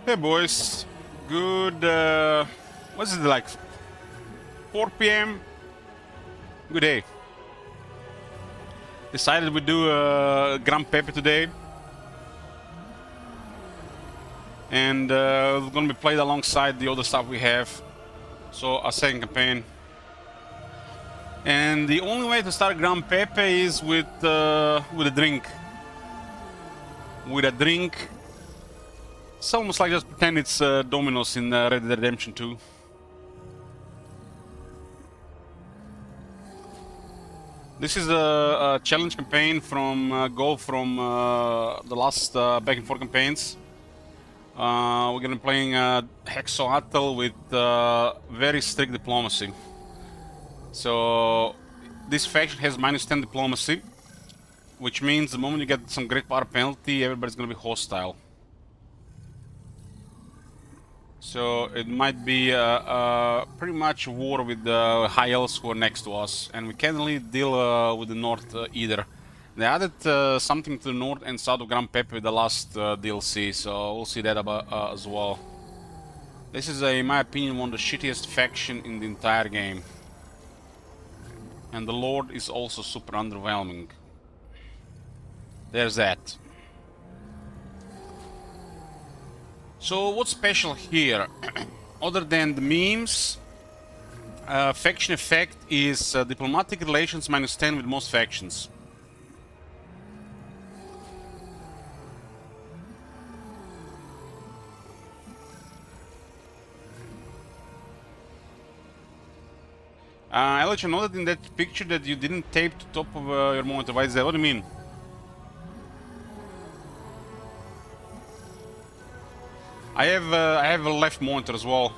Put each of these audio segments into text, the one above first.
Hey boys, good, what's it like, 4 p.m? Good day. Decided we do Gran Pepe today. And it's gonna be played alongside the other stuff we have. So, a second campaign. And the only way to start Gran Pepe is with a drink. With a drink. It's almost like just pretend it's Domino's in Red Dead Redemption 2. This is a challenge campaign from the last back and forth campaigns. We're gonna be playing Hexoatl with very strict diplomacy. So this faction has -10 diplomacy, which means the moment you get some great power penalty, everybody's gonna be hostile. So it might be pretty much a war with the high elves who are next to us, and we can't really deal with the north either. They added something to the north and south of Gran Pepe with the last DLC, so we'll see that about, as well. This is, in my opinion, one of the shittiest faction in the entire game. And the Lord is also super underwhelming. There's that. So what's special here? Other than the memes, faction effect is diplomatic relations -10 with most factions. I'll let you know that in that picture that you didn't tape to top of your monitor. Why is that? What do you mean? I have a left monitor as well.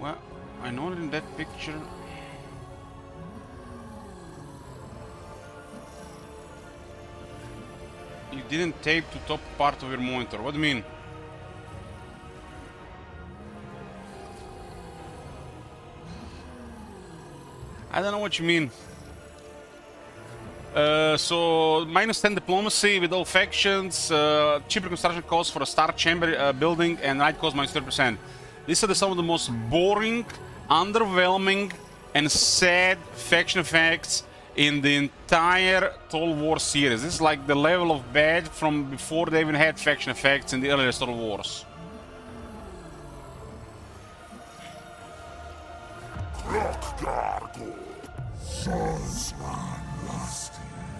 Well, I know that in that picture. You didn't tape to top part of your monitor. What do you mean? I don't know what you mean. So -10 diplomacy with all factions, cheaper construction costs for a star chamber building, and right cost -30%. These are some of the most boring, underwhelming, and sad faction effects in the entire Total War series. This is like the level of bad from before they even had faction effects in the earlier Total Wars.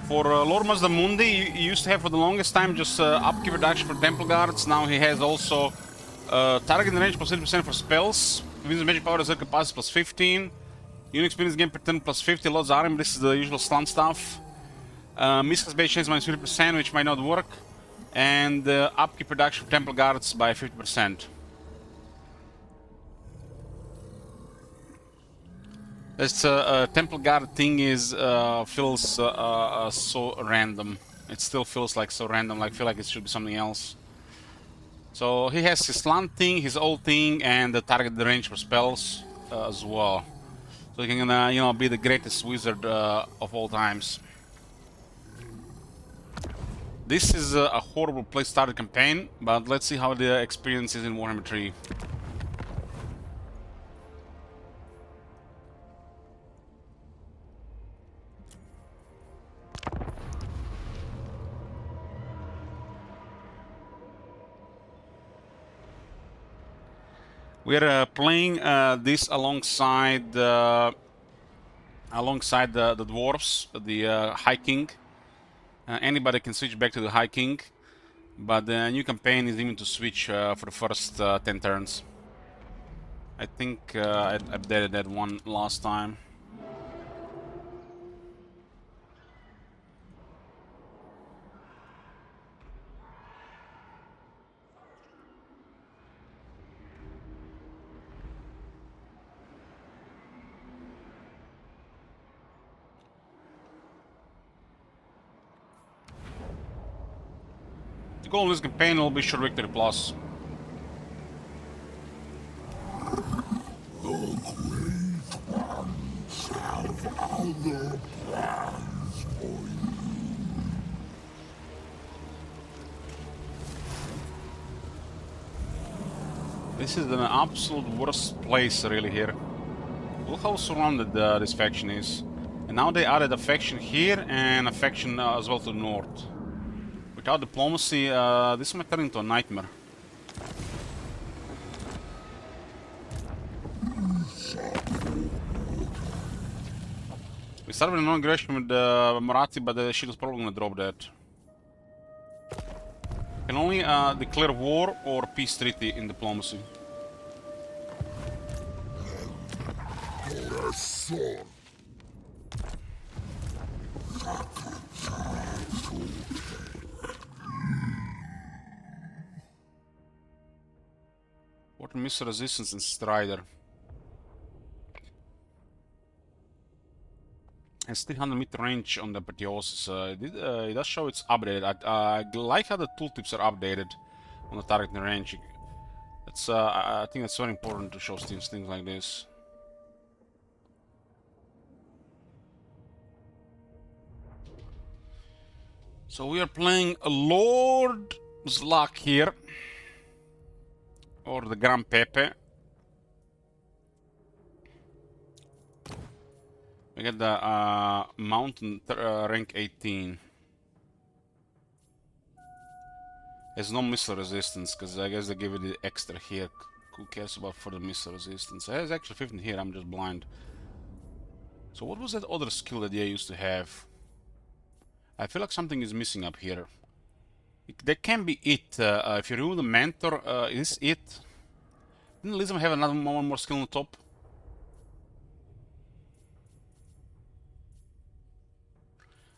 For Lord Mazdamundi, he used to have for the longest time just upkeep reduction for Temple Guards. Now he has also target range plus 50% for spells. Wins magic power reserve capacity plus 15. Unit experience gain per turn plus 50. Lord's Arm, this is the usual stunt stuff. Miscast base chance -50%, which might not work. And upkeep reduction for Temple Guards by 50%. This Temple Guard thing is feels so random. It still feels like so random. Like I feel like it should be something else. So he has his slant thing, his ult thing, and the target range for spells as well. So he can be the greatest wizard of all times. This is a horrible place started campaign, but let's see how the experience is in Warhammer 3. We are playing this alongside the dwarves, the High King. Anybody can switch back to the High King, but the new campaign is even to switch for the first 10 turns. I think I updated that one last time. The goal of this campaign will be sure victory plus. The Great Ones have other plans for you. This is an absolute worst place really here. Look how surrounded this faction is. And now they added a faction here and a faction as well to the north. Without diplomacy, this might turn into a nightmare. We started with a non-aggression with Marathi, but the shit is probably gonna drop that. Can only declare war or peace treaty in diplomacy. Water missile resistance and Strider. Has 300-meter range on the Apotheosis. It does show it's updated. I like how the tooltips are updated on the targeting range. That's I think that's very important to show things like this. So we are playing a Lord's Luck here, or the Gran Pepe. We get the mountain rank 18. There's no missile resistance because I guess they give it the extra here. Who cares about further missile resistance? There's actually 15 here. I'm just blind. So what was that other skill that they used to have? I feel like something is missing up here. That can be it. If you remove the mentor, is it? Didn't Lism have another one more skill on the top?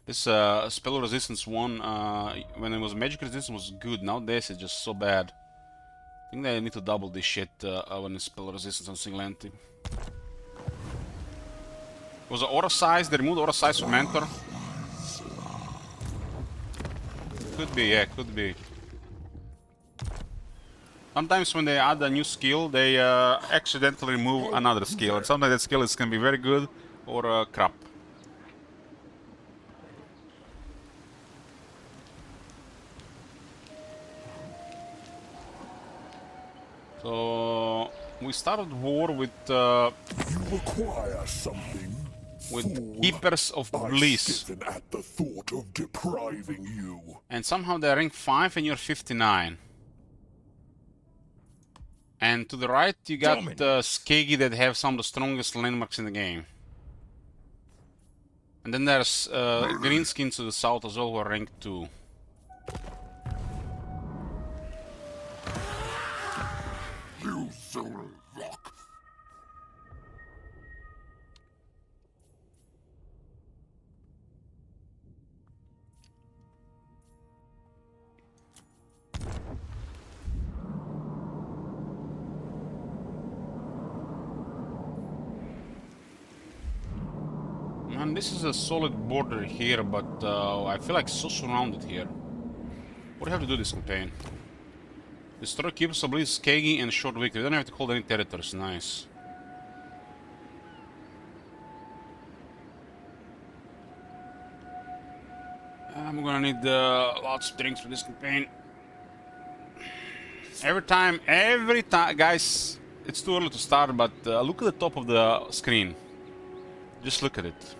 This spell resistance one, when it was magic resistance, was good. Nowadays it's just so bad. I think they need to double this shit when it's spell resistance on single entity. Was the aura size? They removed aura size from mentor. Could be, yeah, could be. Sometimes when they add a new skill, they accidentally remove another skill, and sometimes that skill can be very good or crap. So we started war with You require something. Fool. Keepers of Bliss. I stiffen at the thought of depriving you. And somehow they're rank 5 and you're 59. And to the right you got Skegi that have some of the strongest landmarks in the game. And then there's Greenskins to the south as well who are rank 2. You soul rock. Man, this is a solid border here, but I feel like so surrounded here. What do you have to do this campaign? Destroy Keepers of Bliss, Skegi, and Short Victory. We don't have to hold any territories. Nice. I'm gonna need lots of drinks for this campaign. Every time, guys, it's too early to start, but look at the top of the screen. Just look at it.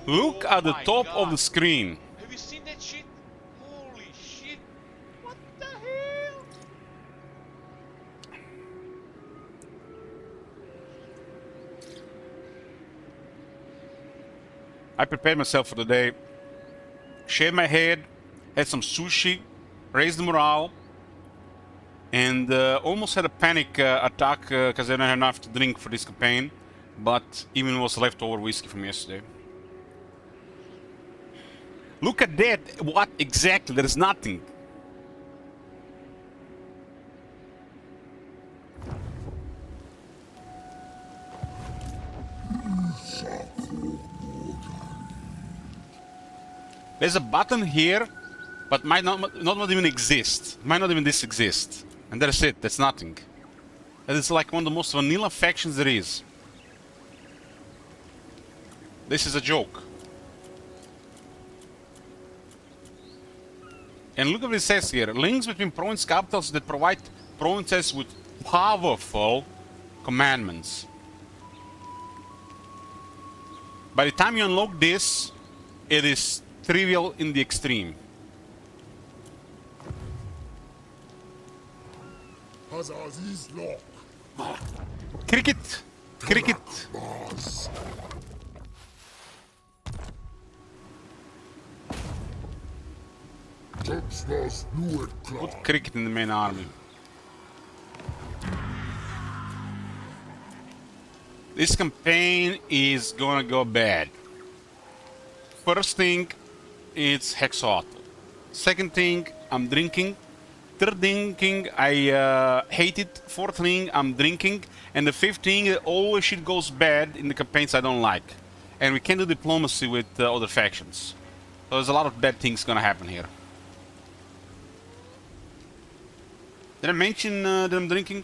Look at the top of the screen. Have you seen that shit? Holy shit! What the hell? I prepared myself for the day. Shaved my head, had some sushi, raised the morale, and almost had a panic attack because I didn't have enough to drink for this campaign. But even was leftover whiskey from yesterday. Look at that! What exactly? There is nothing. There's a button here, but might not even exist. Might not even this exist. And that's it. That's nothing. That is like one of the most vanilla factions there is. This is a joke. And look at what it says here. Links between province capitals that provide provinces with powerful commandments. By the time you unlock this, it is trivial in the extreme. Hazaz's lock. Cricket! Cricket! Mars. Put cricket in the main army. This campaign is gonna go bad. First thing, it's Hexoatl. Second thing, I'm drinking. Third thing, I hate it. Fourth thing, I'm drinking. And the fifth thing, always shit goes bad in the campaigns I don't like. And we can't do diplomacy with other factions. So there's a lot of bad things gonna happen here. Did I mention that I'm drinking?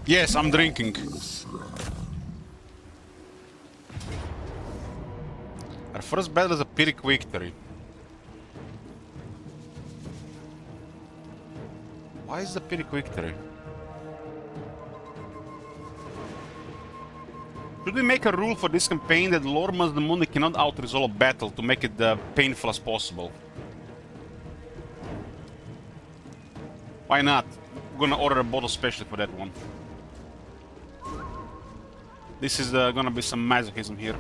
Yes, I'm drinking. Our first battle is a Pyrrhic victory. Why is the Pyrrhic victory? Should we make a rule for this campaign that Lord Mazdamundi cannot out-resolve a battle to make it painful as possible? Why not? I'm gonna order a bottle specially for that one. This is gonna be some masochism here.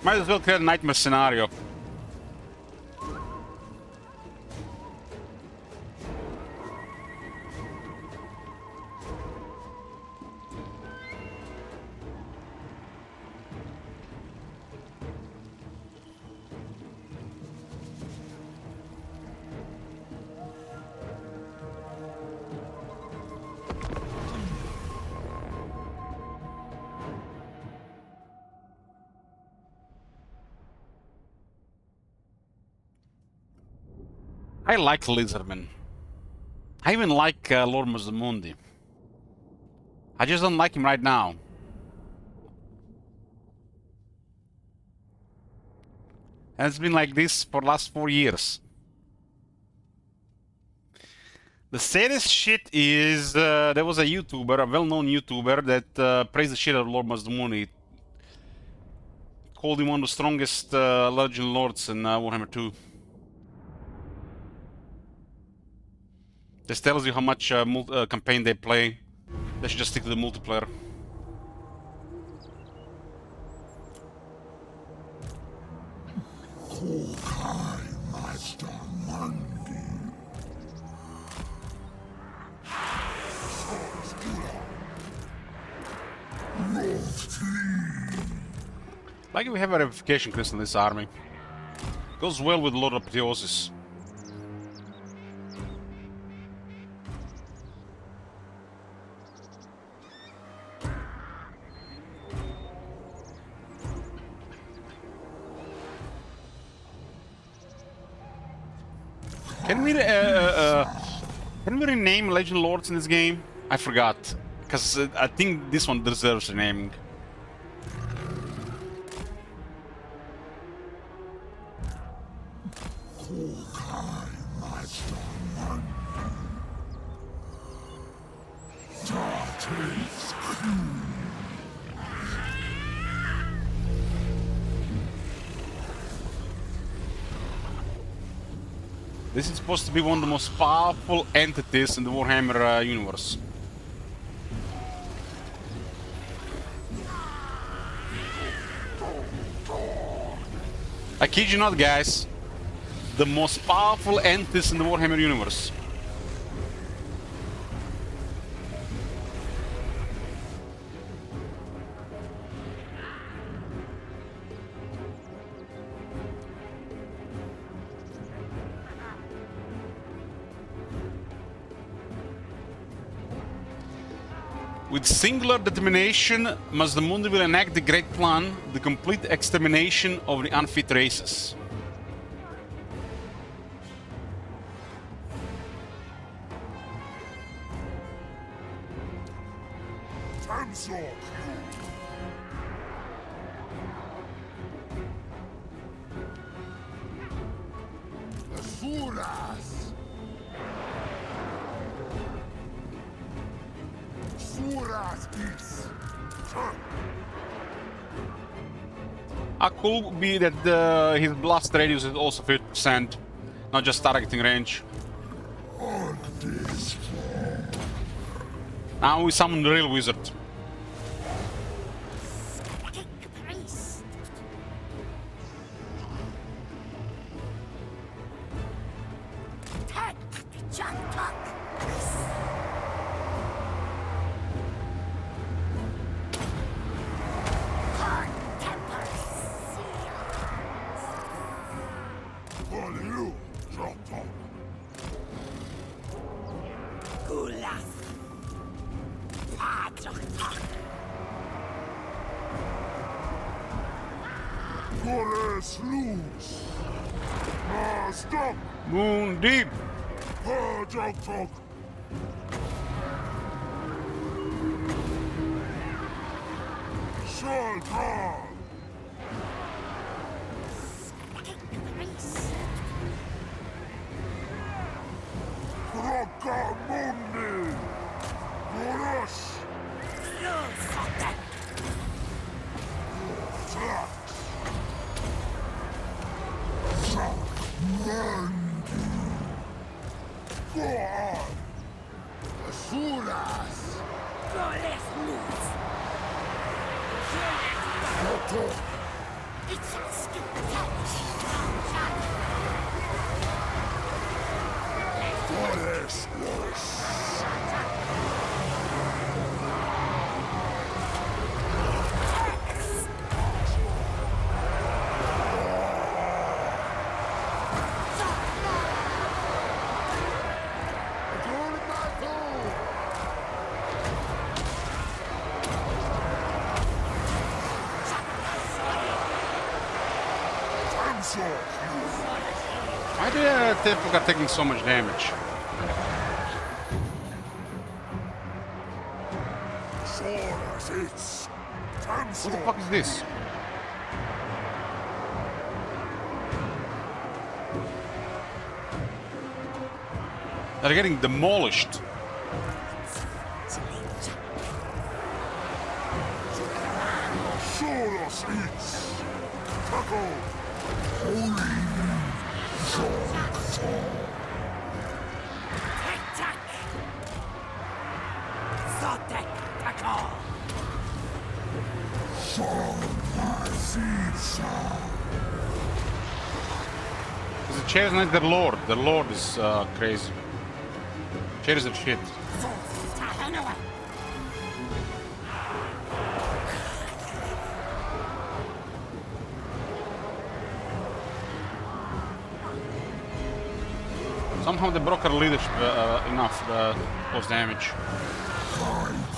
Might as well create a nightmare scenario. I like Lizardmen. I even like Lord Mazdamundi. I just don't like him right now. And it's been like this for the last 4 years. The saddest shit is there was a YouTuber, a well-known YouTuber, that praised the shit out of Lord Mazdamundi. Called him one of the strongest Legend Lords in Warhammer 2. This tells you how much campaign they play. They should just stick to the multiplayer. Like we have a replication crystal in this army. Goes well with a lot of apotheosis. Can we rename Legend Lords in this game? I forgot, because I think this one deserves renaming. This is supposed to be one of the most powerful entities in the Warhammer universe. I kid you not, guys. the most powerful entities in the Warhammer universe. With singular determination, Mazdamundi will enact the great plan, the complete extermination of the unfit races. Tamsok. Asuras. Suras is. Could be that his blast radius is also 50%, not just targeting range. Now we summon the real wizard. Stop! Moon deep. Jog. Sultan! Rockamundi! Rush! Go on! Asuras! Why did Temple got taking so much damage? What the fuck is this? They're getting demolished. Soros eats! Tackle! Holy! The chair is not their lord. Their lord is crazy. Chairs are shit. Somehow they broke our leadership enough to cause damage.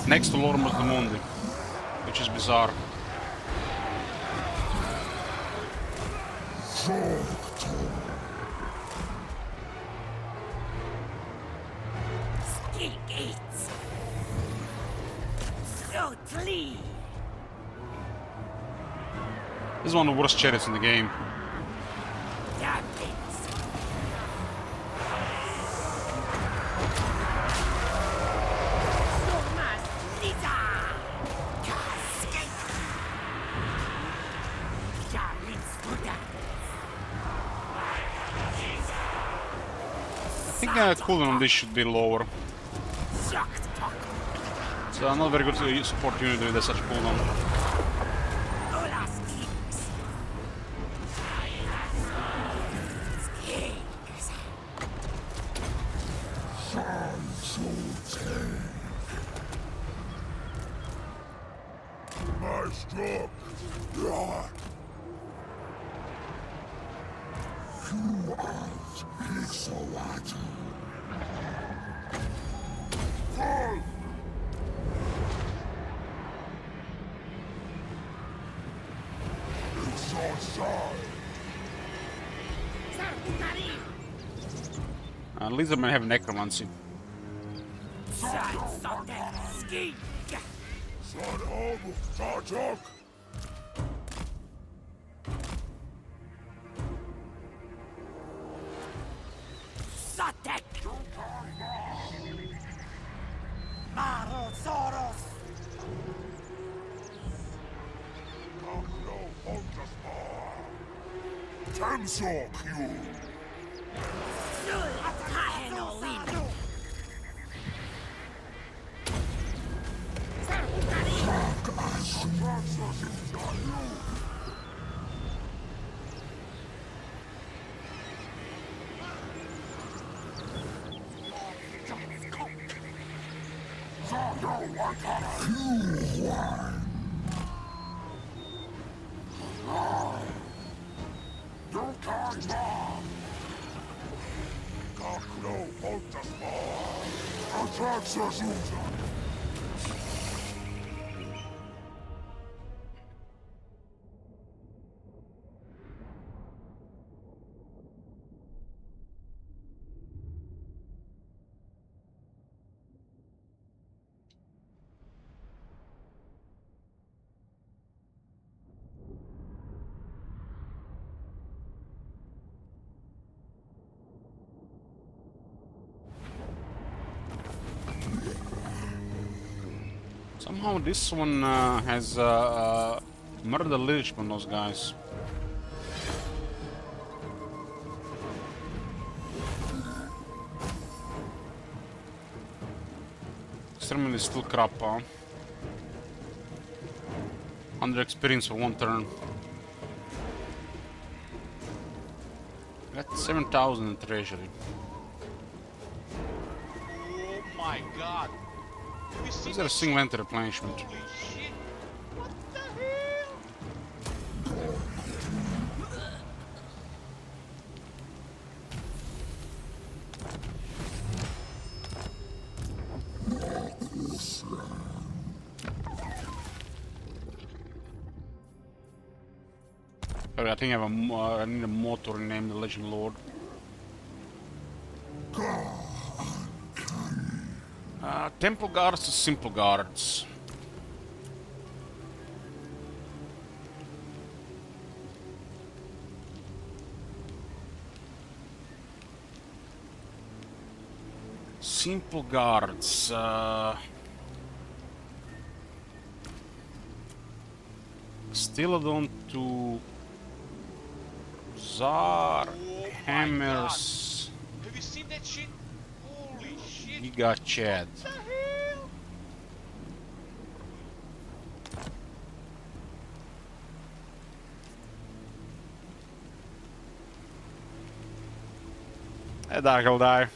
Next to Lord Mazdamundi, which is bizarre. This is one of the worst chariots in the game. I think cooldown on this should be lower. So not very good support unit with such cooldown. Hexoatl. Fall! It's our side. Lizard may have necromancy. Sartok! Tensor Q! Somehow this one has murder leadership on those guys. Exterminate is still crap, huh? 100 experience for one turn. Got 7,000 in treasury. Oh my god! We see Is there a single enter replenishment? Holy shit! What the hell? Sorry, I think I have I need a mod to rename the Legend Lord. Temple Guards to Simple Guards. Simple Guards. Stilodon to Czar Oh Hammers. Have you seen that shit? Holy shit! Giga Chad. What the hell? That dog will die.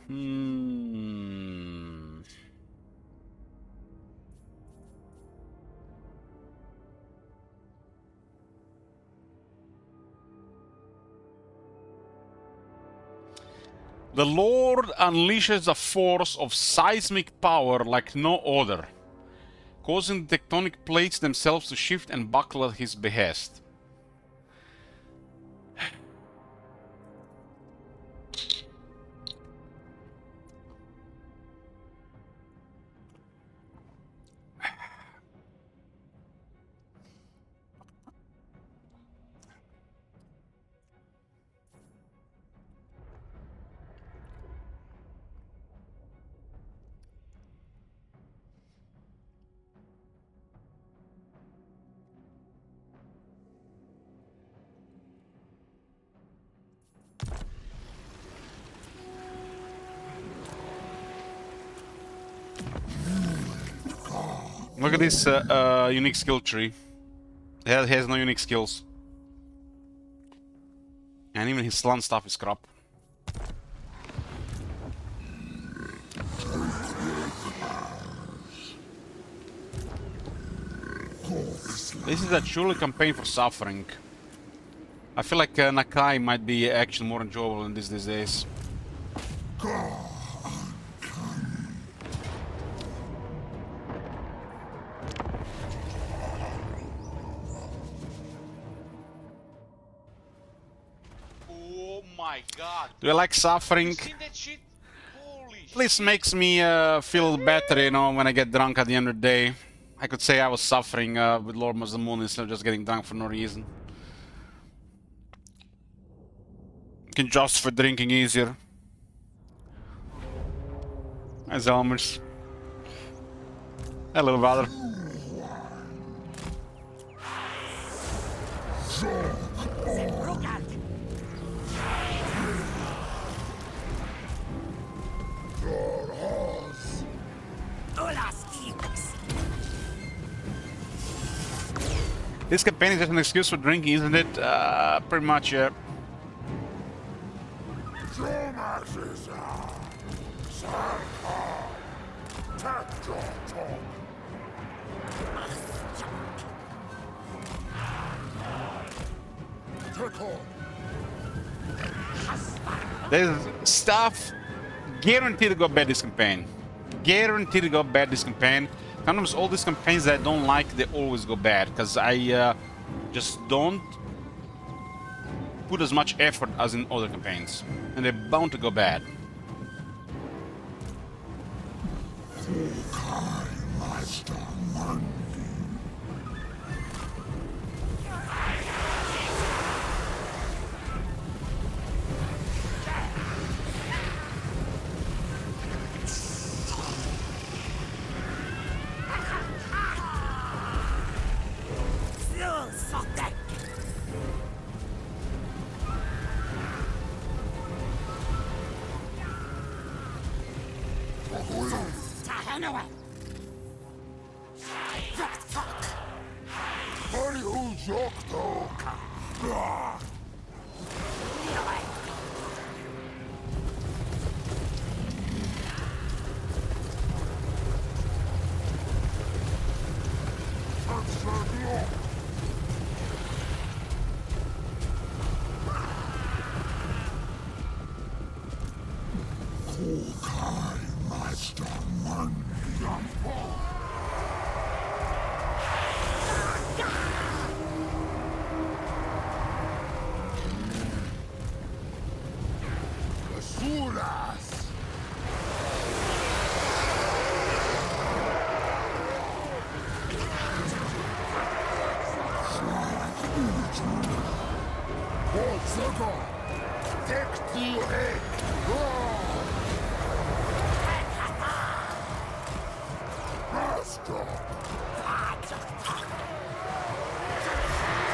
Hmm. The Lord unleashes a force of seismic power like no other, causing the tectonic plates themselves to shift and buckle at his behest. Look at this unique skill tree. It has no unique skills. And even his slant stuff is crap. This is a truly campaign for suffering. I feel like Nakai might be actually more enjoyable than this these days. Oh my god. Do I like suffering? You seen that shit? Holy At least shit. makes me feel better, you know, when I get drunk at the end of the day. I could say I was suffering with Lord Mazamun instead of just getting drunk for no reason. Can just for drinking easier. As Elmer's. Hello, brother. This campaign is just an excuse for drinking, isn't it? Pretty much, yeah. There's stuff guaranteed to go bad this campaign. Guaranteed to go bad this campaign. Sometimes all these campaigns that I don't like, they always go bad. Because I just don't put as much effort as in other campaigns. And they're bound to go bad.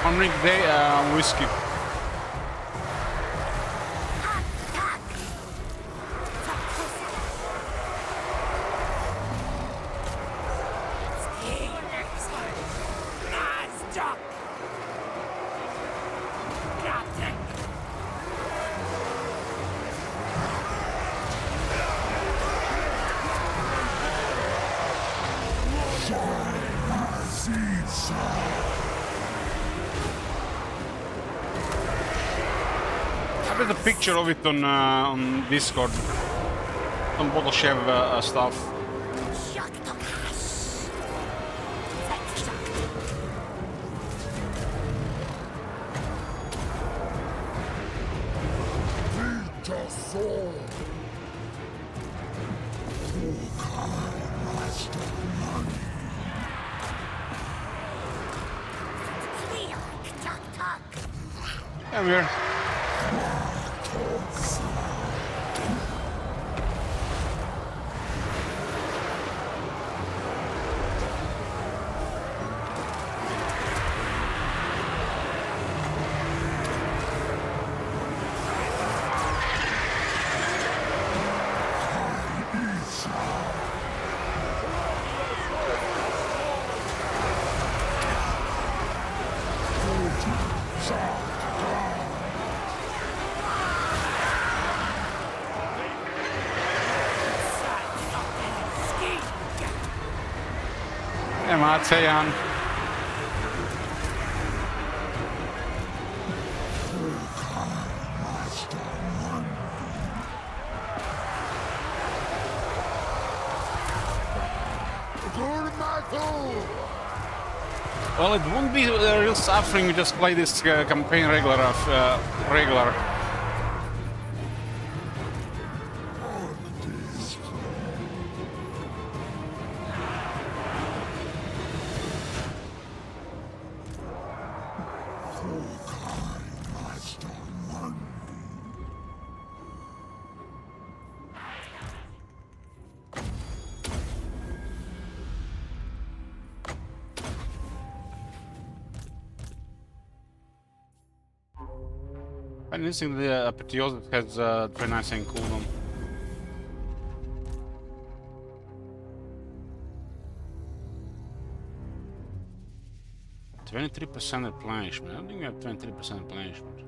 One drink a day, whiskey. There's a picture of it on Discord. Some bottle chef stuff. Come here. Matsejan. Well, it won't be a real suffering. We just play this campaign regular. I'm missing the Apotheosis has 29% cooldown. %23% replenishment. I don't think we have 23% replenishment.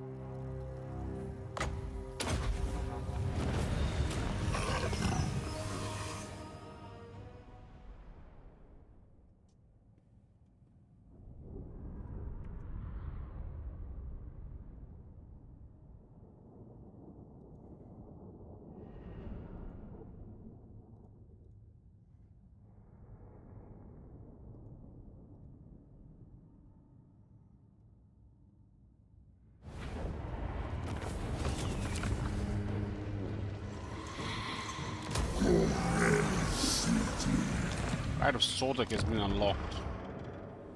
Pride of Sodek has been unlocked.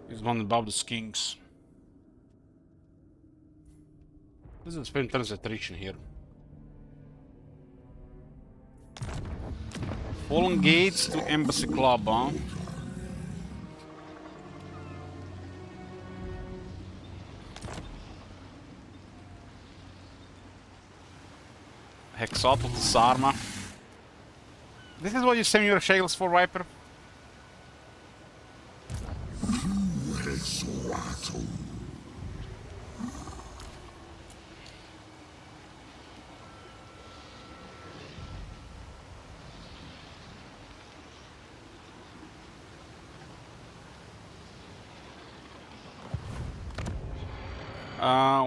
It's one above the skinks. This is spend turns attrition here. Fallen Gates to Embassy Club, huh? Hexoatl Disarma. This is what you send your shekels for, Viper? Hexoatl.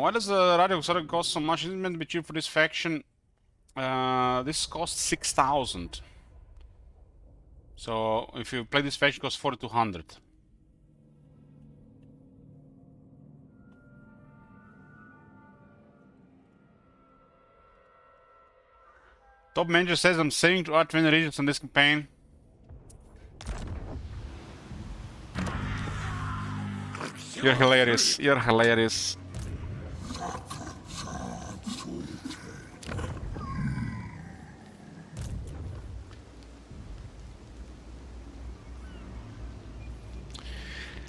Why does the radio Exotic cost so much? Isn't it meant to be cheap for this faction? This costs 6,000. So if you play this faction, it costs 4,200. Top manager says I'm saving to add 20 regions on this campaign. You're hilarious. You're hilarious.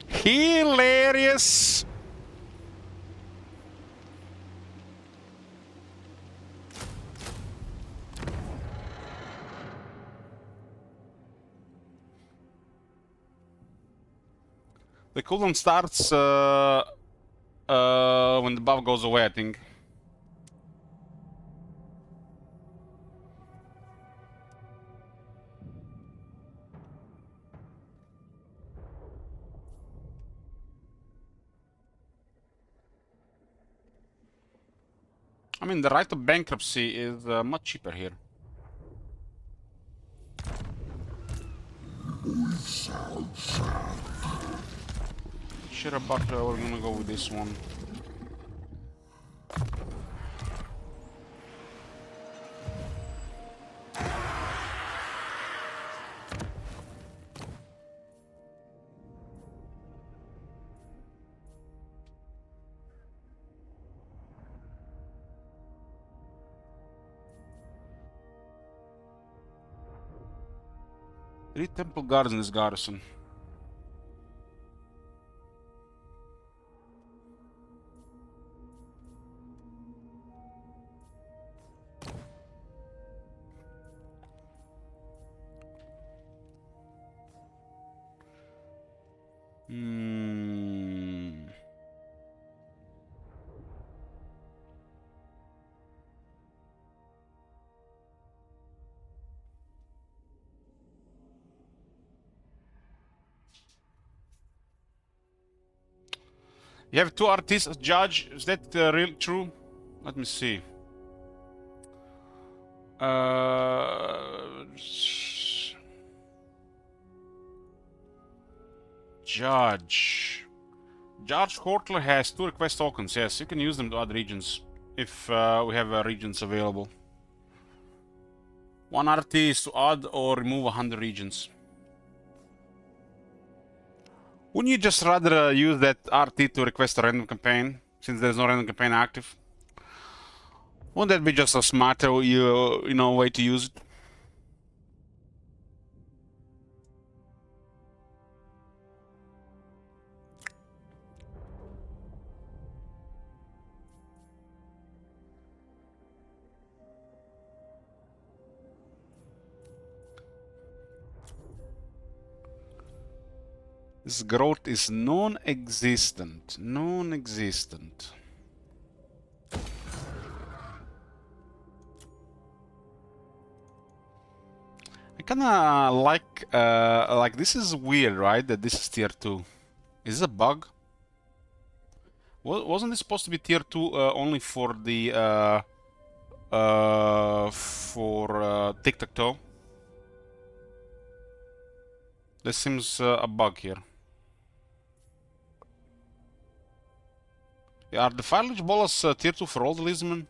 Hilarious. The cooldown starts when the buff goes away, I think. I mean, the right of bankruptcy is much cheaper here. Sure about we're gonna go with this one. Three temple guards in this garrison. Hmm. You have two artists as judge. Is that real true? Let me see. Judge. Judge Hexoatl has 2 request tokens. Yes, you can use them to add regions if we have regions available. 1 RT is to add or remove 100 regions. Wouldn't you just rather use that RT to request a random campaign, since there's no random campaign active? Wouldn't that be just a smarter, you know, way to use it? This growth is non-existent. Non-existent. I kinda like this is weird, right? That this is tier 2. Is this a bug? Wasn't this supposed to be tier 2 only for the tic-tac-toe? This seems a bug here. Yeah, are the file bolas tier 2 for all the Lisman?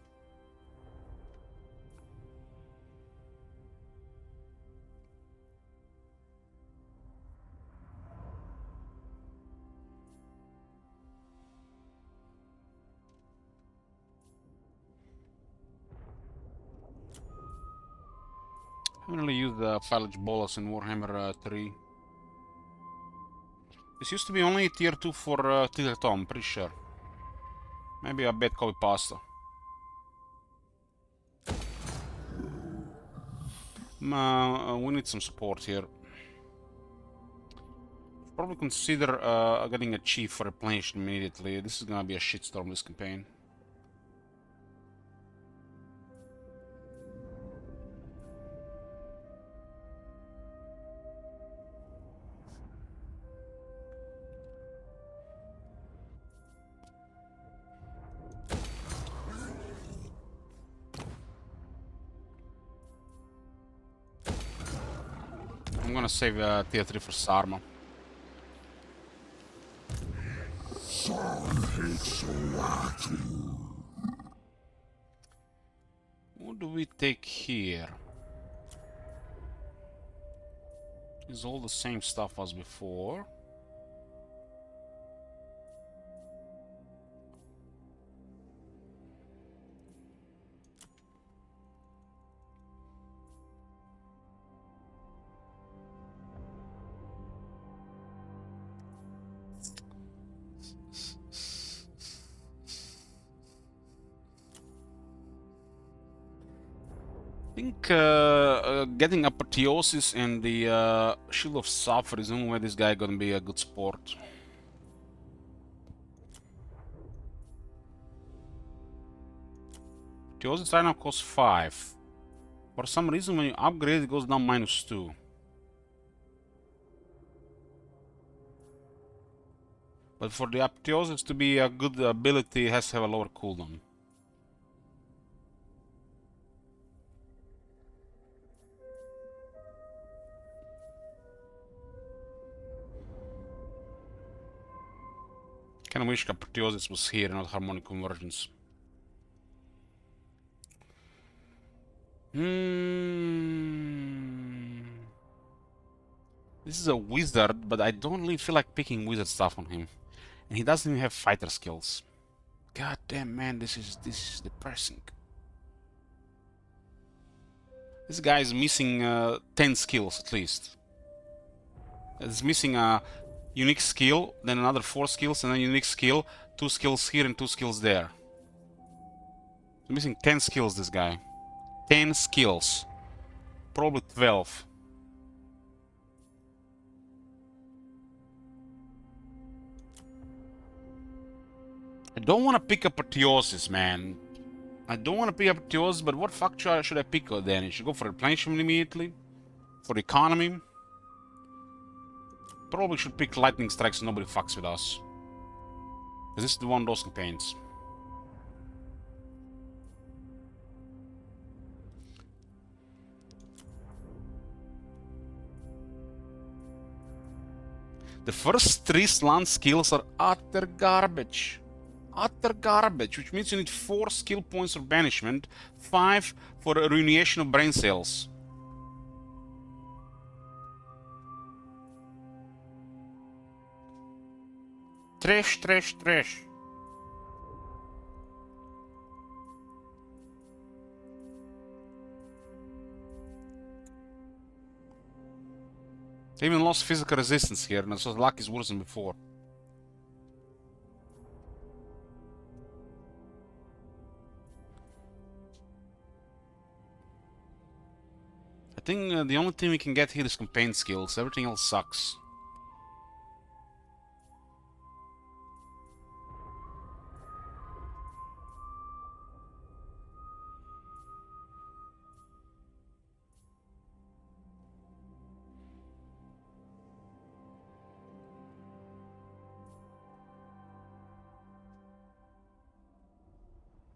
I haven't really used the file bolas in Warhammer 3. This used to be only tier 2 for tic-tac-toe, I'm pretty sure. Maybe a bad copy pasta. We need some support here. Probably consider getting a chief for replenished immediately. This is gonna be a shitstorm this campaign. I'm gonna save tier 3 for Sarma. What do we take here? Is all the same stuff as before. I think getting Apotheosis and the Shield of Sulfur is the only way this guy gonna be a good sport. Apotheosis right now costs 5. For some reason when you upgrade it goes down -2. But for the Apotheosis to be a good ability it has to have a lower cooldown. Kinda wish Apotheosis was here, not Harmonic Convergence. This is a wizard, but I don't really feel like picking wizard stuff on him. And he doesn't even have fighter skills. God damn, man, this is depressing. This guy is missing 10 skills at least. He's missing a unique skill, then another 4 skills, and then unique skill, 2 skills here and 2 skills there. He's missing 10 skills, this guy. 10 skills. Probably 12. I don't want to pick up Apotheosis, man. I don't want to pick up Apotheosis, but what fuck should I pick up then? I should go for replenishment immediately? For economy? Probably should pick Lightning Strike so nobody fucks with us. This is the one of those campaigns. The first 3 slant skills are utter garbage. Utter garbage, which means you need 4 skill points for banishment, 5 for ruination of brain cells. Trash, trash, trash. They even lost physical resistance here, and so luck is worse than before. I think the only thing we can get here is campaign skills. Everything else sucks.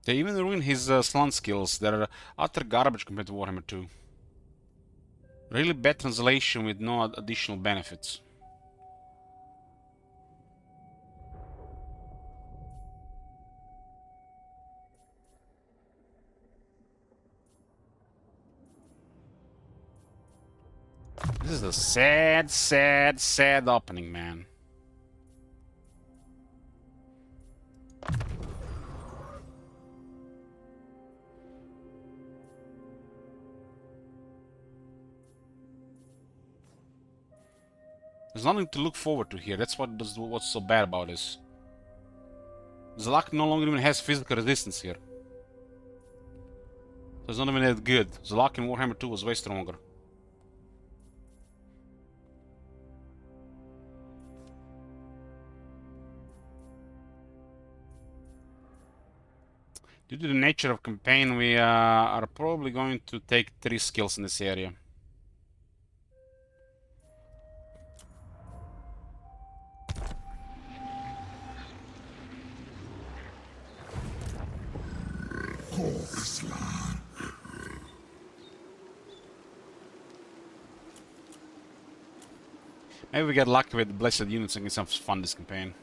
They even ruin his slant skills. They're utter garbage compared to Warhammer 2. Really bad translation with no additional benefits. This is a sad, sad, sad opening, man. There's nothing to look forward to here. That's what's so bad about this. Zalak no longer even has physical resistance here. So it's not even that good. Zalak in Warhammer 2 was way stronger. Due to the nature of campaign, we are probably going to take 3 skills in this area. Maybe we get lucky with the blessed units and get some fun this campaign.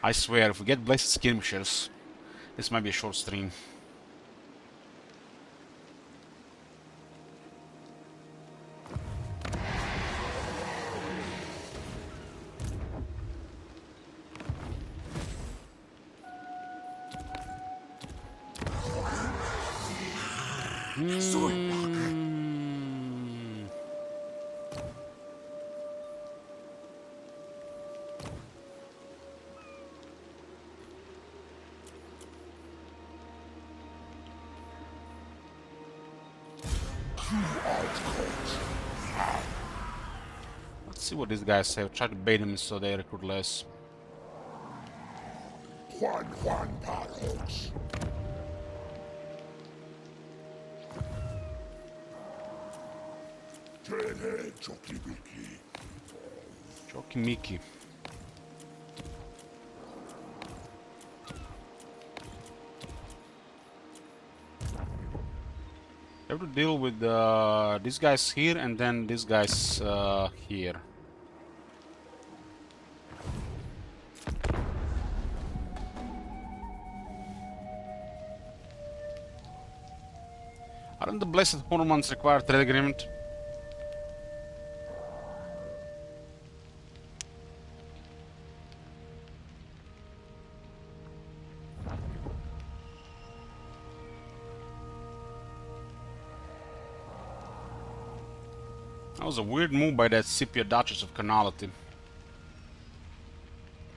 I swear, if we get blessed skirmishers, this might be a short stream. Let's see what these guys say. Try to bait them so they recruit less. Juan Palos. Tele Chokibiki. Chokimiki. I have to deal with these guys here and then these guys here. Aren't the Blessed Hormones require trade agreement? That was a weird move by that Scipio Duchess of Carnality.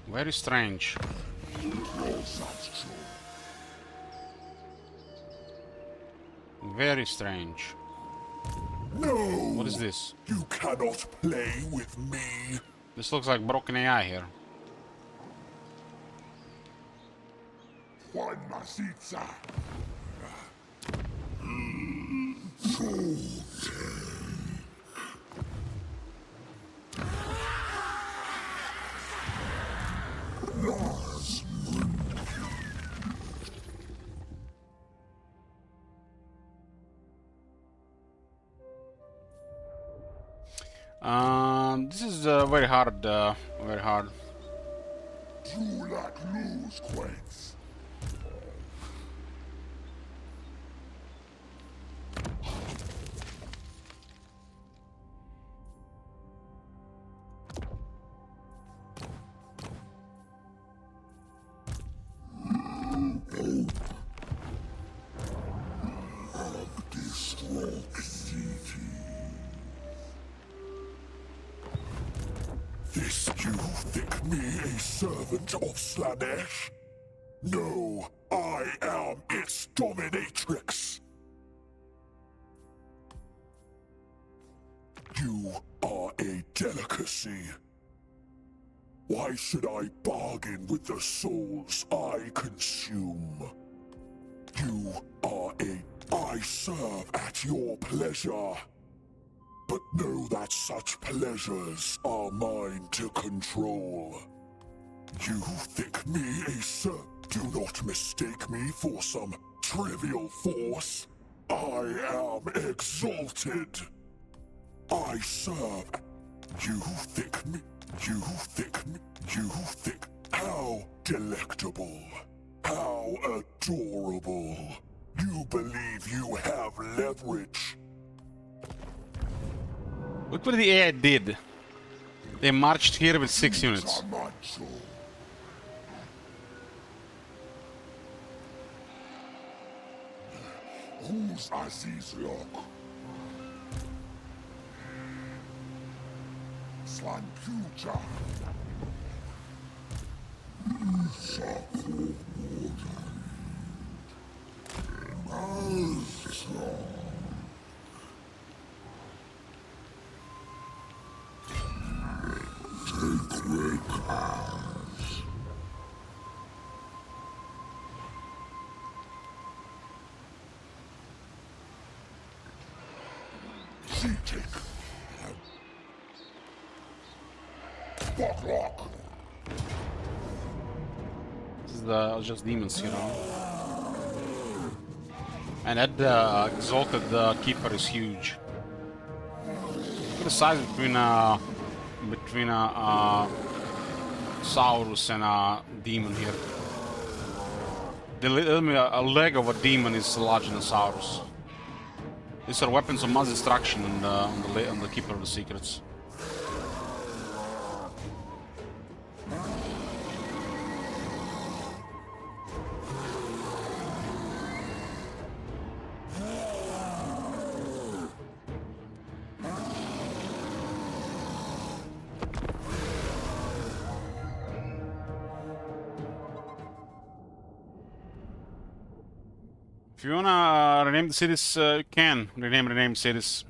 Very strange. Very strange. No! What is this? You cannot play with me. This looks like broken AI here. Juan Masitza. Lars This is very hard. Very hard. You let loose, Quates. This rock city. This you think me a servant of Slanesh? No, I am its dominatrix. You are a delicacy. Why should I bargain with the souls I consume? You are I serve at your pleasure. But know that such pleasures are mine to control. You think me a do not mistake me for some trivial force. I am exalted. I serve. You think how delectable, how adorable. You believe you have leverage. Look what the AI did. They marched here with 6 units. Tamacho. Who's Aziz Lok? Slankuja. Botlock. This is just demons, you know. And that exalted keeper is huge. Look at the size between Saurus and a demon here. A leg of a demon is larger than Saurus. These are weapons of mass destruction on the Keeper of the Secrets. If you wanna rename the cities, you can rename cities.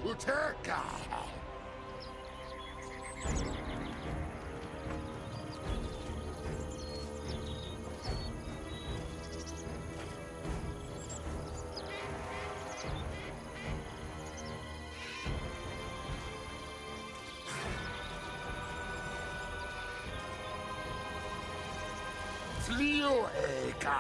Uterka. Flioeka.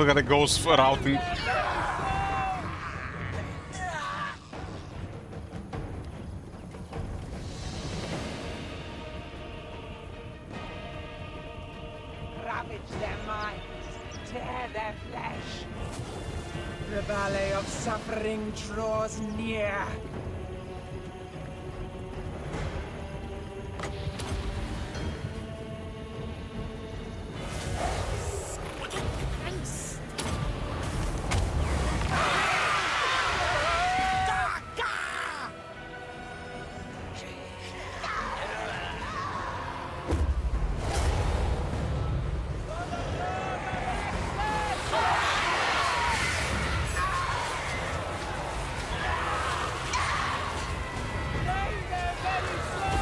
Look at the ghost routing. Ravage their minds, tear their flesh. The valley of suffering draws near.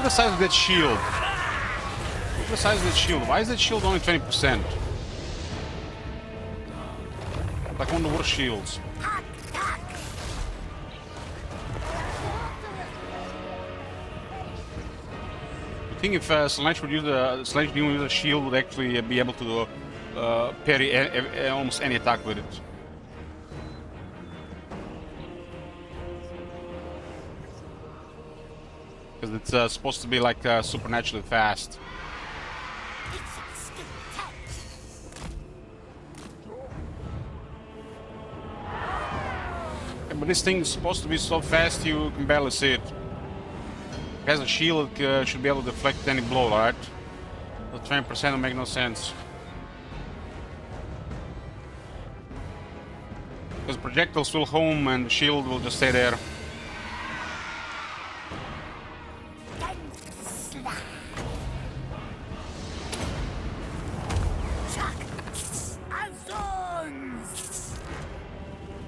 Look at the size of that shield. Look at the size of that shield. Why is that shield only 20%? Like one of the worst shields. I think if Slaanesh would use Slaanesh demon with a shield, would actually be able to parry almost any attack with it. Because it's supposed to be like supernaturally fast. Yeah, but this thing is supposed to be so fast you can barely see it. It has a shield, it should be able to deflect any blow, right? The 20% will make no sense. Because projectiles will home and the shield will just stay there.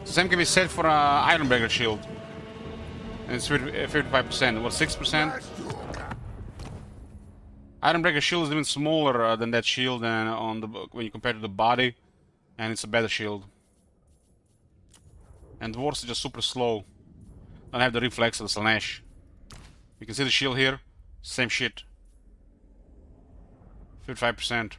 The same can be said for Ironbreaker shield. And it's 55%, what, 6%? Ironbreaker shield is even smaller than that shield and on the when you compare to the body, and it's a better shield. And Dwarves are just super slow. Don't have the reflex of the Slaanesh. You can see the shield here, same shit. 55%.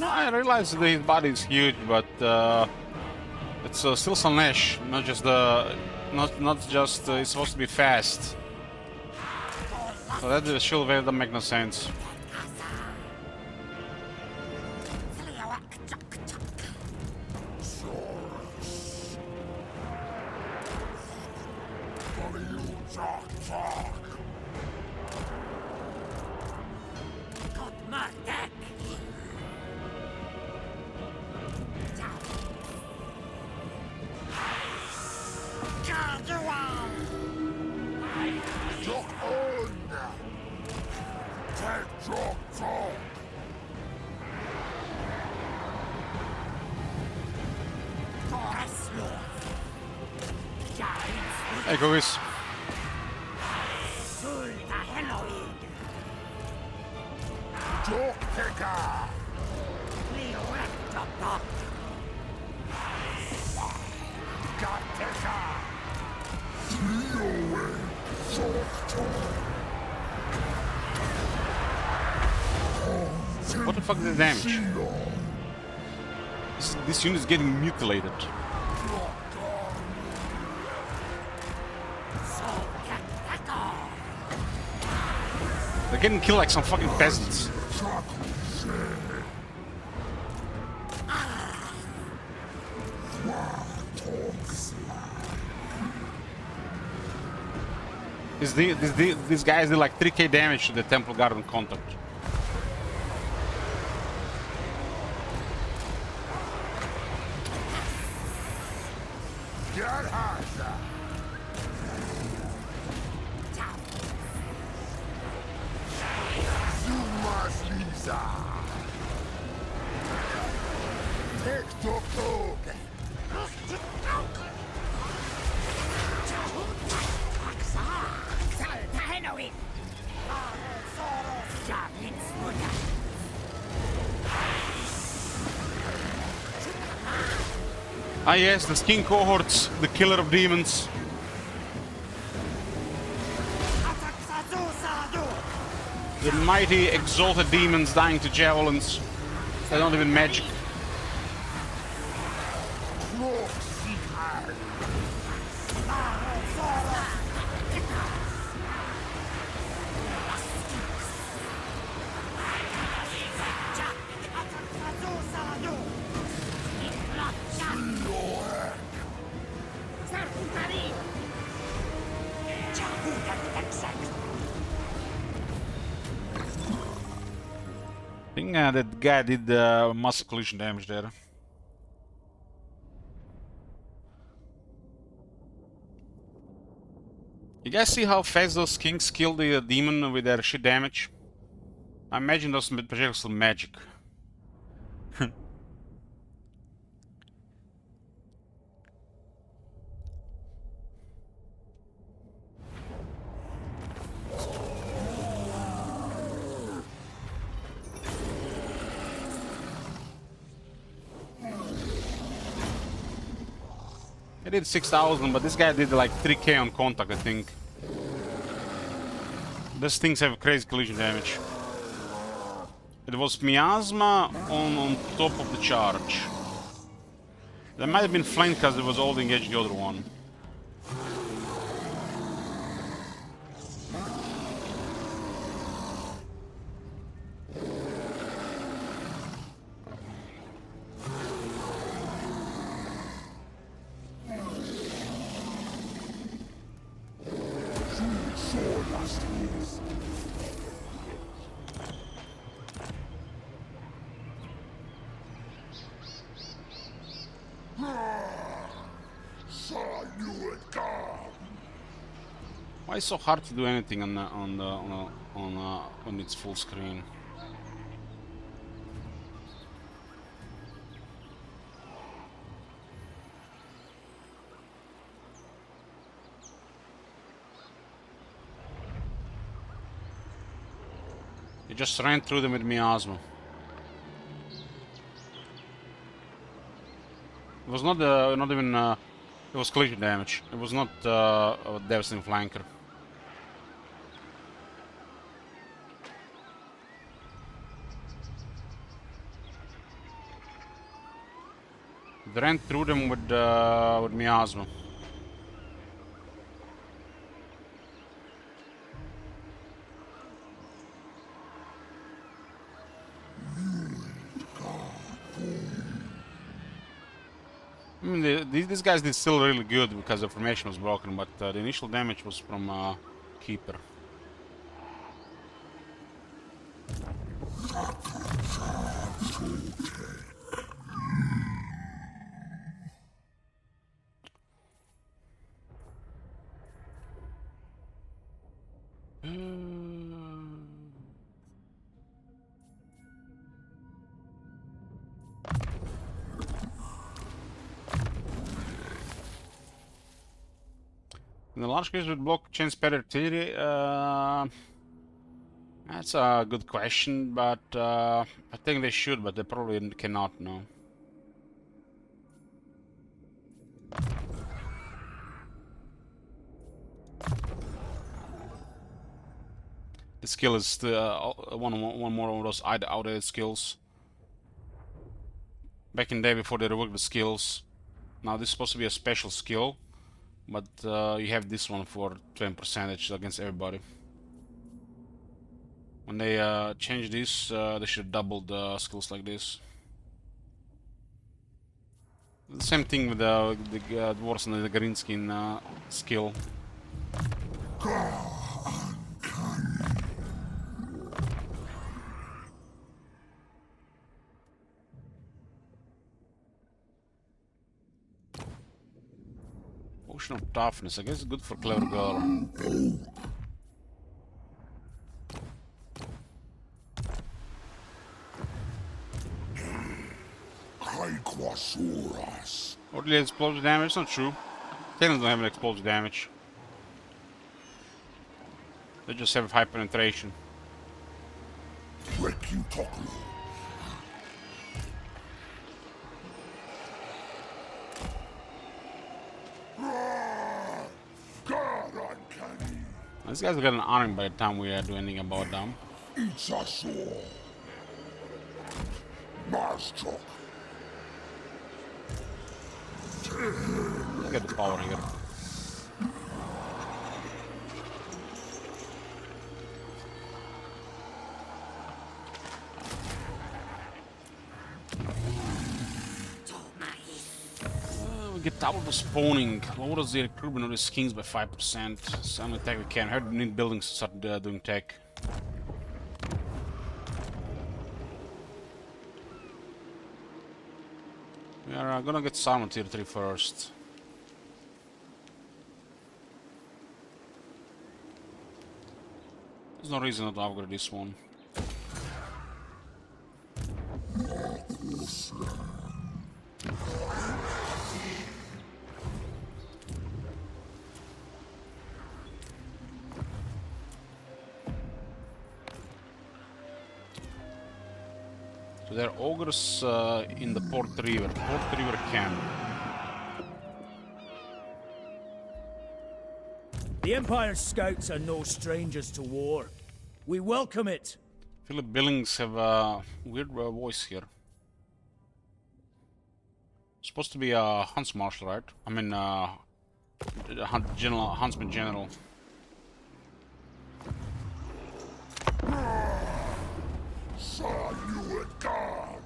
I realize that his body is huge, but it's still Slaanesh, not just it's supposed to be fast. So that the shield wave doesn't make no sense. Hey, Cookies. What the fuck is the damage? This unit is getting mutilated. They're getting killed like some fucking peasants. These guys did like 3k damage to the Temple Guard on contact. Hexoatl! Ah yes, the skin cohorts, the killer of demons. The mighty exalted demons dying to javelins. They're not even magic. I think that guy did massive collision damage there. You guys see how fast those kings kill the demon with their shit damage? I imagine those projectiles are magic. I did 6,000, but this guy did like 3k on contact, I think. These things have crazy collision damage. It was miasma on top of the charge. There might have been flame because it was all engaged the other one. Why is it so hard to do anything when it's full screen? You just ran through them with miasma. It was not even it was collision damage. It was not a devastating flanker. They ran through them with miasma. I mean, these guys did still really good because the formation was broken, but the initial damage was from Keeper. In the large case with blockchain spreader theory, that's a good question, but I think they should, but they probably cannot now. The skill is one more of those outdated skills. Back in the day before they reworked the skills. Now this is supposed to be a special skill, but you have this one for 20% against everybody. When they change this, they should double the skills like this. The same thing with the dwarves and the green skin skill. Potion of toughness, I guess it's good for clever girl. High Ordinary explosive damage? It's not true. Cannons don't have an explosive damage. They just have high penetration. Hexoatl. God, uncanny. These guys will get an army by the time we do anything about them. It's a sword. Master. Let's get the power here. We get tower spawning. Lowers the recruitment of the skins by 5%. Some attack we can. Heard we need buildings to start doing tech. We are gonna get Sarma tier 3 first. There's no reason not to upgrade this one. So there are ogres in the Port River. Port River camp. The Empire's scouts are no strangers to war. We welcome it. Philip Billings have a weird voice here. Supposed to be a Hunts Marshal, right? I mean, Huntsman General. Saw you at dawn.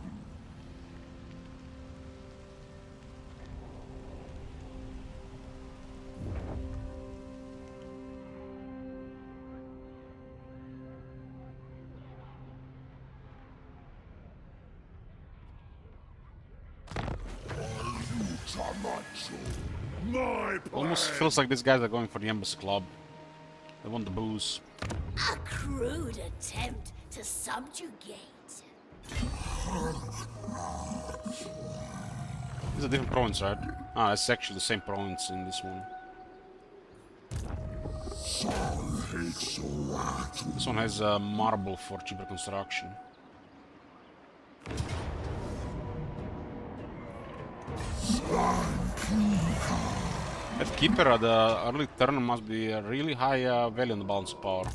My Almost feels like these guys are going for the Embassy Club. They want the booze. A crude attempt to subjugate. It's a different province, right? Ah, it's actually the same province in this one. This one has marble for cheaper construction. That Keeper at the early turn must be a really high value in the balance of power.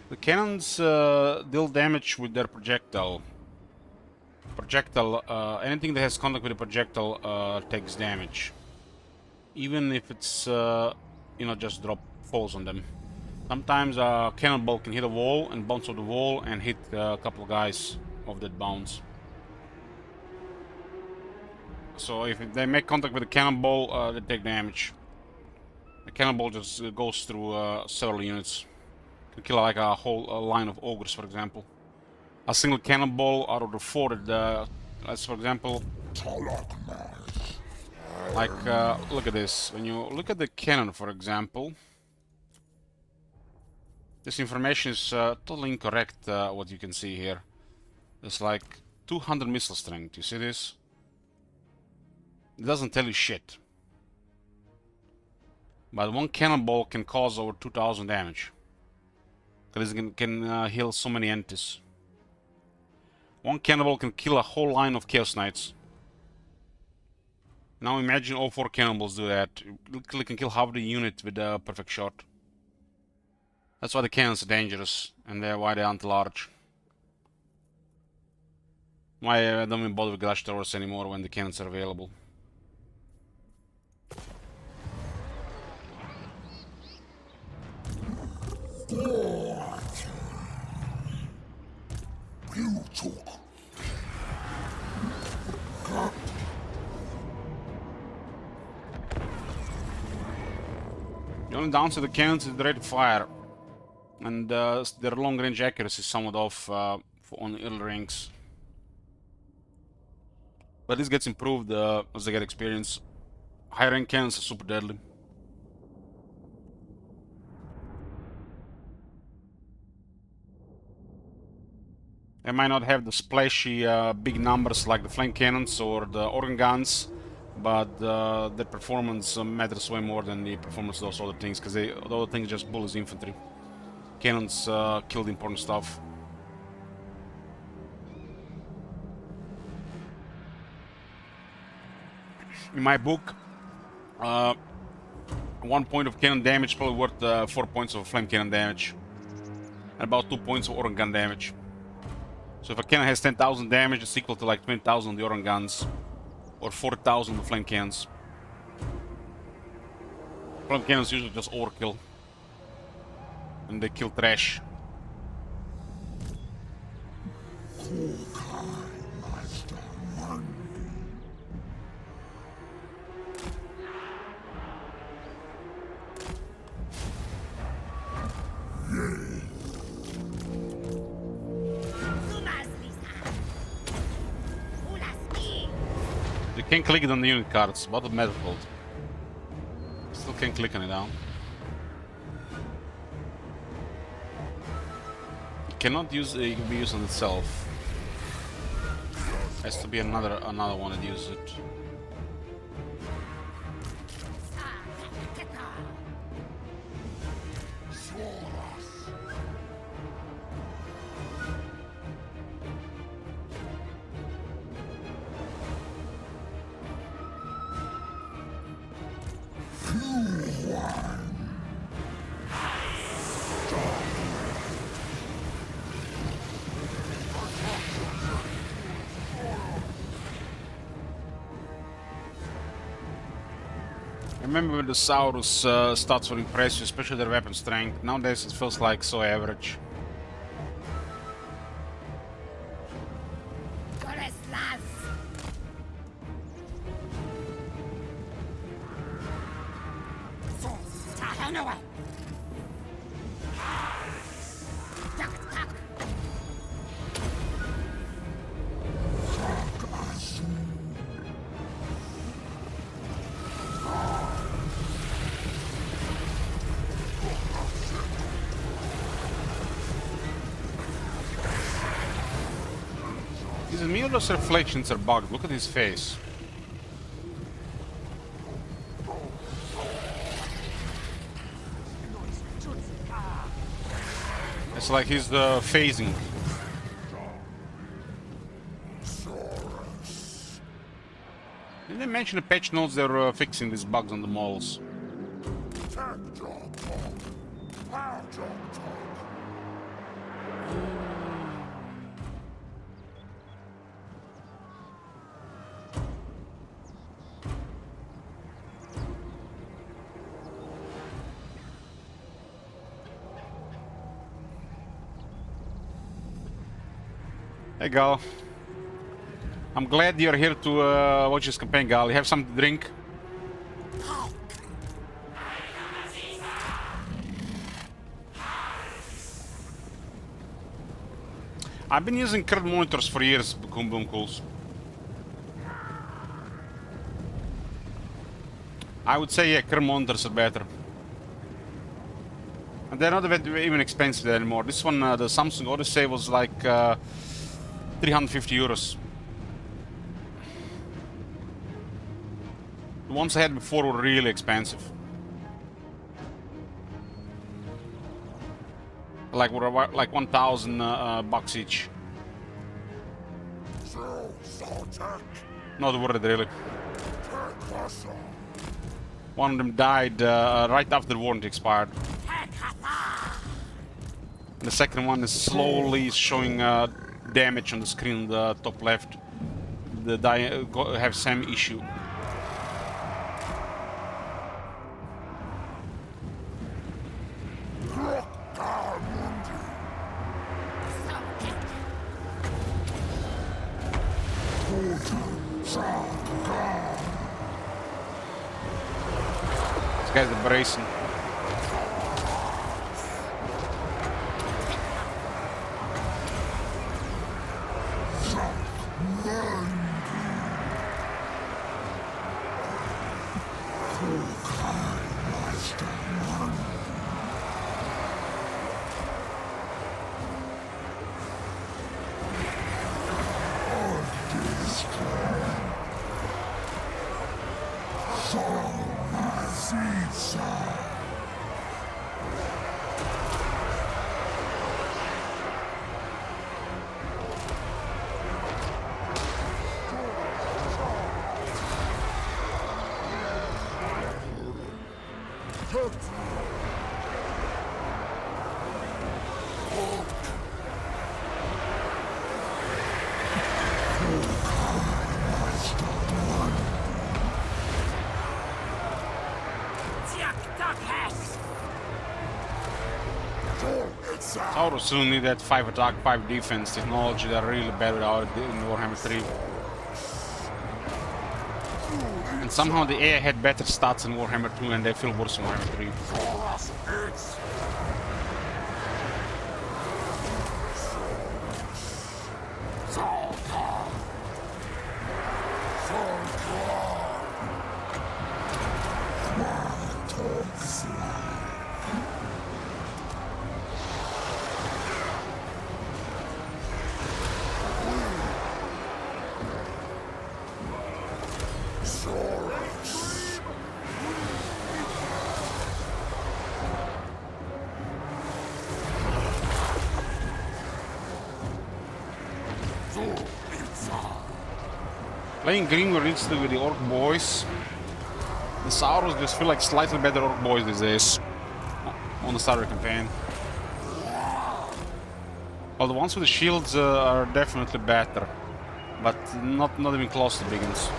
The cannons deal damage with their projectile. Anything that has contact with a projectile takes damage. Even if it's, just falls on them. Sometimes a cannonball can hit a wall and bounce off the wall and hit a couple of guys off that bounce. So if they make contact with a cannonball, they take damage. The cannonball just goes through several units. Can kill like a whole line of ogres, for example. A single cannonball out of the fort, as for example, like look at this. When you look at the cannon, for example, this information is totally incorrect. What you can see here, it's like 200 missile strength. You see this? It doesn't tell you shit. But one cannonball can cause over 2,000 damage. Because it can heal so many entities. One cannonball can kill a whole line of Chaos Knights. Now imagine all 4 cannonballs do that. They can kill half the unit with a perfect shot. That's why the cannons are dangerous, and why they aren't large. Why I don't even bother with Glash Towers anymore when the cannons are available. The only downside of the cannons is the rate of fire. And their long-range accuracy is somewhat off on early ranks. But this gets improved as they get experience. High rank cannons are super deadly. They might not have the splashy big numbers like the flame cannons or the organ guns, but their performance matters way more than the performance of those other things, because the other things just bull as infantry. Cannons kill the important stuff. In my book, 1 point of cannon damage is probably worth 4 points of flame cannon damage, and about 2 points of organ gun damage. So if a cannon has 10,000 damage, it's equal to like 20,000 on the organ guns, or 40,000 on the flame cannons. Flame cannons usually just overkill, and they kill trash. You can click it on the unit cards. What the matter called? Still can't click on it down. You cannot use it. It can be used on itself. Has to be another one that uses it. I remember when the Saurus stats were impressive, especially their weapon strength. Nowadays it feels like so average. His mirrorless reflections are bugged. Look at his face. It's like he's phasing. Didn't they mention the patch notes they're fixing these bugs on the models? Hey Gal, I'm glad you're here to watch this campaign, Gal. You have something to drink? I've been using current monitors for years, Boom Boom Cools. I would say, yeah, current monitors are better. And they're not even expensive anymore. This one, the Samsung Odyssey, was like 350 euros. The ones I had before were really expensive. Like 1,000 bucks each. Not worth it, really. One of them died right after the warranty expired. The second one is slowly showing damage on the screen on the top left. The have same issue. This guy's the bracing. Taurus soon need that 5 attack, 5 defense technology. They're really bad without it in Warhammer 3. And somehow the AI had better stats in Warhammer 2 and they feel worse in Warhammer 3. Playing green with the Orc boys, the Sauros just feel like slightly better Orc boys these days on the start of the campaign. Well, the ones with the shields are definitely better, but not even close to Biggins.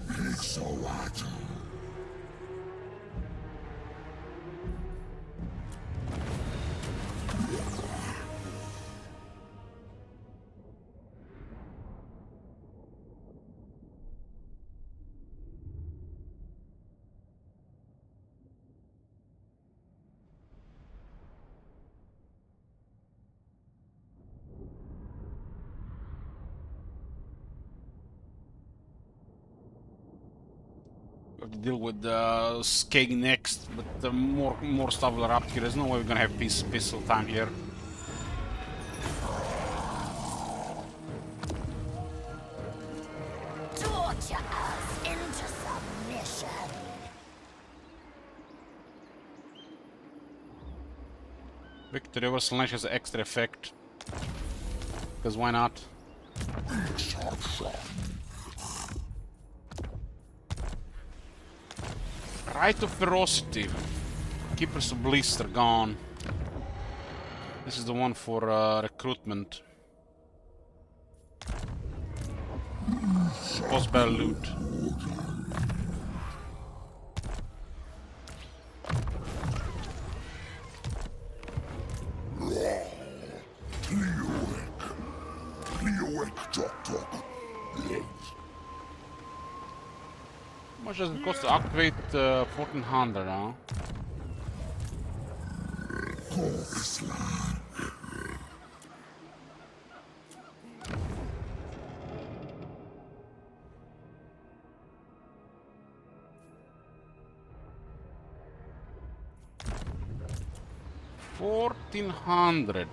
Hexoatl. We have to deal with Skeg next, but more stuff will up here. There's no way we're gonna have pistol time here. Torture us into submission. Victory over Slash has extra effect. Because why not? Rite of Ferocity. Keepers of Blister gone. This is the one for recruitment. Post-battle loot. How much does it cost to activate 1400, huh? this land. $1,400.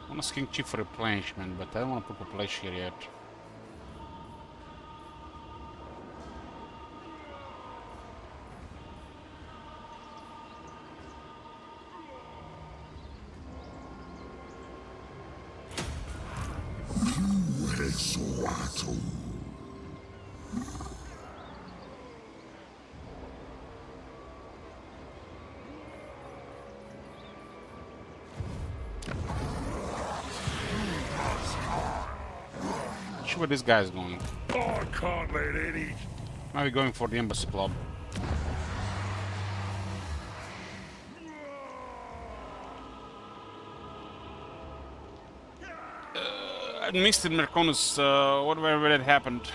I'm asking Chief for replenishment, but I don't want to put population here yet. Hexoatl. Not sure where this guy is going. I can't let any. Maybe going for the embassy club. I missed it, Merconus. Whatever that happened.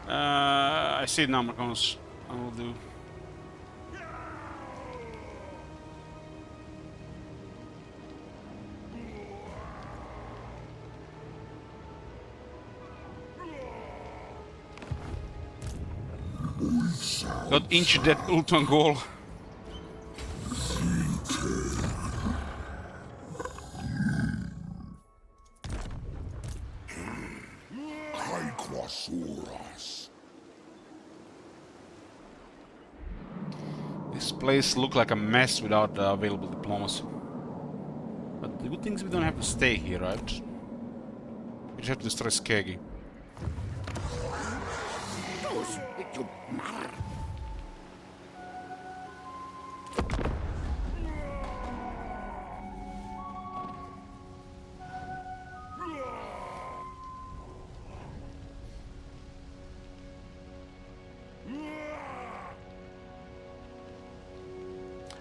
I see it now, Merconus. I will do. Got inch that ultimate goal. This place looks like a mess without available diplomacy. But the good thing is we don't have to stay here, right? We just have to destroy Skeggy.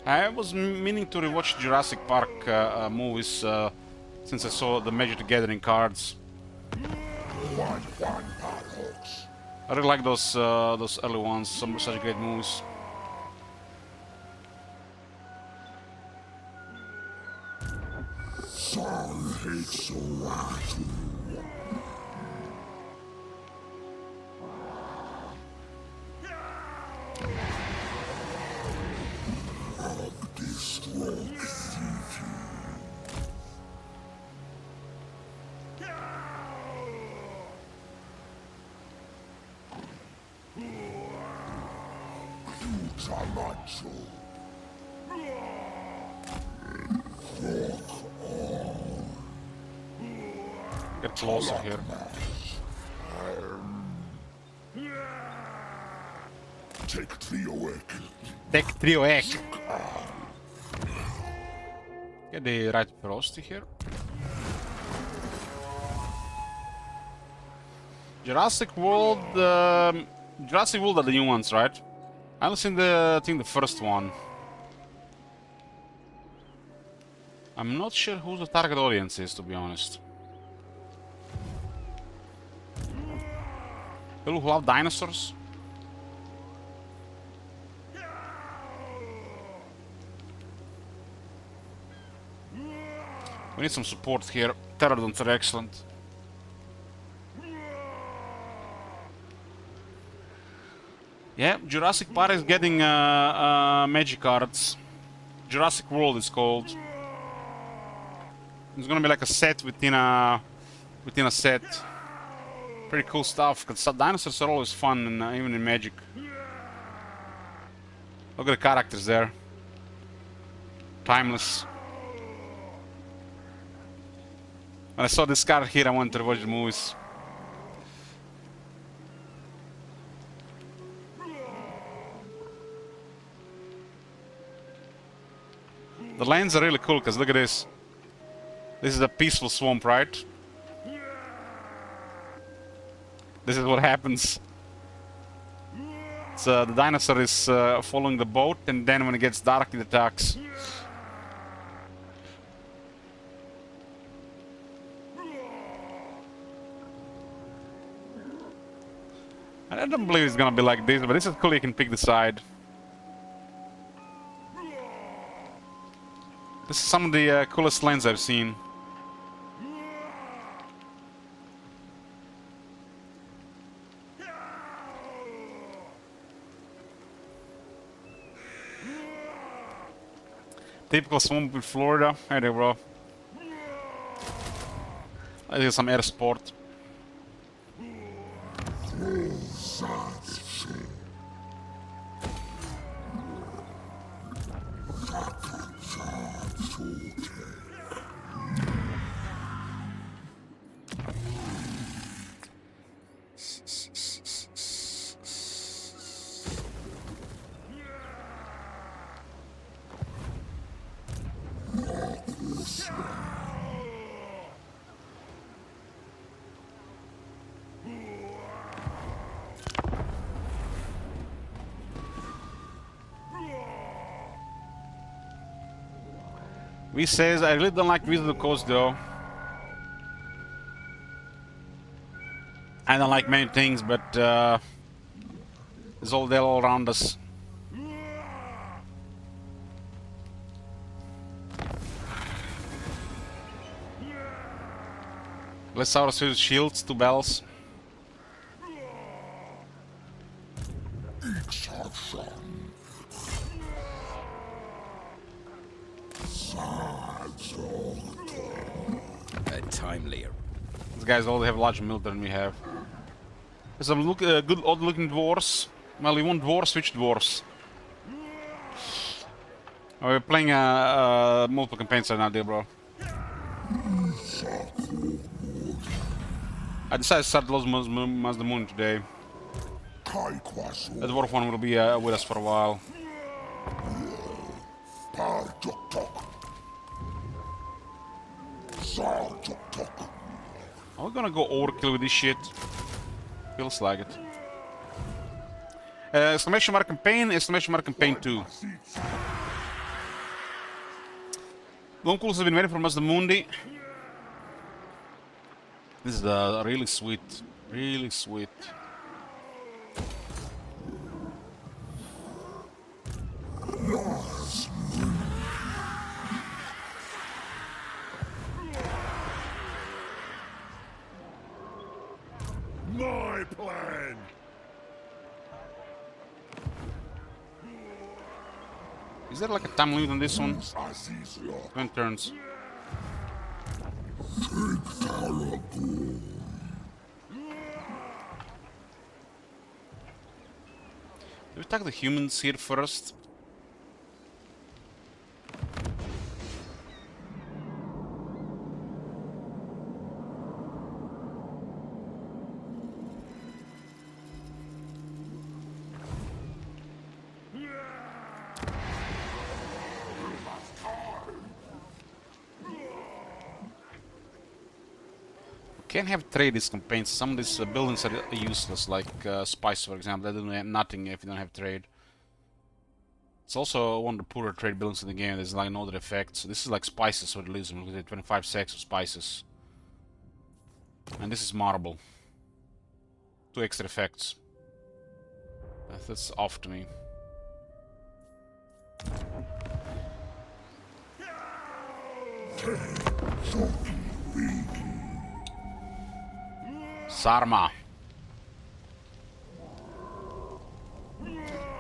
I was meaning to rewatch Jurassic Park movies since I saw the Magic the Gathering cards. I really like those early ones, some such great movies. Get closer here. Take Trioek. Take Trioek. Get the right velocity here. Jurassic World. Jurassic World are the new ones, right? I only seen I think the first one. I'm not sure who the target audience is, to be honest. People who love dinosaurs? We need some support here. Pterodons are excellent. Yeah, Jurassic Park is getting magic cards. Jurassic World is called. It's gonna be like a set within a set. Pretty cool stuff. Cause dinosaurs are always fun, and even in Magic. Look at the characters there. Timeless. When I saw this card here, I wanted to watch the movies. The lands are really cool, because look at this. This is a peaceful swamp, right? This is what happens. So the dinosaur is following the boat, and then when it gets dark, it attacks. I don't believe it's gonna be like this, but this is cool. You can pick the side. This is some of the coolest lanes I've seen. Typical swamp with Florida. Hey there, bro. I did some air sport. V says, I really don't like Wizard of the Coast though. I don't like many things, but it's all there all around us. Let's out of shields, 2 bells. Timely. These guys all have larger military than we have. There's some good odd looking dwarves. Well, we want dwarves, which dwarves? Oh, we're playing multiple campaigns right now, dear bro. I decided to start Lost Must the Moon today. The dwarf one will be with us for a while. Are we gonna go overkill with this shit? Feels like it. Exclamation mark campaign, exclamation mark campaign 2. Lonculus has been waiting for Mazdamundi. This is really sweet. Really sweet. My plan! Is there like a time limit on this one? 20 turns. Do we attack the humans here first? Can't have trade these campaigns. Some of these buildings are useless, like spice, for example. They don't have nothing if you don't have trade. It's also one of the poorer trade buildings in the game. There's like no other effects. So this is like spices, so it leaves them with 25 sacks of spices. And this is marble. 2 extra effects. That's off to me. Sarma.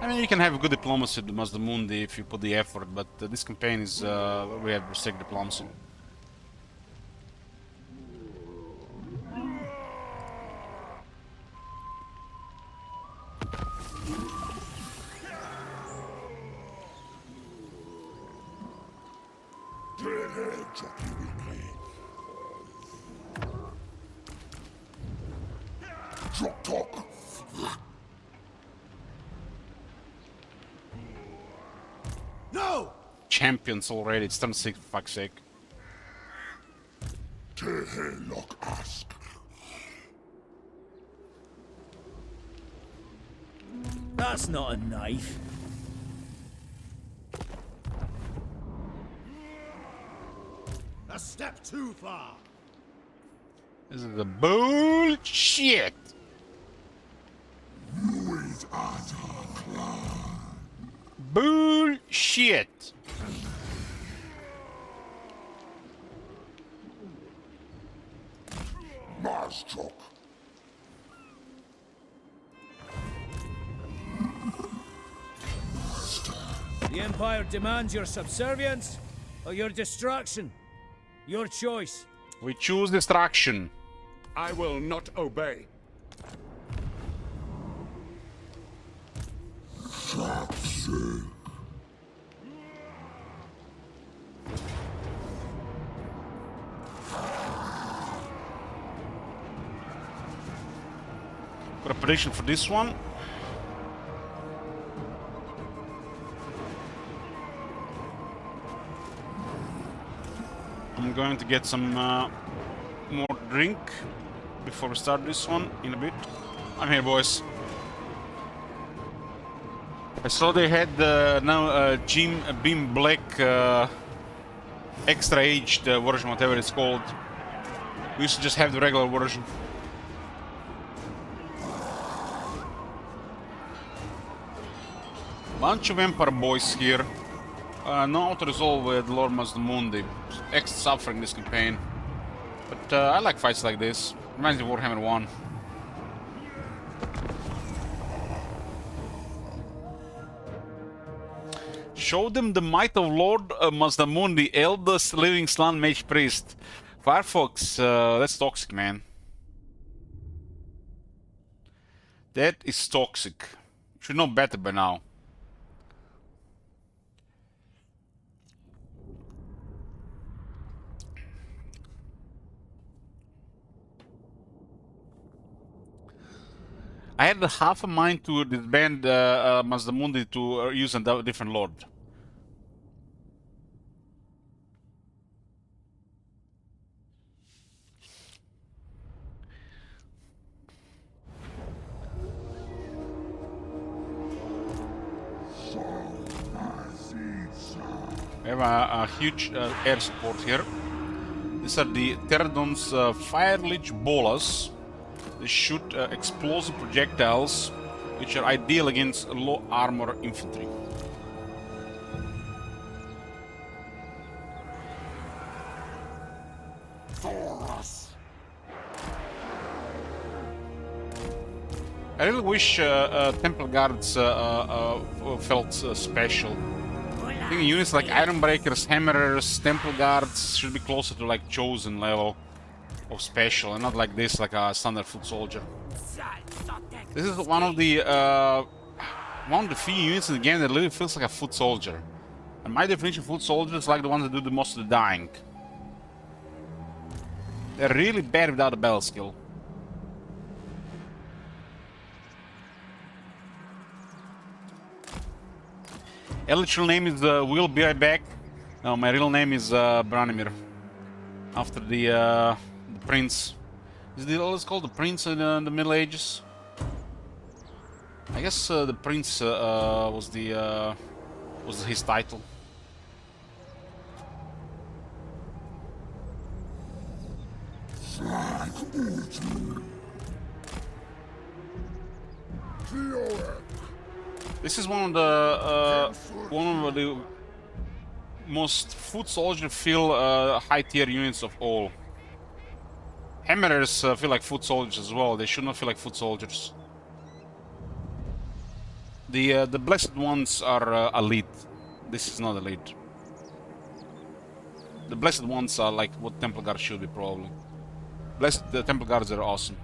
I mean, you can have good diplomacy with Mazdamundi if you put the effort, but this campaign is we have strict diplomacy. No! Champions already, it's turn 6 for fuck's sake. That's not a knife. A step too far! This is the bullshit! Bullshit. Marstrock. The Empire demands your subservience or your destruction. Your choice. We choose destruction. I will not obey. Got a prediction for this one. I'm going to get some more drink before we start this one in a bit. I'm here, boys. I saw they had now Jim Beam Black extra aged version, whatever it's called. We used to just have the regular version. Bunch of Empire boys here. No auto-resolve with Lord Mazdamundi. Extra suffering this campaign. But I like fights like this. Reminds me of Warhammer 1. Show them the might of Lord Mazdamundi, eldest living Slan Mage Priest. Firefox, that's toxic, man. That is toxic. You should know better by now. I had half a mind to disband Mazdamundi to use a different lord. We have a huge air support here. These are the Pterodon's Fire Lich Bolas. They shoot explosive projectiles, which are ideal against low armor infantry. I really wish Temple Guards felt special. I think units like Ironbreakers, Hammerers, Temple Guards should be closer to like Chosen level of special, and not like this, like a standard foot soldier. This is one of the few units in the game that really feels like a foot soldier. And my definition of foot soldiers is like the ones that do the most of the dying. They're really bad without a battle skill. Eligible name is Will Be Right Back. No, my real name is Branimir. After the prince. Is it always called the prince in the Middle Ages? I guess the prince was his title. This is one of the most foot soldier feel high tier units of all. Hammerers feel like foot soldiers as well. They should not feel like foot soldiers. The blessed ones are elite. This is not elite. The blessed ones are like what Temple Guards should be probably. The Temple Guards are awesome.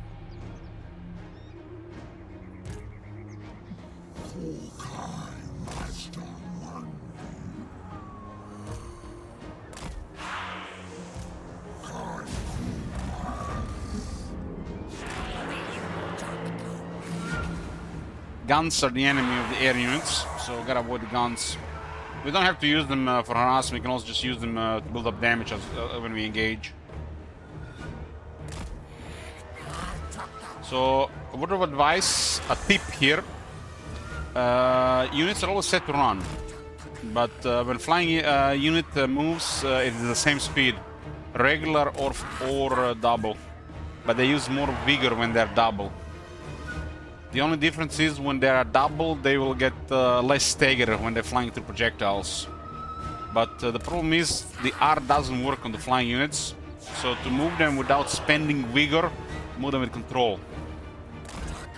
Guns are the enemy of the air units, so gotta avoid the guns. We don't have to use them for harassment, we can also just use them to build up damage when we engage. So, a word of advice, a tip here. Units are always set to run, but when flying unit moves, it is the same speed, regular or double, but they use more vigor when they're double. The only difference is when they are double, they will get less stagger when they're flying through projectiles. But the problem is the R doesn't work on the flying units, so to move them without spending vigor, move them with control.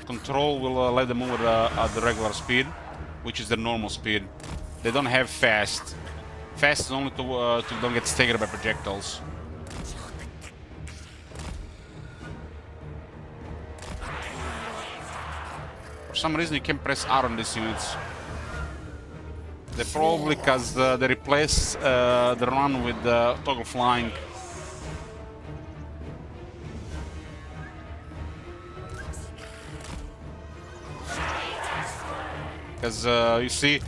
Control will let them move at the regular speed, which is the normal speed. They don't have fast. Fast is only to don't get staggered by projectiles. For some reason you can press R on these units. They probably because they replace the run with toggle flying. Because you see,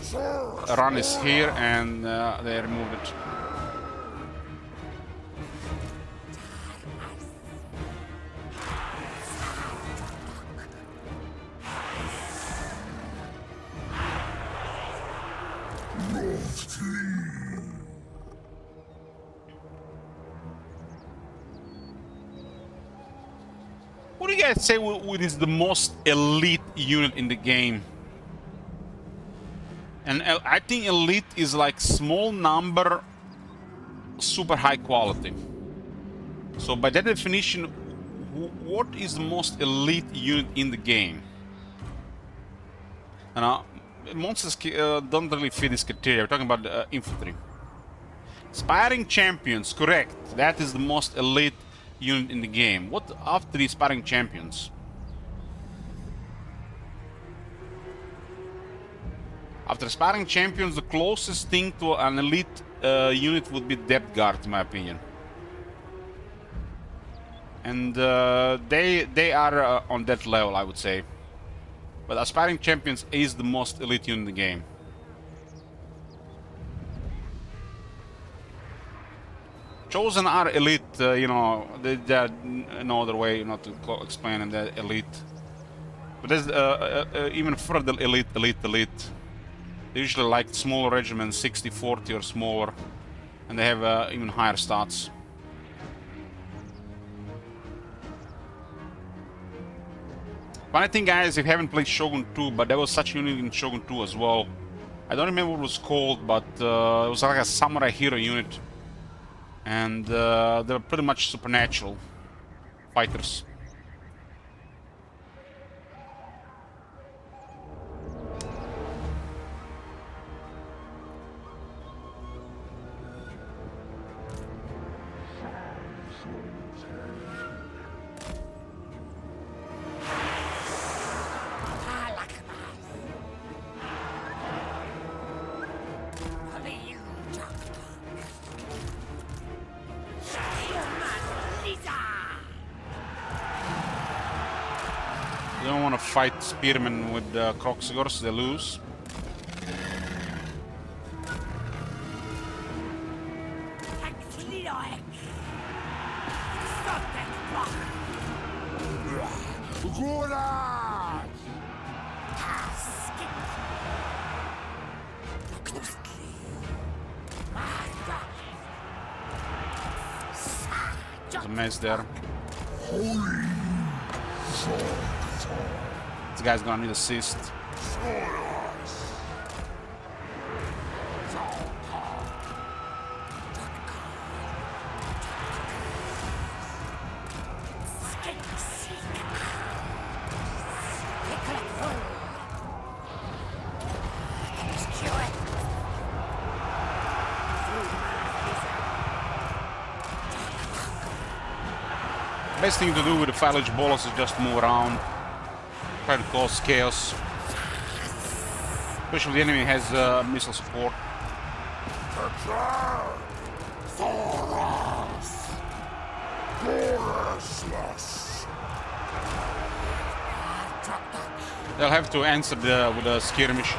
run is here and they removed it. What do you guys say what is the most elite unit in the game? And I think elite is like small number, super high quality. So by that definition, what is the most elite unit in the game? And monsters don't really fit this criteria. We're talking about infantry. Aspiring champions, correct. That is the most elite unit in the game. What after the aspiring champions? After aspiring champions, the closest thing to an elite unit would be depth guard, in my opinion. And they are on that level, I would say. But aspiring champions is the most elite unit in the game. Chosen are elite, you know, there's no other way not to explain them, they're elite. But there's even further elite. They usually like smaller regiments, 60-40 or smaller, and they have even higher stats. Funny thing, guys, if you haven't played Shogun 2, but there was such a unit in Shogun 2 as well. I don't remember what it was called, but it was like a samurai hero unit. And they're pretty much supernatural fighters. They don't want to fight spearmen with Kroxigors, they lose. There's a mess there. This guy's gonna need assist. Best thing to do with the Phallage Bolas is just move around, try to cause chaos. Especially if the enemy has missile support. They'll have to answer with a skirmish.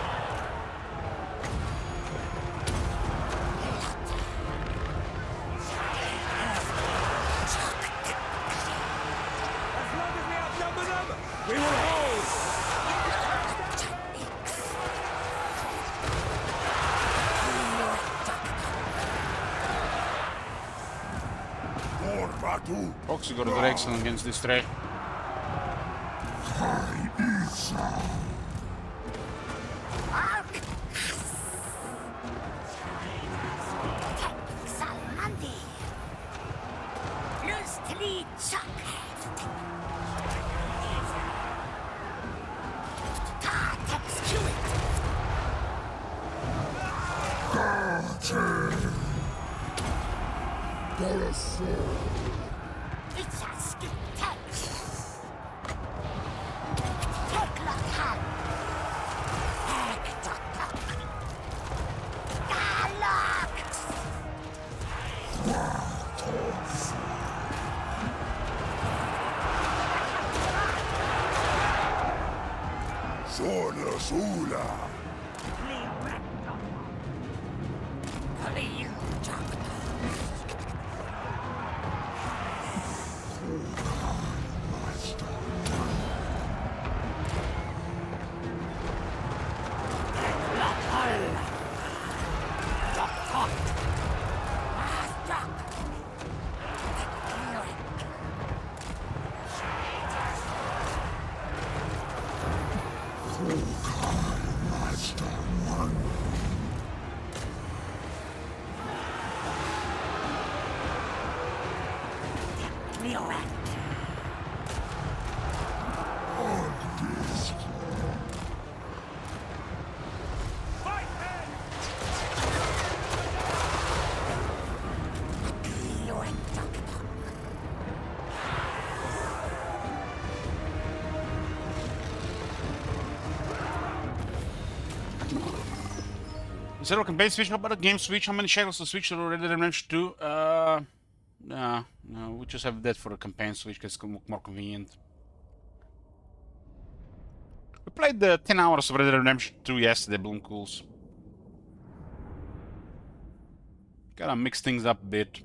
Proxy got a good excellent against this threat. Salmandi. Lustli Chuck. It's a skip text. Take look hand. Zona Zula. Zero campaign switch, how about a game switch? How many shekels to switch to Red Dead Redemption 2? No, we just have that for a campaign switch because it's more convenient. We played the 10 hours of Red Dead Redemption 2 yesterday, Bloom Cools. Gotta mix things up a bit.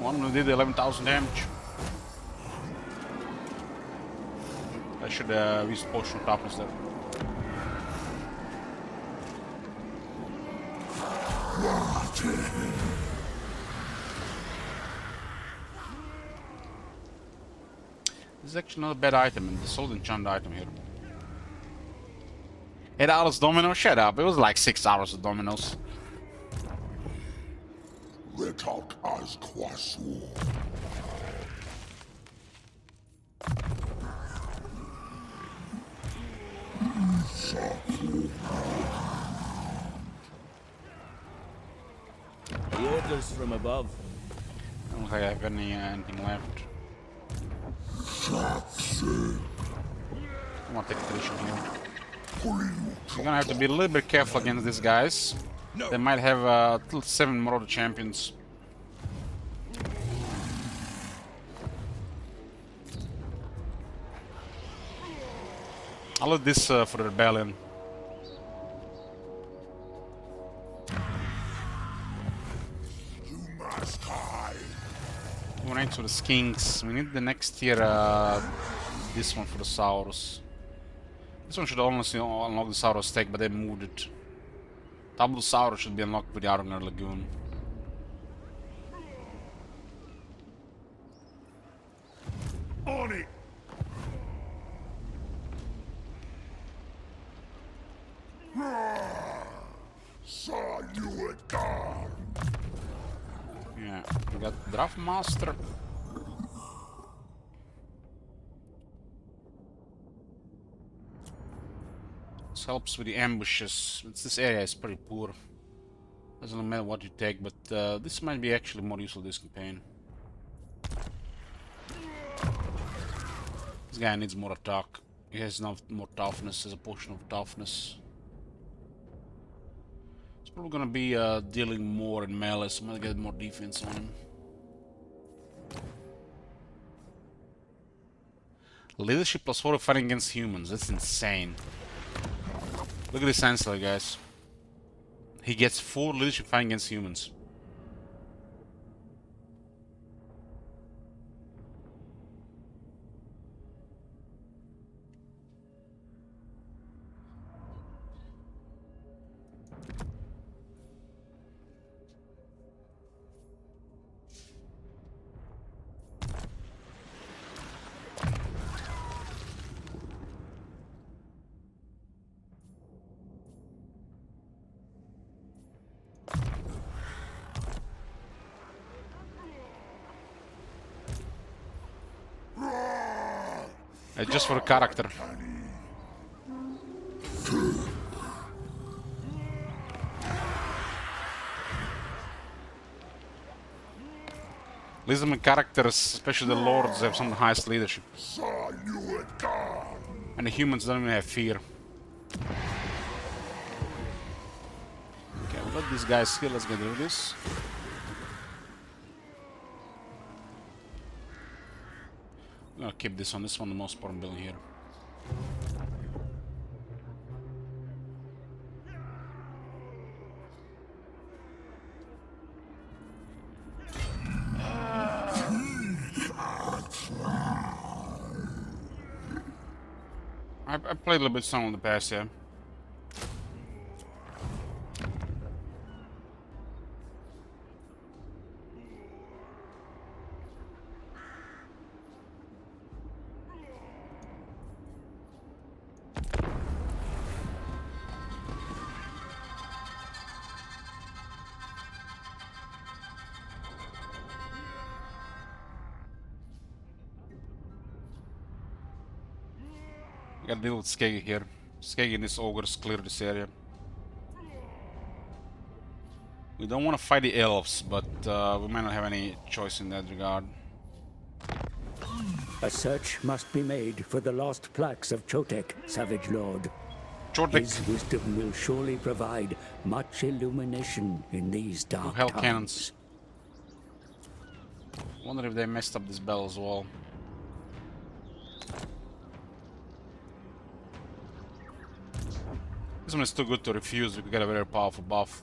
One of them did 11,000 damage. I should use potion of toughness there. This is actually not a bad item, and the sold enchant item here. 8 hours domino? Shut up, it was like 6 hours of dominoes. Retalk as Kwasu. The orders from above. I don't think I have anything left. I'm gonna take attrition here. You're gonna have to be a little bit careful against these guys. They might have till 7 more other champions. I'll let this for the rebellion. You must hide. We need for the skinks. We need the next tier. This one for the Saurus. This one should honestly unlock the Saurus tech, but they moved it. Double Saurus should be unlocked with the Argonar Lagoon. On it. Saw you at dawn. Yeah, we got Draft Master. This helps with the ambushes. This area is pretty poor. Doesn't matter what you take, but this might be actually more useful this campaign. This guy needs more attack. He has no more toughness as a potion of toughness. It's probably gonna be dealing more in melee, so I'm gonna get more defense on him. Leadership plus 4 fighting against humans. That's insane. Look at this answer, guys. He gets 4 leadership fighting against humans. Just for the character. At least the characters, especially the lords, have some of the highest leadership. And the humans don't even have fear. Okay, we'll let these guys heal. Let's get rid of this. I'm gonna keep this one. This one the most important building here. I played a little bit some in the past, yeah. Gotta deal with Skeggy here. Skeggy and his ogres clear this area. We don't want to fight the elves, but we might not have any choice in that regard. A search must be made for the lost plaques of Chotek, Savage Lord. Chotek. His wisdom will surely provide much illumination in these dark Hell times. cannons. Wonder if they messed up this bell as well. This one is too good to refuse. We could get a very powerful buff.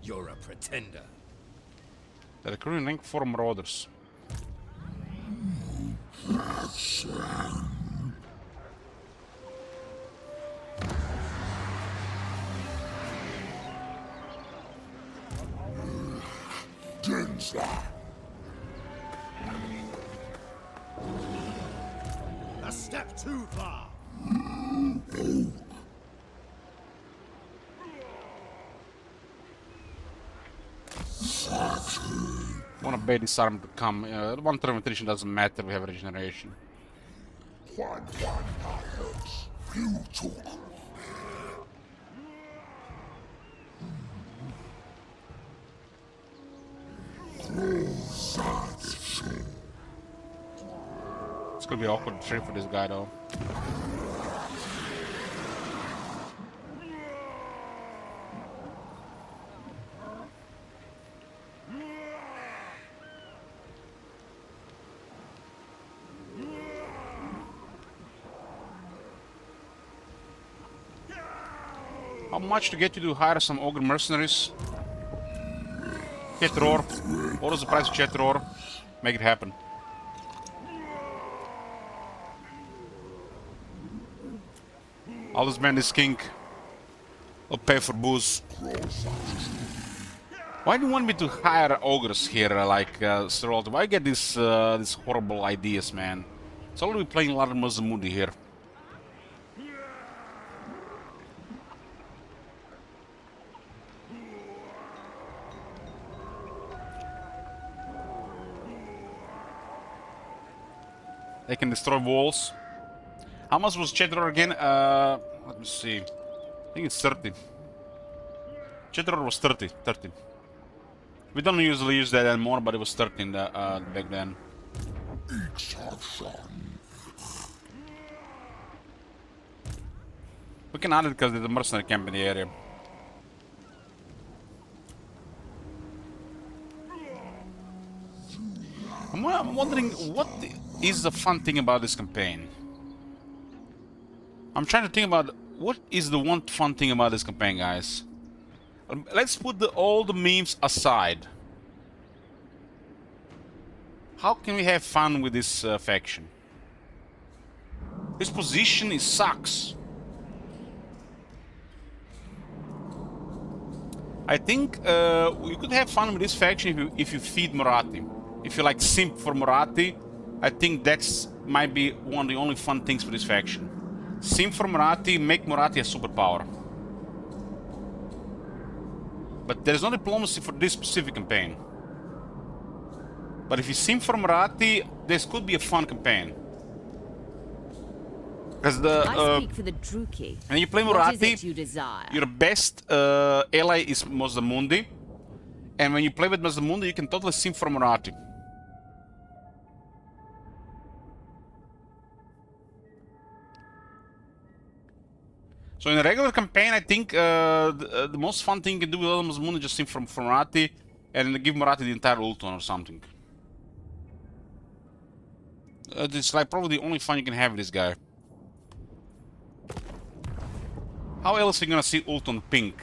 You're a pretender. They're recruiting rank 4 marauders. A step too far. I want to bait this arm to come. One turn of attrition doesn't matter, we have regeneration. It's gonna be awkward trip for this guy though. How much to get you to hire some ogre mercenaries? Chat roar. What is the price of chat roar? Make it happen. I'll just ban this king. I'll pay for booze. Why do you want me to hire ogres here, like Sir Walter? Why get these horrible ideas, man? It's already playing a lot of Mazamudi here. They can destroy walls. How much was Cheddar again? Let me see. I think it's 30. Cheddar was 30. We don't usually use that anymore, but it was 13 back then. We can add it because there's a mercenary camp in the area. I'm wondering what is the fun thing about this campaign. I'm trying to think about what is the one fun thing about this campaign, guys. Let's put all the memes aside. How can we have fun with this faction? His position is sucks. I think you could have fun with this faction if you feed Moratti. If you like simp for Moratti, I think that's might be one of the only fun things for this faction. Simp for Moratti, make Moratti a superpower. But there's no diplomacy for this specific campaign. But if you simp for Moratti, this could be a fun campaign. Because I speak for the Druki. when you play What is it Moratti, you desire? your best ally is Mazdamundi. And when you play with Mazdamundi, you can totally simp for Moratti. So in a regular campaign, I think the most fun thing you can do with Mazdamundi is just simp for Moratti and give Moratti the entire Ulton or something. It's like probably the only fun you can have with this guy. How else are you gonna see Ulton pink?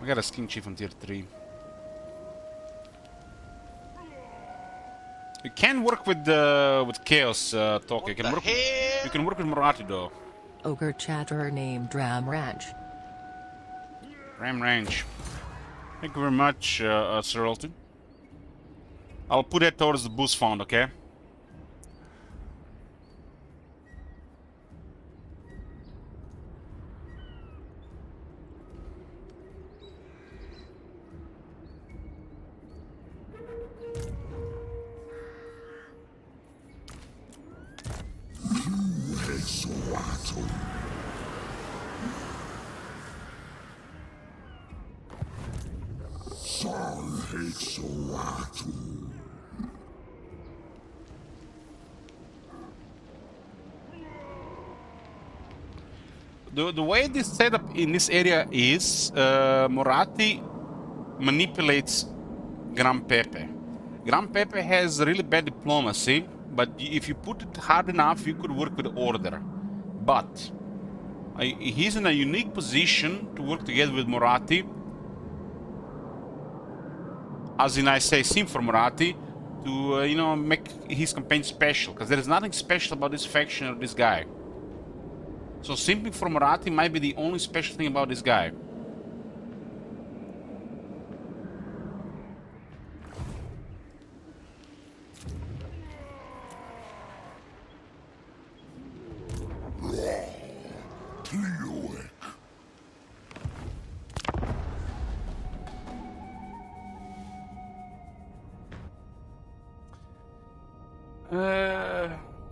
We got a skin chief on tier 3. You can work with chaos talk. You can work with Moratti though. Ogre chatterer named Ram Ranch. Ram Range. Thank you very much, Sir Alton. I'll put that towards the boost fund, okay? Hexoatl. Son Hexoatl. The way this setup in this area is, Moratti manipulates Gran Pepe. Gran Pepe has really bad diplomacy, but if you put it hard enough, you could work with Order. But he's in a unique position to work together with Moratti. As in, I say, sim for Moratti to you know, make his campaign special, because there is nothing special about this faction or this guy. So simping for Moratti might be the only special thing about this guy.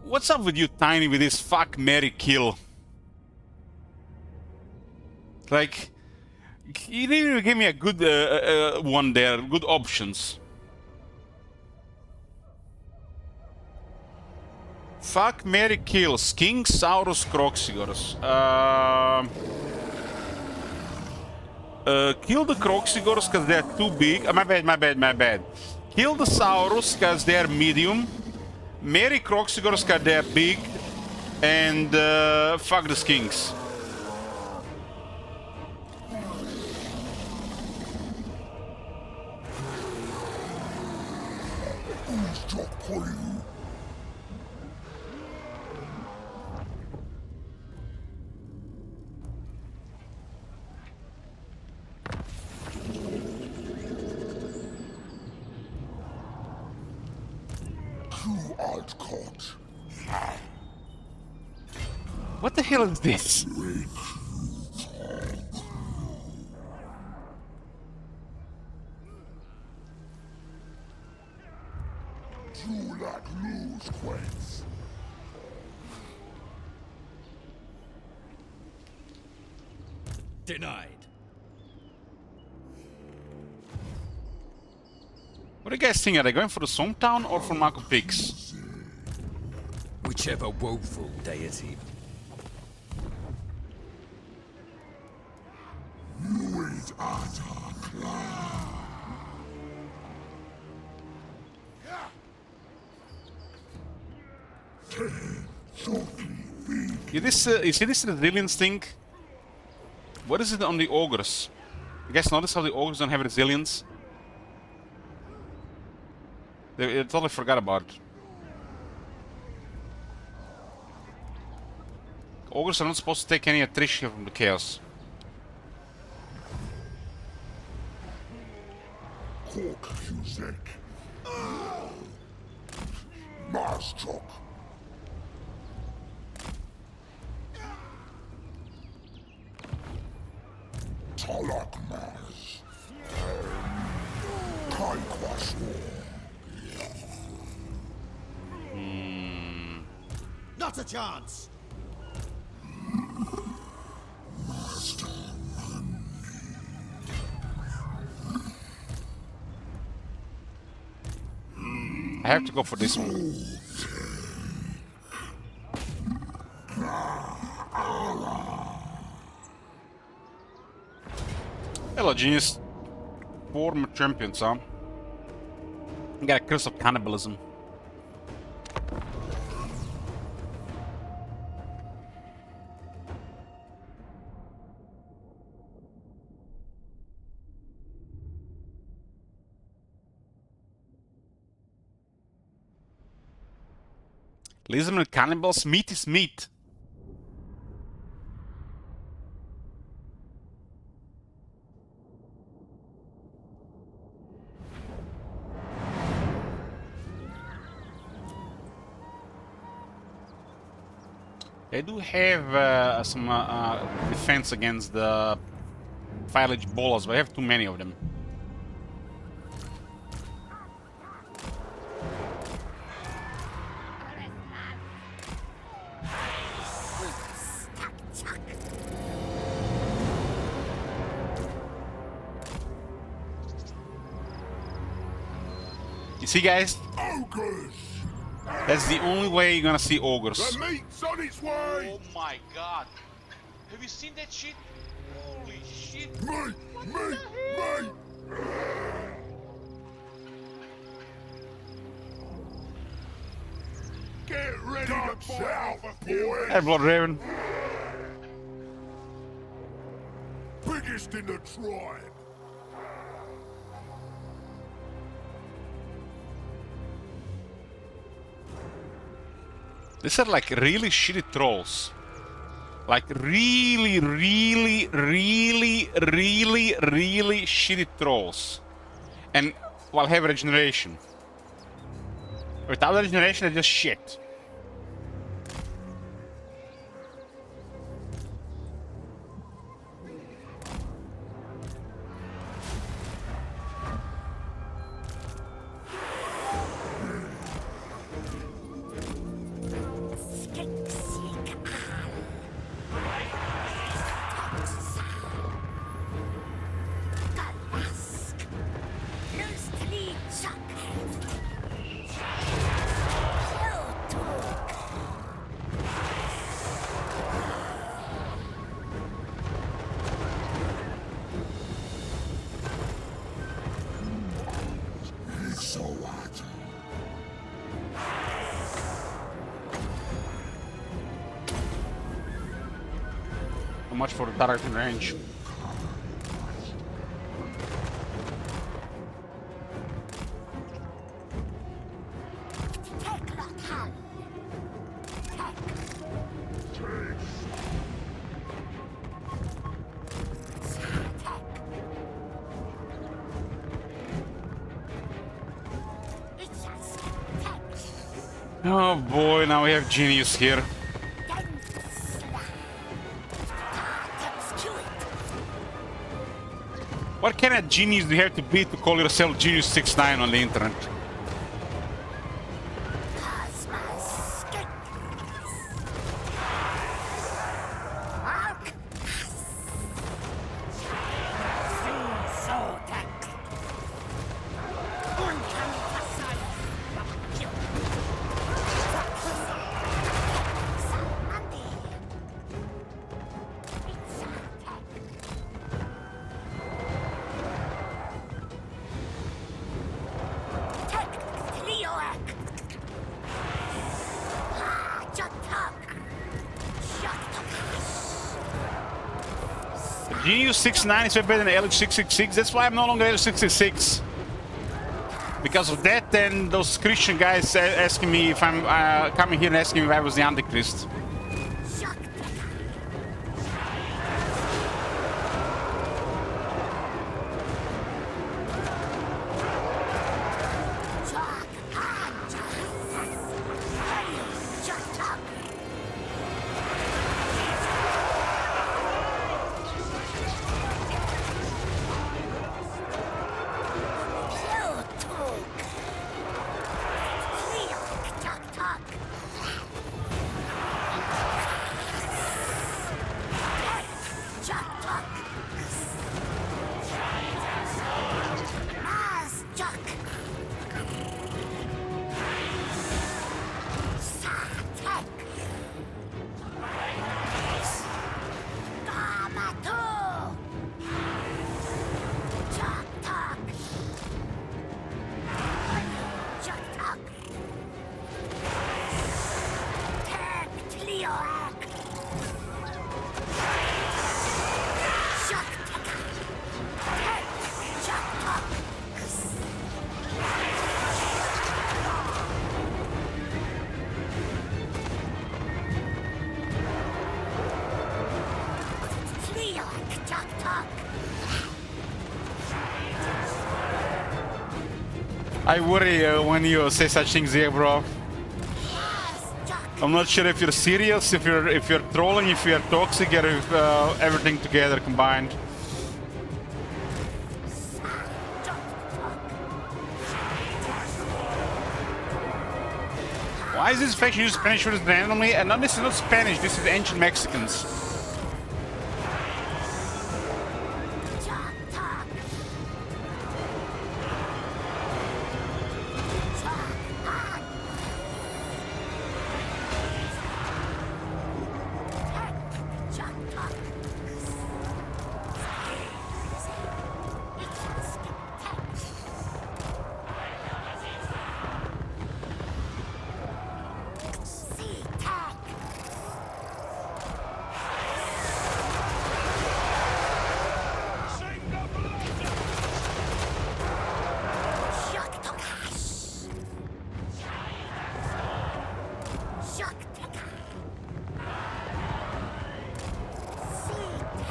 What's up with you, Tiny, with this fuck, marry, kill? Like, you didn't even give me a good one there, good options. Fuck, marry, kill. King, Saurus, Croxigors. Kill the Croxigors because they're too big. My bad. Kill the Saurus because they're medium. Marry Croxigors because they're big. And fuck the Skinks. What the hell is this? Do not lose, Quench. Denied. What do you guys think? Are they going for the Songtown or for Marco Pix? whichever woeful deity. Nuid Ata You see this resilience thing? What is it on the ogres? You guys notice how the ogres don't have resilience? They totally forgot about it. Ogres are not supposed to take any attrition from the chaos. Cork Cusack Marstrock Talak Mars Kai Kwasor Not a chance! I have to go for this one. Hello, genius. Former champions, huh? You got a curse of cannibalism. Lizard and cannibals, meat is meat. They do have some defense against the fire-edge bolas, but I have too many of them. You see, guys? Ogres! That's the only way you're gonna see ogres. The meat's on its way! Oh my god! Have you seen that shit? Holy shit! Me! Get ready to fight out, boys! Hey, Blood Raven. Biggest in the tribe! These are like really shitty trolls. Like really shitty trolls. And while have regeneration. Without regeneration, they're just shit. Hexoatl. How much for the direct range? Oh boy, now we have genius here. What kind of genius do you have to be to call yourself Genius 69 on the internet? Genius 69 is way better than LH666. That's why I'm no longer LH666. Because of that, then those Christian guys asking me if I'm coming here and asking me if I was the Antichrist. I worry when you say such things here, bro. I'm not sure if you're serious, if you're trolling, if you're toxic, or if, everything together combined. Why is this faction use Spanish words randomly? And this is not Spanish, this is ancient Mexicans.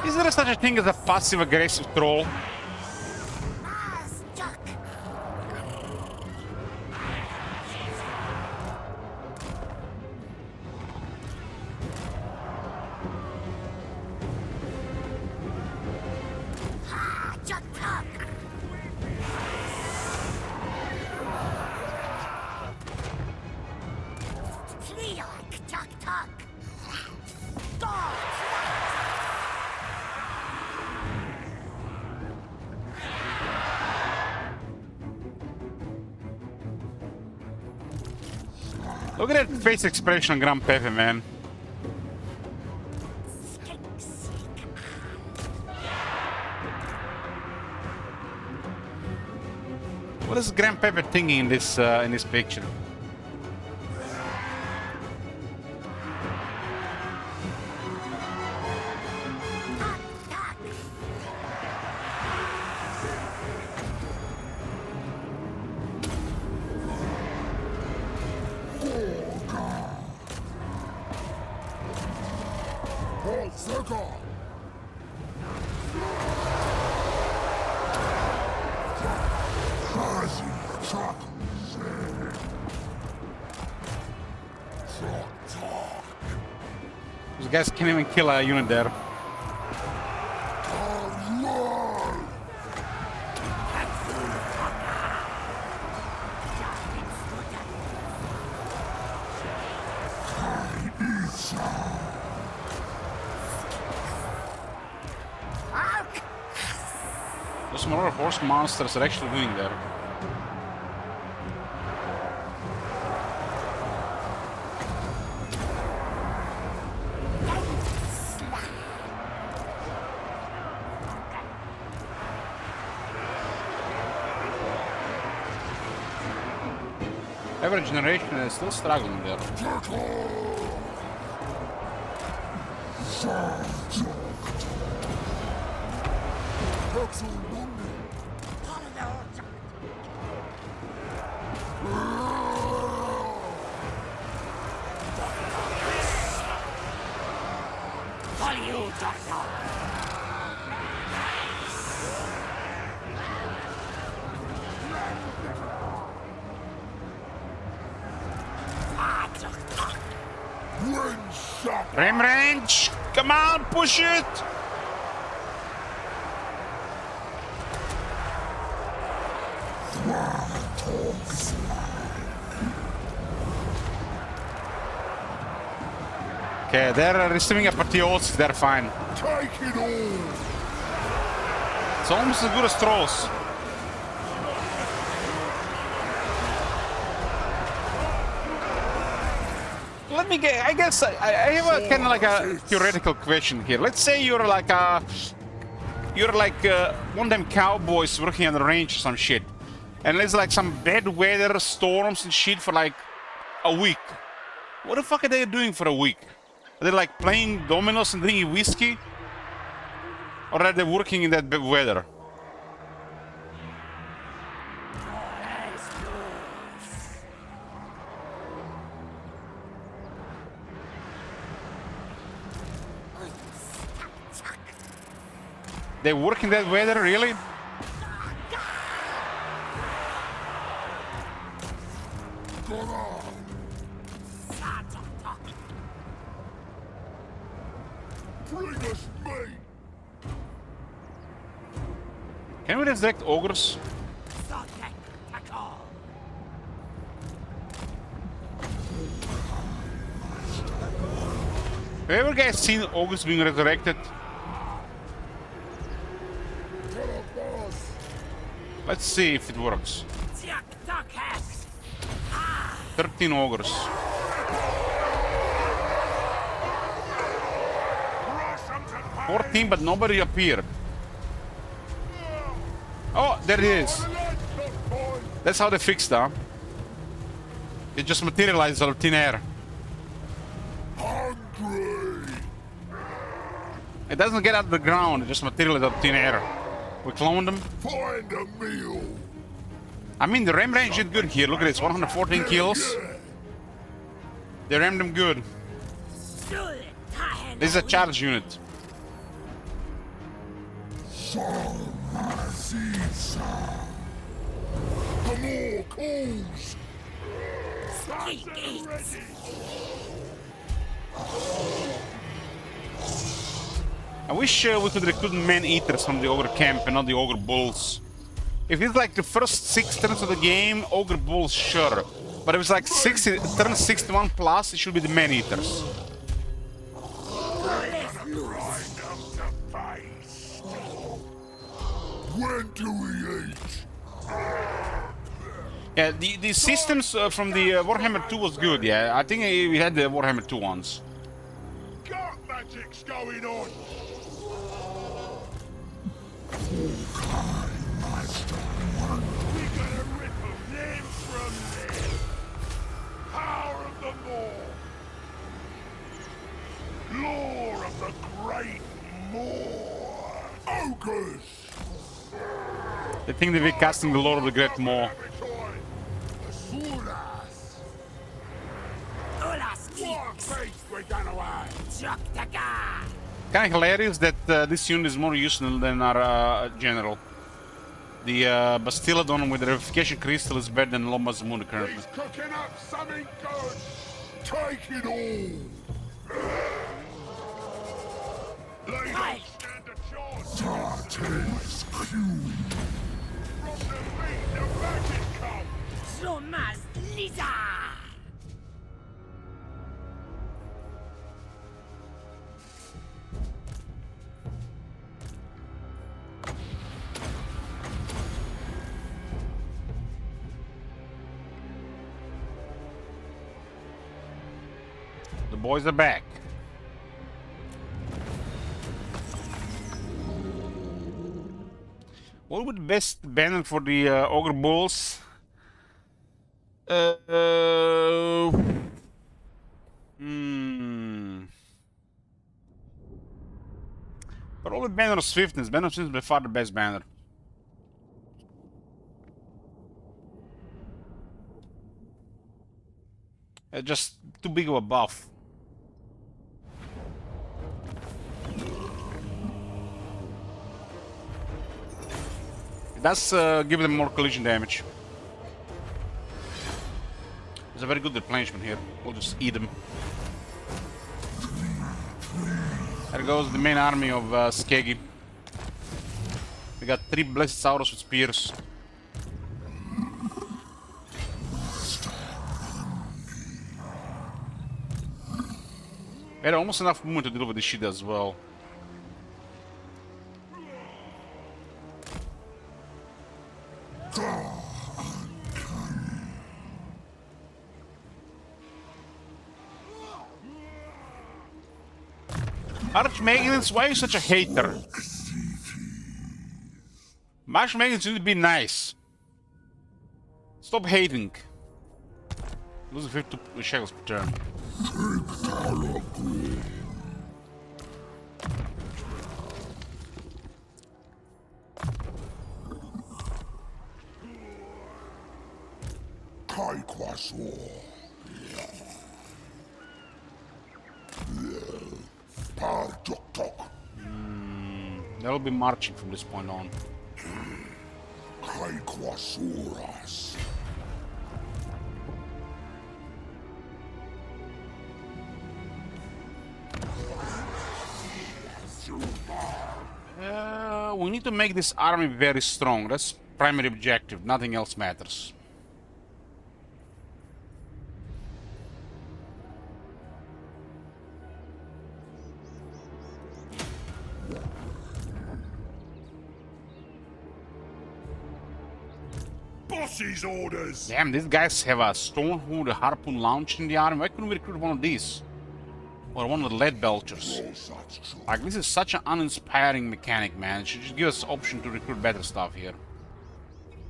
Is there such a thing as a passive-aggressive troll? Look at that face expression on Grand Pepe, man. What is Grand Pepe thinking in this picture? Those guys can't even kill a unit there. Those smaller horse monsters are actually doing there. Every generation is still struggling there. Ram range! Come on, push it! Okay, they're receiving apotheosis, they're fine. Take it all! It's almost as good as trolls. Let me get, I guess I have a kind of like a theoretical question here. Let's say you're like one of them cowboys working on the range or some shit. And there's like some bad weather, storms and shit for like a week. What the fuck are they doing for a week? Are they like playing dominoes and drinking whiskey? Or are they working in that bad weather? They work in that weather, really? Bring us meat! Can we resurrect ogres? Have you ever guys seen ogres being resurrected? Let's see if it works. 13 ogres. Crush 14, but nobody appeared. Oh, there it is. That's how they fixed that. It just materialized out of thin air. Hungry! It doesn't get out of the ground, it just materializes out of thin air. We cloned them. Find a meal! I mean, the ram range did good here. Look at this, 114 kills. They rammed them good. This is a charge unit. The more calls! I wish we could recruit man-eaters from the ogre camp and not the ogre bulls. If it's like the first 6 turns of the game, ogre bulls, sure. But if it's like 60, turn 61 plus, it should be the man-eaters. When do we eat? Yeah, the systems from the Warhammer 2 was good, yeah. I think we had the Warhammer 2 ones. Got magic's going on! We gotta rip them from them! Power of the Maw! Lore of the Great Maw! Ogres! They think they'll be casting the Lord of the Great Maw. Kind of hilarious that this unit is more useful than our general. The Bastiladon with the Revivification Crystal is better than Loma's Moon currently. He's cooking up something good! Take it all! Ladies, stand a chance! Tarta's queued! From the meat, the magic comes! Zomas Lisa! The boys are back. What would be best banner for the Ogre Bulls? But only banner of swiftness. Banner of swiftness is by far the best banner. Just too big of a buff. It does give them more collision damage. There's a very good replenishment here. We'll just eat them. There goes the main army of Skeggy. We got 3 Blessed Sauros with spears. We had almost enough movement to deal with this shit as well. Archmagnus, why are you such a hater? Archmagnus need to be nice. Stop hating. Losing 52 shekels per turn. They'll be marching from this point on. We need to make this army very strong. That's primary objective. Nothing else matters. Boss's orders! Damn, these guys have a Stormhold, a Harpoon launch in the army. Why couldn't we recruit one of these? Or one of the lead belchers? Like, this is such an uninspiring mechanic, man. It should just give us option to recruit better stuff here.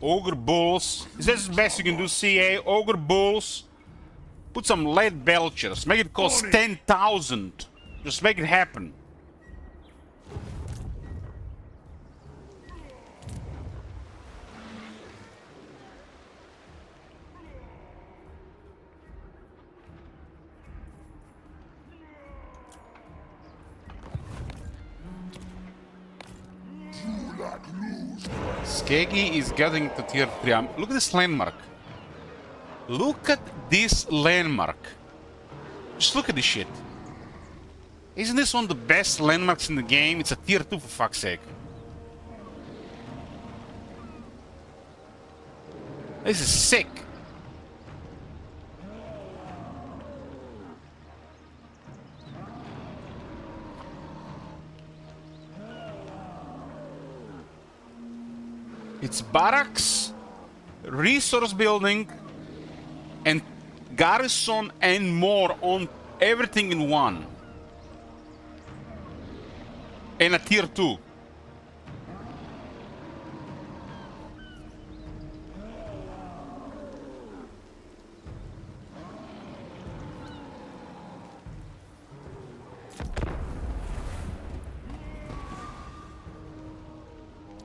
Ogre Bulls. Is that the best you can do, CA? Ogre Bulls. Put some lead belchers. Make it cost 10,000. Just make it happen. Skeggy is getting to tier 3. Look at this landmark. Look at this landmark. Just look at this shit. Isn't this one of the best landmarks in the game? It's a tier 2 for fuck's sake. This is sick. It's barracks, resource building, and garrison and more on everything in one. And a tier 2.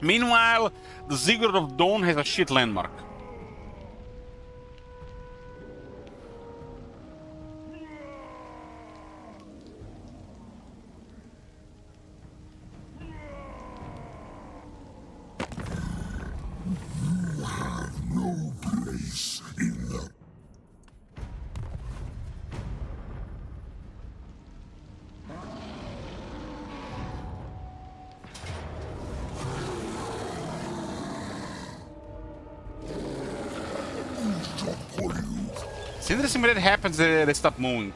Meanwhile, the Ziggurat of Dawn has a shit landmark. It's interesting when that happens, they stop moving.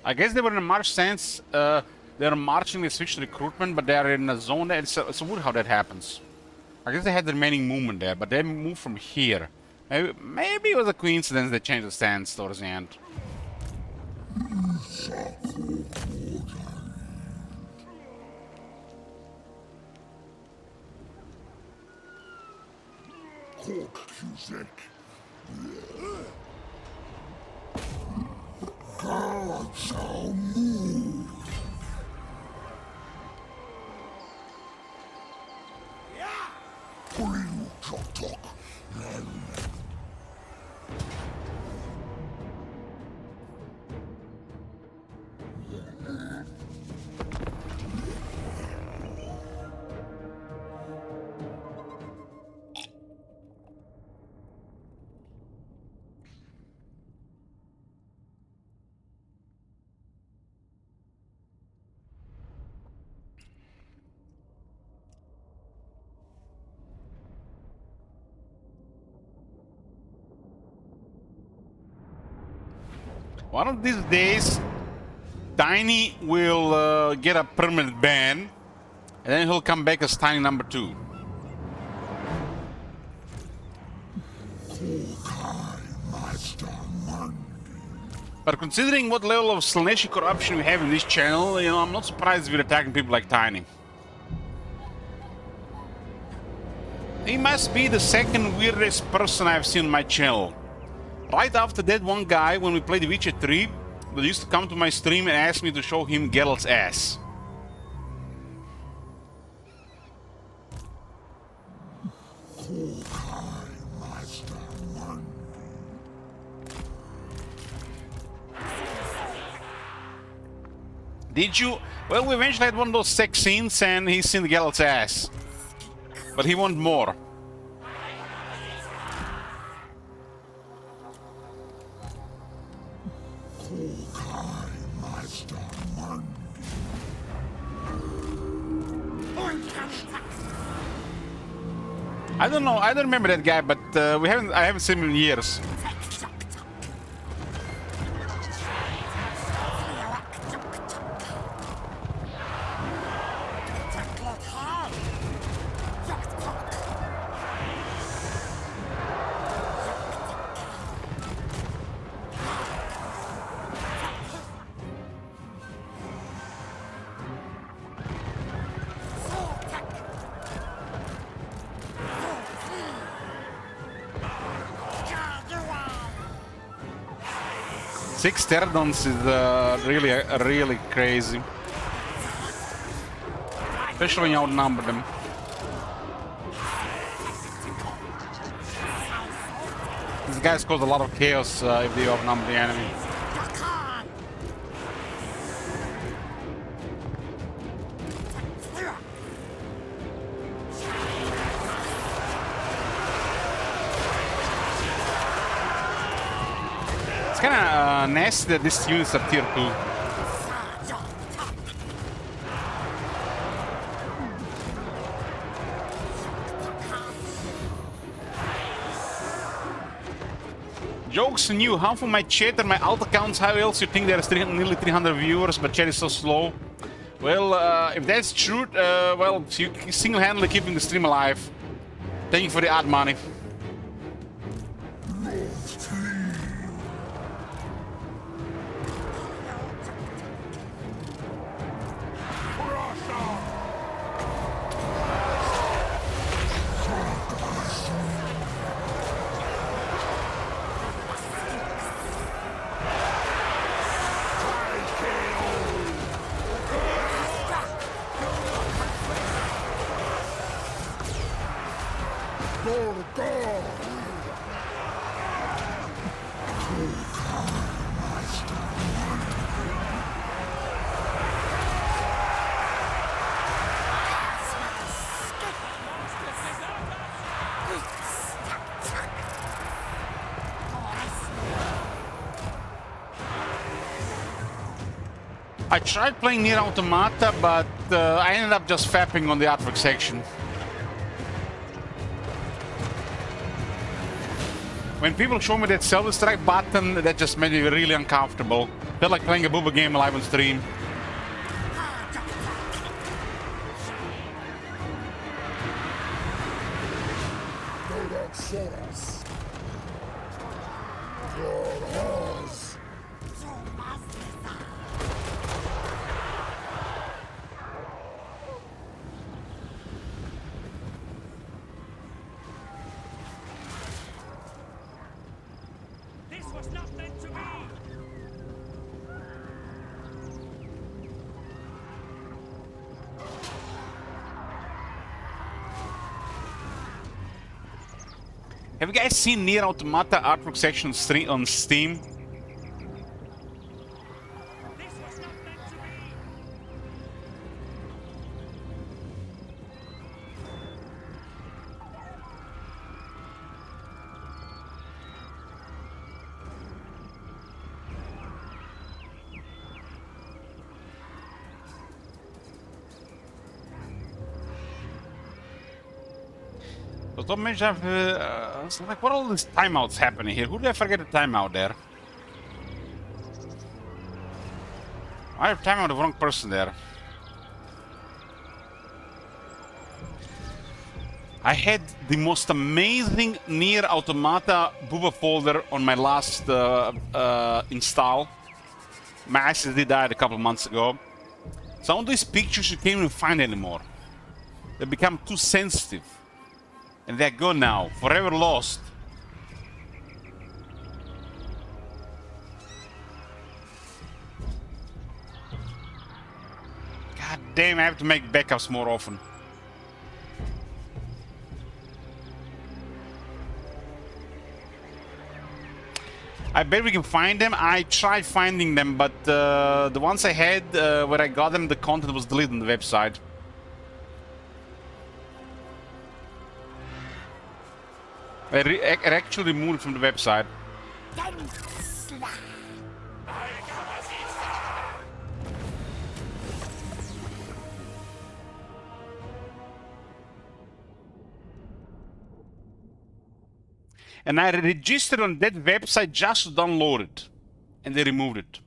I guess they were in a march sense. They're marching, they switched recruitment, but they're in a zone. It's weird how that happens. I guess they had the remaining movement there, but they moved from here. Maybe it was a coincidence they changed the stance towards the end. One of these days, Tiny will get a permanent ban, and then he'll come back as Tiny number 2. But considering what level of Slaneshi corruption we have in this channel, you know, I'm not surprised we're attacking people like Tiny. He must be the second weirdest person I've seen on my channel. Right after that one guy, when we played Witcher 3, that used to come to my stream and ask me to show him Geralt's ass. Did you? Well, we eventually had one of those sex scenes and he's seen Geralt's ass. But he wanted more. I don't know. I don't remember that guy, but I haven't seen him in years. Six pterodons is really crazy. Especially when you outnumber them. These guys cause a lot of chaos if they outnumber the enemy. It's kind of nasty that these units are tier 2. Jokes on you, half of my chat and my alt accounts, how else you think there's nearly 300 viewers, but chat is so slow? Well, if that's true, well, you single-handedly keeping the stream alive. Thank you for the ad money. I tried playing Nier Automata, but I ended up just fapping on the artwork section. When people show me that self-destruct button, that just made me really uncomfortable. Felt like playing a booba game live on stream. This was not meant to be! Have you guys seen Nier Automata artwork section on Steam? This was not meant to be! So don't mention it's like, what are all these timeouts happening here? Who did I forget a timeout there? I have timeout the wrong person there. I had the most amazing Nier Automata Booba folder on my last install. My SSD died a couple of months ago. Some of these pictures you can't even find anymore. They become too sensitive. And they're gone now, forever lost. God damn, I have to make backups more often. I bet we can find them. I tried finding them, but the ones I had where I got them, the content was deleted on the website. I actually removed it from the website. And I registered on that website just to download it. And they removed it.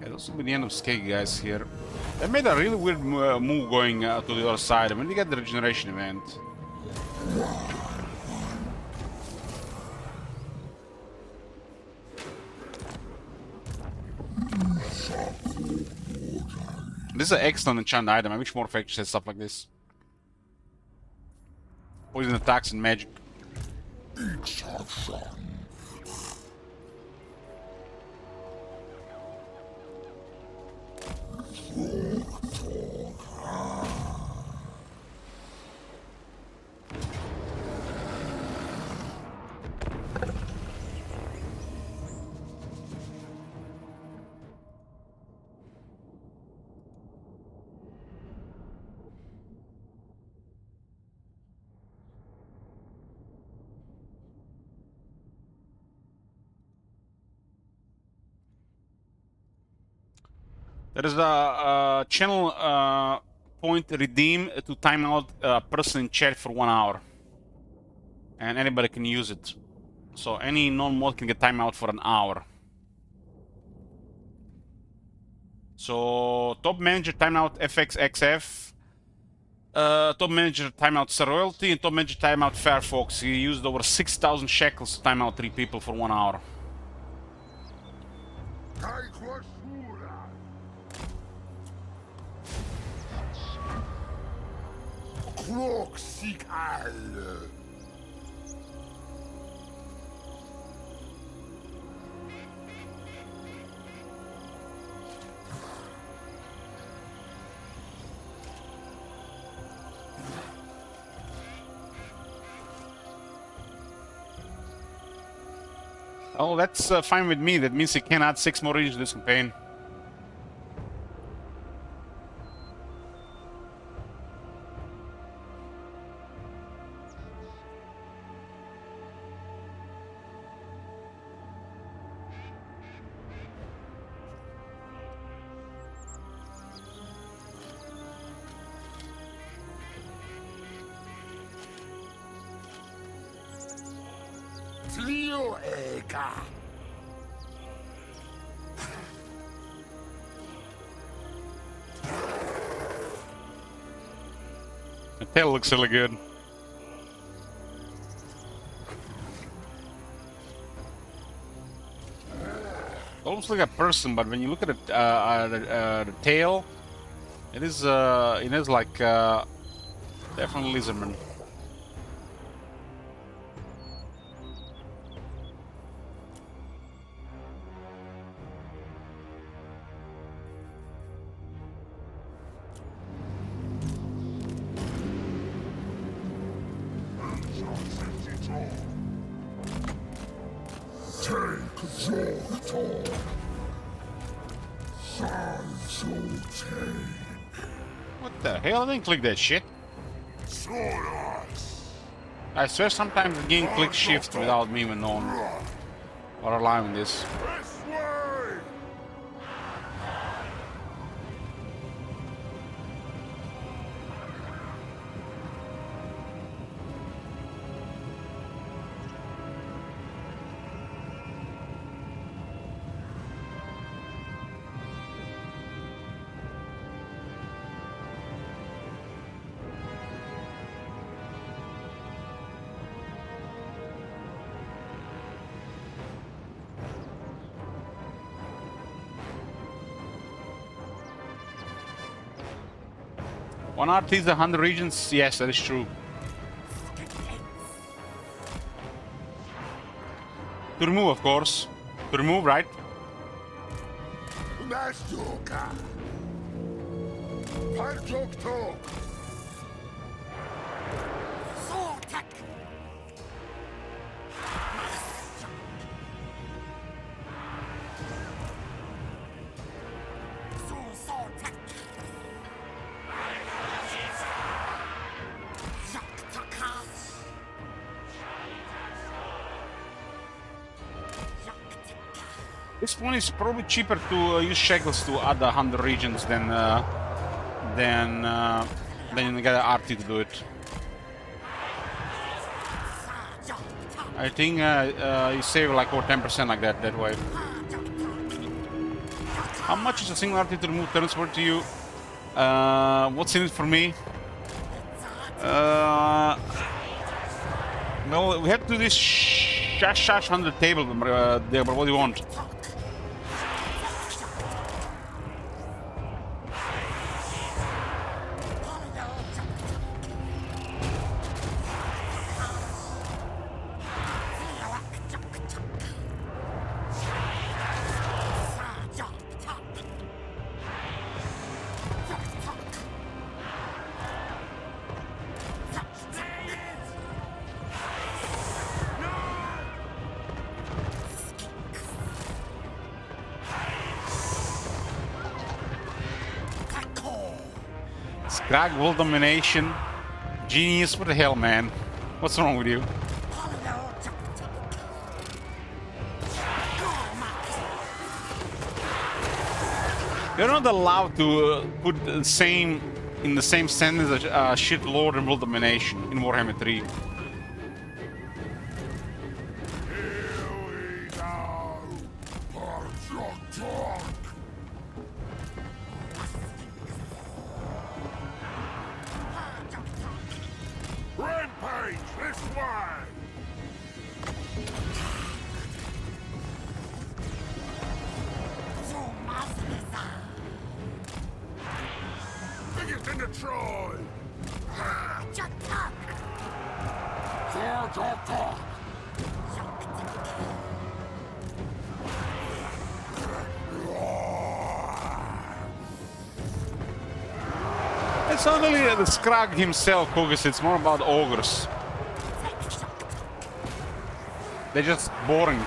This will be the end of Skeg, guys, here. They made a really weird move going to the other side. I mean, they got the regeneration event. This is an excellent enchant item. I wish more factions had stuff like this. Poison attacks and magic. There is a channel point redeem to time out a person in chat for 1 hour. And anybody can use it. So any non-mod can get timeout for an hour. So top manager timeout FXXF, top manager timeout Sir Royalty, and top manager timeout Fairfox. He used over 6,000 shekels to timeout 3 people for 1 hour. Oh, that's fine with me. That means he can add 6 more regions to this campaign. The tail looks really good. Almost like a person, but when you look at the tail, it is like definitely lizardman. What the hell? I didn't click that shit. I swear sometimes the game clicks shift without me even knowing or allowing this. One RT is 100 regions? Yes, that is true. To remove, of course. To remove, right? This one is probably cheaper to use shekels to add 100 regions than you get an RT to do it. I think you save like over 10% like that way. How much is a single RT to remove transport to you? What's in it for me? Well, we have to do this shash on the table, there, but what do you want? Scrag world domination. Genius, what the hell, man? What's wrong with you? You're not allowed to put the same in the same sentence as shit lord and world domination in Warhammer 3. It's not really the Scrag himself, Kugis, it's more about ogres. They're just boring.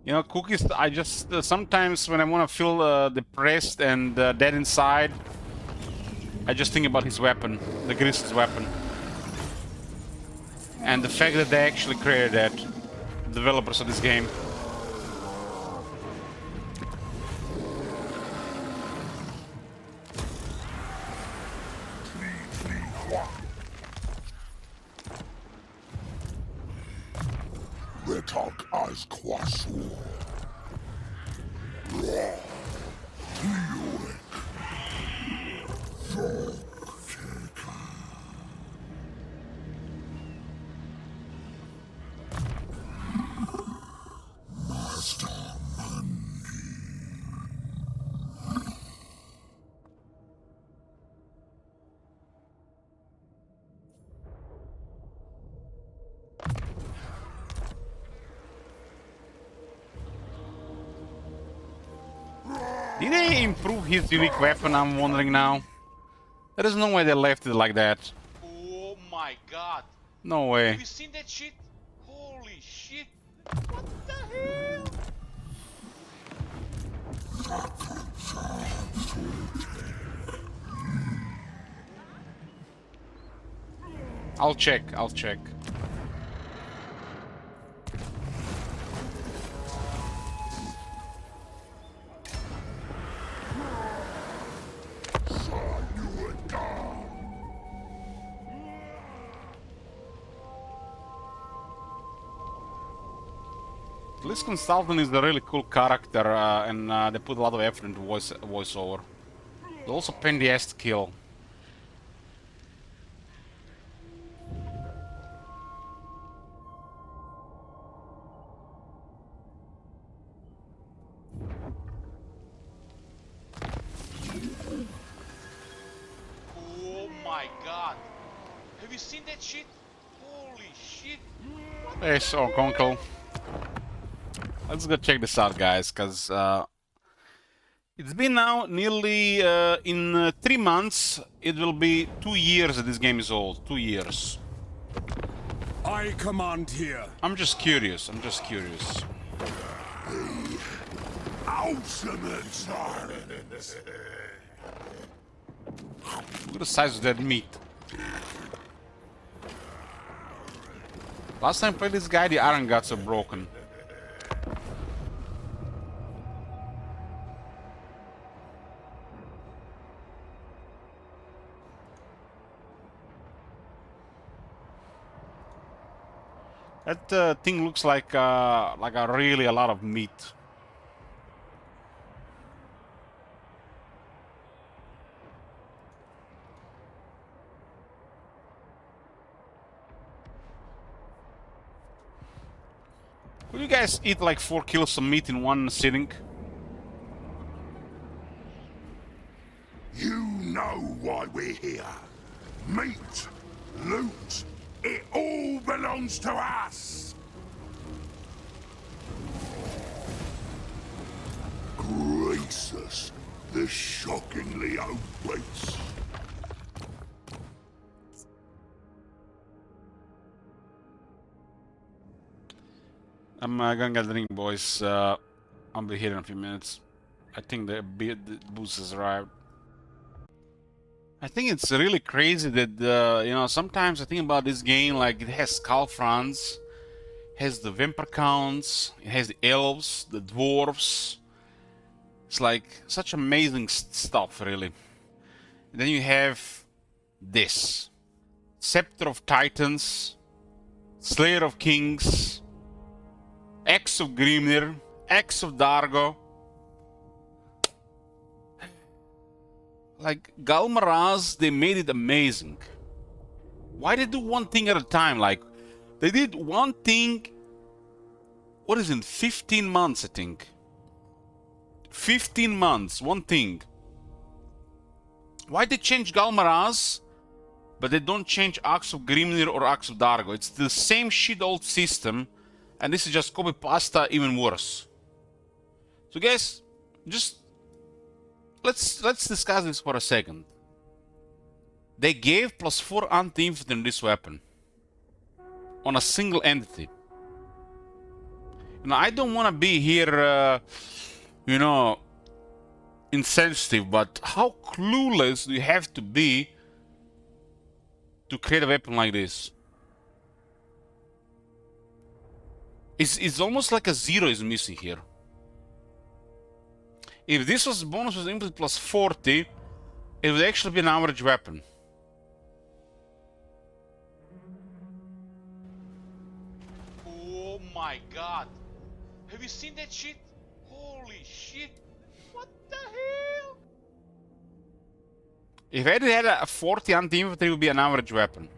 You know, cookies, I just sometimes when I want to feel depressed and dead inside, I just think about his weapon, the Grizzly's weapon. And the fact that they actually created that, developers of this game. Retok as Quasu. Did they improve his unique weapon, I'm wondering now? There is no way they left it like that. Oh my god. No Have way. you seen that shit? Holy shit. What the hell? I'll check, I'll check. This consultant is a really cool character, and they put a lot of effort into voiceover. They also pain the ass to kill. Oh my god. Have you seen that shit? Holy shit. Hey, so Conkle. Let's go check this out, guys, because it's been now nearly in 3 months. It will be 2 years that this game is old. 2 years. I command here. I'm just curious. I'm just curious. Ultimate silence. Look at the size of that meat. Last time I played this guy, the iron guts are broken. That thing looks like a really a lot of meat. Will you guys eat like 4 kilos of meat in one sitting? You know why we're here. Meat, loot, it all belongs to us. Gracious, the shockingly obese. I'm gonna get the drink, boys. I'll be here in a few minutes. I think the boost has arrived. I think it's really crazy that, you know, sometimes I think about this game, like, it has skull fronts, has the vampire counts, it has the elves, the dwarves. It's like such amazing stuff, really. And then you have this. Scepter of Titans, Slayer of Kings, Axe of Grimnir, Axe of Dargo. Like, Galmaraz, they made it amazing. Why they do one thing at a time? Like, they did one thing, what is it, 15 months, I think. 15 months, one thing. Why they change Galmaraz, but they don't change Axe of Grimnir or Axe of Dargo? It's the same shit old system, and this is just copy pasta, even worse. So guys, just let's discuss this for a second. They gave +4 anti-infantry in this weapon on a single entity. You Now, I don't want to be here, you know, insensitive, but how clueless do you have to be to create a weapon like this? It's almost like a 0 is missing here. If this was bonus with input plus 40, it would actually be an average weapon. Oh my god. Have you seen that shit? Holy shit. What the hell? If I had a 40 anti-infantry, it would be an average weapon.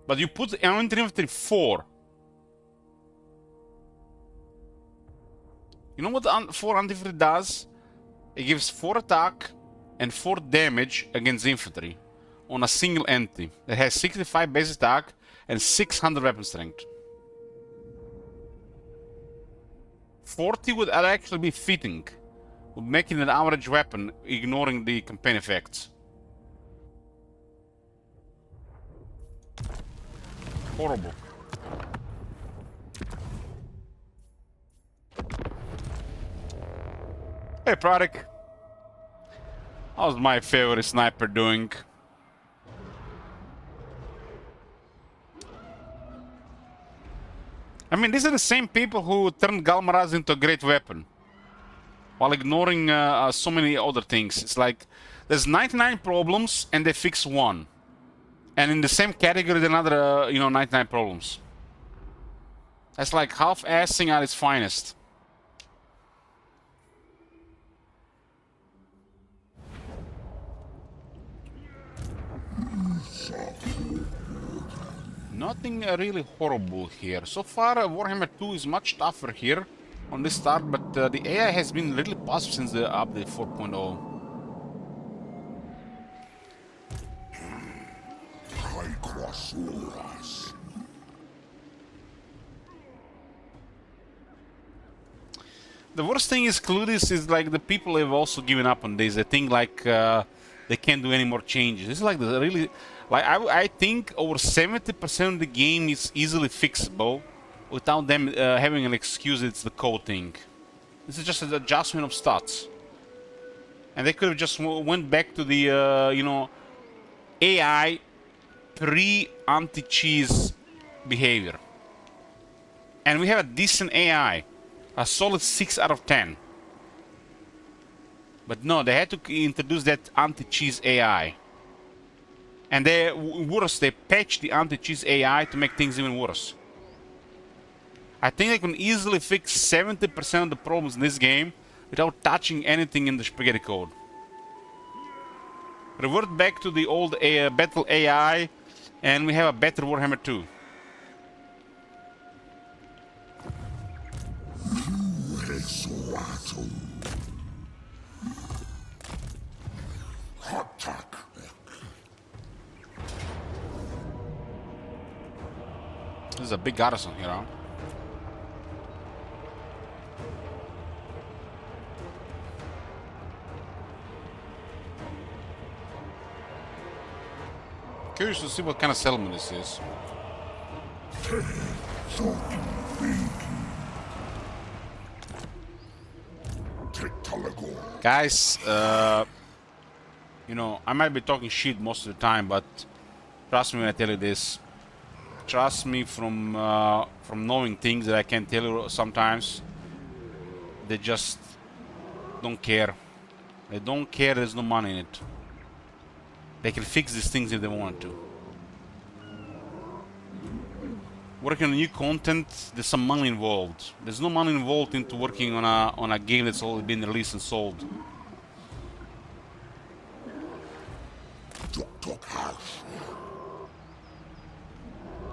But you put anti-infantry 4. You know what 4 anti-infantry does? It gives 4 attack and 4 damage against infantry on a single entity that has 65 base attack and 600 weapon strength. 40 would actually be fitting, would make it an average weapon, ignoring the campaign effects. Horrible. Hey, Pradik. How's my favorite sniper doing? I mean, these are the same people who turned Galmaraz into a great weapon, while ignoring so many other things. It's like, there's 99 problems and they fix 1. And in the same category, another, 99 problems. That's like half-assing at its finest. Nothing really horrible here. So far, Warhammer 2 is much tougher here on this start, but the AI has been really positive since the update 4.0. The worst thing is Cludis is like the people have also given up on this. They think like they can't do any more changes. This is like the really, like I think over 70% of the game is easily fixable without them having an excuse. It's the code thing. This is just an adjustment of stats, and they could have just went back to the AI pre-anti-cheese behavior, and we have a decent AI. A solid 6 out of 10. But no, they had to introduce that anti-cheese AI. And worse, they patched the anti-cheese AI to make things even worse. I think they can easily fix 70% of the problems in this game without touching anything in the spaghetti code. Revert back to the old battle AI, and we have a better Warhammer 2. Hexoatl. Attack. This is a big garrison here, huh? Curious to see what kind of settlement this is. Guys, I might be talking shit most of the time, but trust me when I tell you this. Trust me from knowing things that I can't tell you sometimes. They just don't care. They don't care. There's no money in it. They can fix these things if they want to. Working on new content, there's some money involved. There's no money involved into working on a game that's already been released and sold.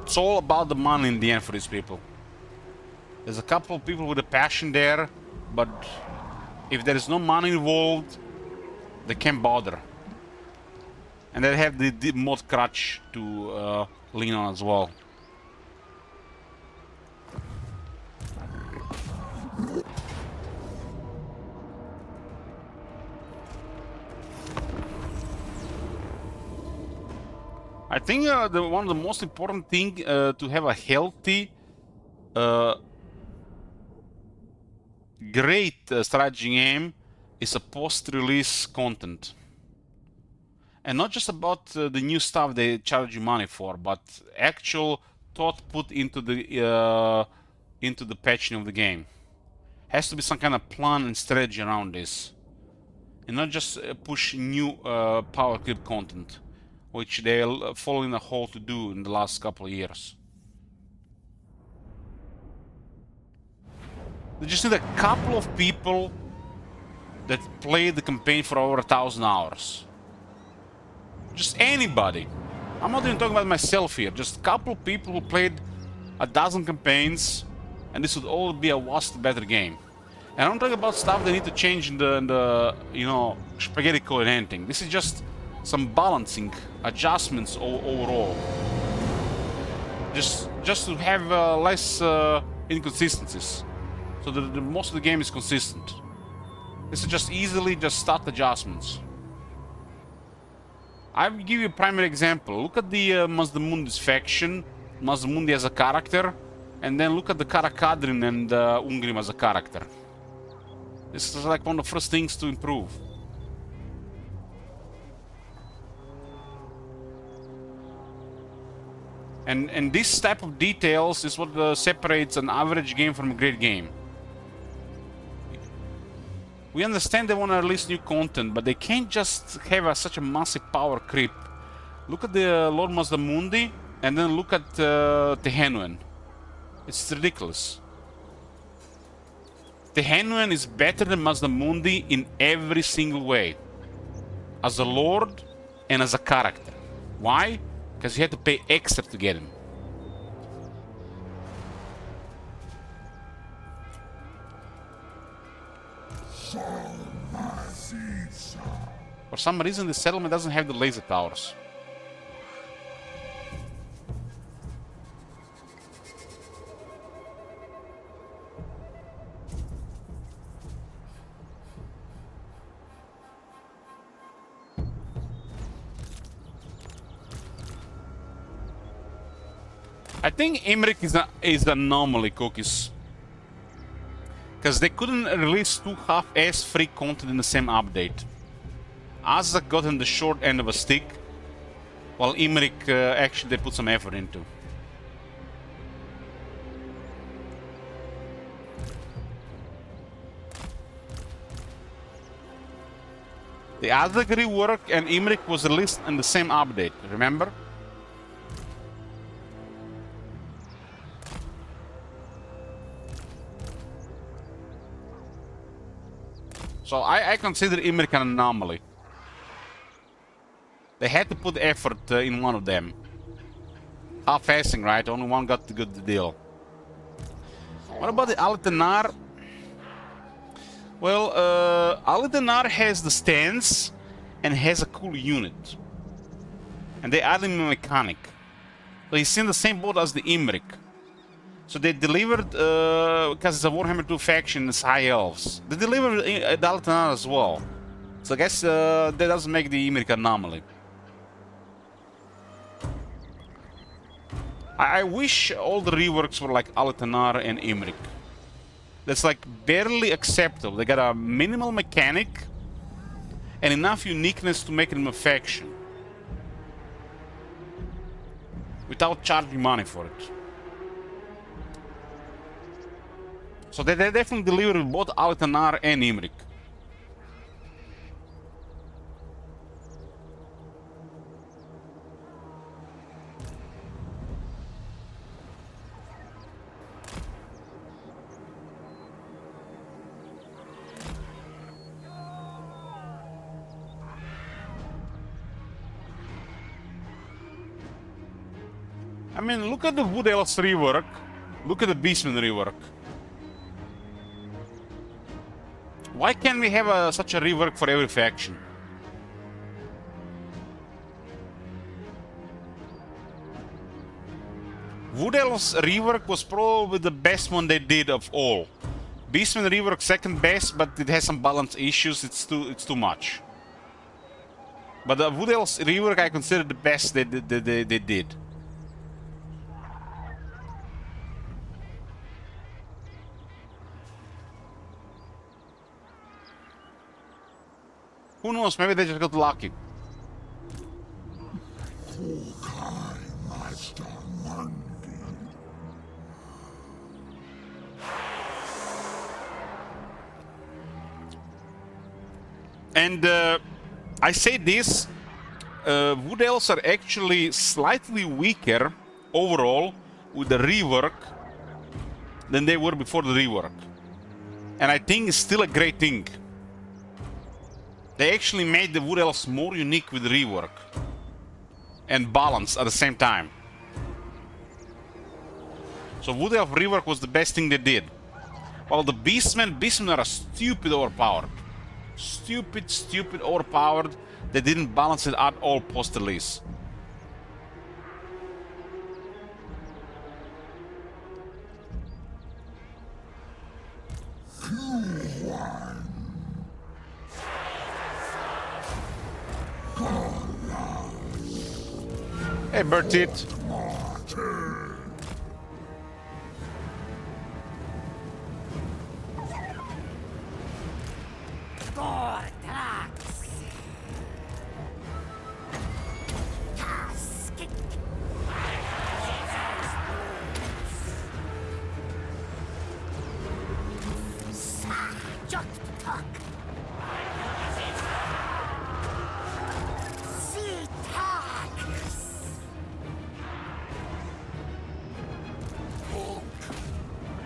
It's all about the money in the end for these people. There's a couple of people with a passion there, but if there is no money involved, they can't bother. And they have the mod crutch to lean on as well. I think one of the most important thing to have a healthy great strategy game is a post-release content. And not just about the new stuff they charge you money for, but actual thought put into the patching of the game. Has to be some kind of plan and strategy around this, and not just push new power creep content, which they'll fall in a hole to do in the last couple of years. They just need a couple of people that played the campaign for over 1,000 hours. Just anybody. I'm not even talking about myself here. Just a couple of people who played 1,000 campaigns, and this would all be a vast better game. And I'm not talking about stuff they need to change in the you know, spaghetti code and anything. This is just some balancing adjustments overall. Just to have less inconsistencies, so that the most of the game is consistent. This is just easily just start adjustments. I will give you a primary example. Look at the Mazdamundis faction, Mazdamundi as a character, and then look at the Karakadrin and Ungrim as a character. This is like one of the first things to improve. And this type of details is what separates an average game from a great game. We understand they want to release new content, but they can't just have such a massive power creep. Look at the Lord Mazdamundi, and then look at Tehenuen. It's ridiculous. Tehenuen is better than Mazdamundi in every single way. As a lord and as a character. Why? Because you had to pay extra to get him. For some reason, the settlement doesn't have the laser towers. I think Imrik is an anomaly, cookies. Because they couldn't release two half-ass free content in the same update. Azak got in the short end of a stick, while Imrik actually they put some effort into. The Azak rework and Imrik was released in the same update, remember? So I consider Imrik an anomaly. They had to put effort in one of them. Half-assing, right? Only one got the good deal. What about the Altenar? Well, Altenar has the stance and has a cool unit. And they added him a mechanic. So he's in the same boat as the Imrik. So they delivered, because it's a Warhammer 2 faction, it's High Elves. They delivered the Altenar as well. So I guess that doesn't make the Imrik anomaly. I wish all the reworks were like Altenar and Imrik. That's like barely acceptable. They got a minimal mechanic and enough uniqueness to make them a faction. Without charging money for it. So they definitely delivered both Altenar and Imrik. I mean, look at the Wood Elves rework. Look at the Beastman rework. Why can't we have such a rework for every faction? Wood Elves rework was probably the best one they did of all. Beastman rework second best, but it has some balance issues. It's too much. But the Wood Elves rework I consider the best they did. Who knows? Maybe they just got lucky. And I say this, Wood Elves are actually slightly weaker overall with the rework than they were before the rework. And I think it's still a great thing. They actually made the Wood Elves more unique with the rework. And balanced at the same time. So Wood Elf rework was the best thing they did. While the Beastmen are stupid overpowered. Stupid overpowered. They didn't balance it at all post-release. Hey, Bertit.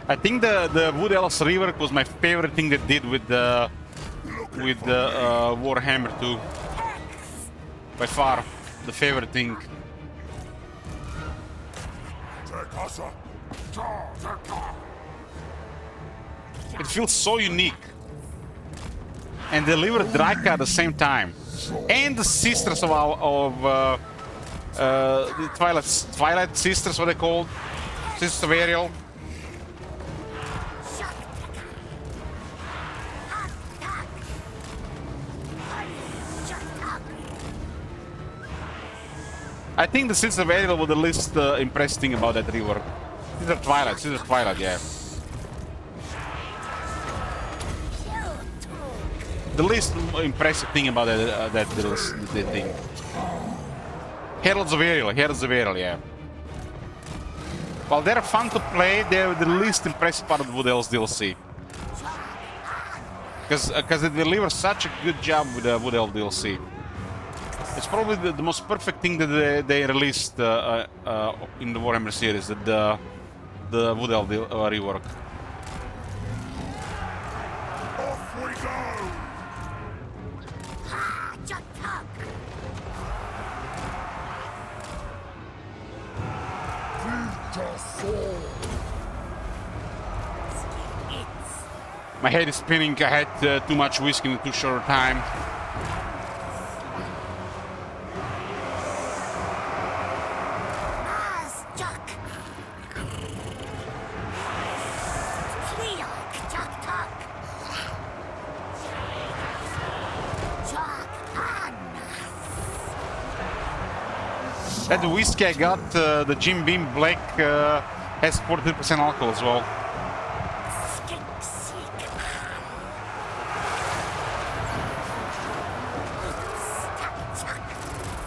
I think the Wood Elves rework was my favorite thing they did with the Warhammer 2. By far, the favorite thing. It feels so unique. And deliver Draca at the same time. And the sisters of the Twilight Sisters, what they called? Sisters of Ariel. I think the Sisters of Ariel were the least impressive thing about that rework. Sisters of Twilight, yeah. The least impressive thing about that thing. Heralds of Ariel, yeah. While they're fun to play, they're the least impressive part of the Wood Elves DLC. Because they deliver such a good job with the Wood Elf DLC. It's probably the most perfect thing that they released in the Warhammer series, the Wood Elf rework. Off we go! My head is spinning. I had too much whiskey in too short a time. That whiskey I got, the Jim Beam Black, has 43% alcohol as well.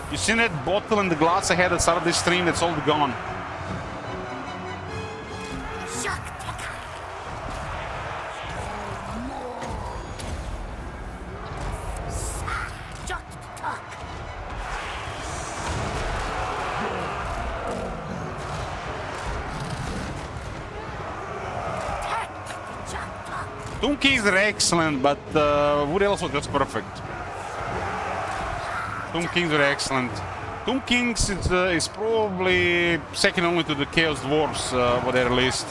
You seen that bottle and the glass I had at the start of this stream? That's all gone. Tomb Kings are excellent, but Wood Elves was just perfect. Tomb Kings are excellent. Tomb Kings is probably second only to the Chaos Dwarves what they released.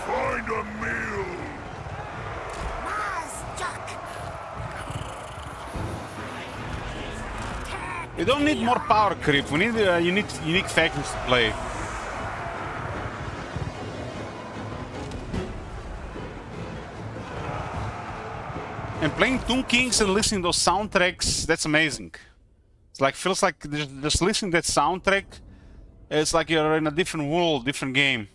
Find a meal! We don't need more power creep. We need unique factions to play. And playing Tomb Kings and listening to those soundtracks, that's amazing. It's like, feels like just listening to that soundtrack, it's like you're in a different world, different game.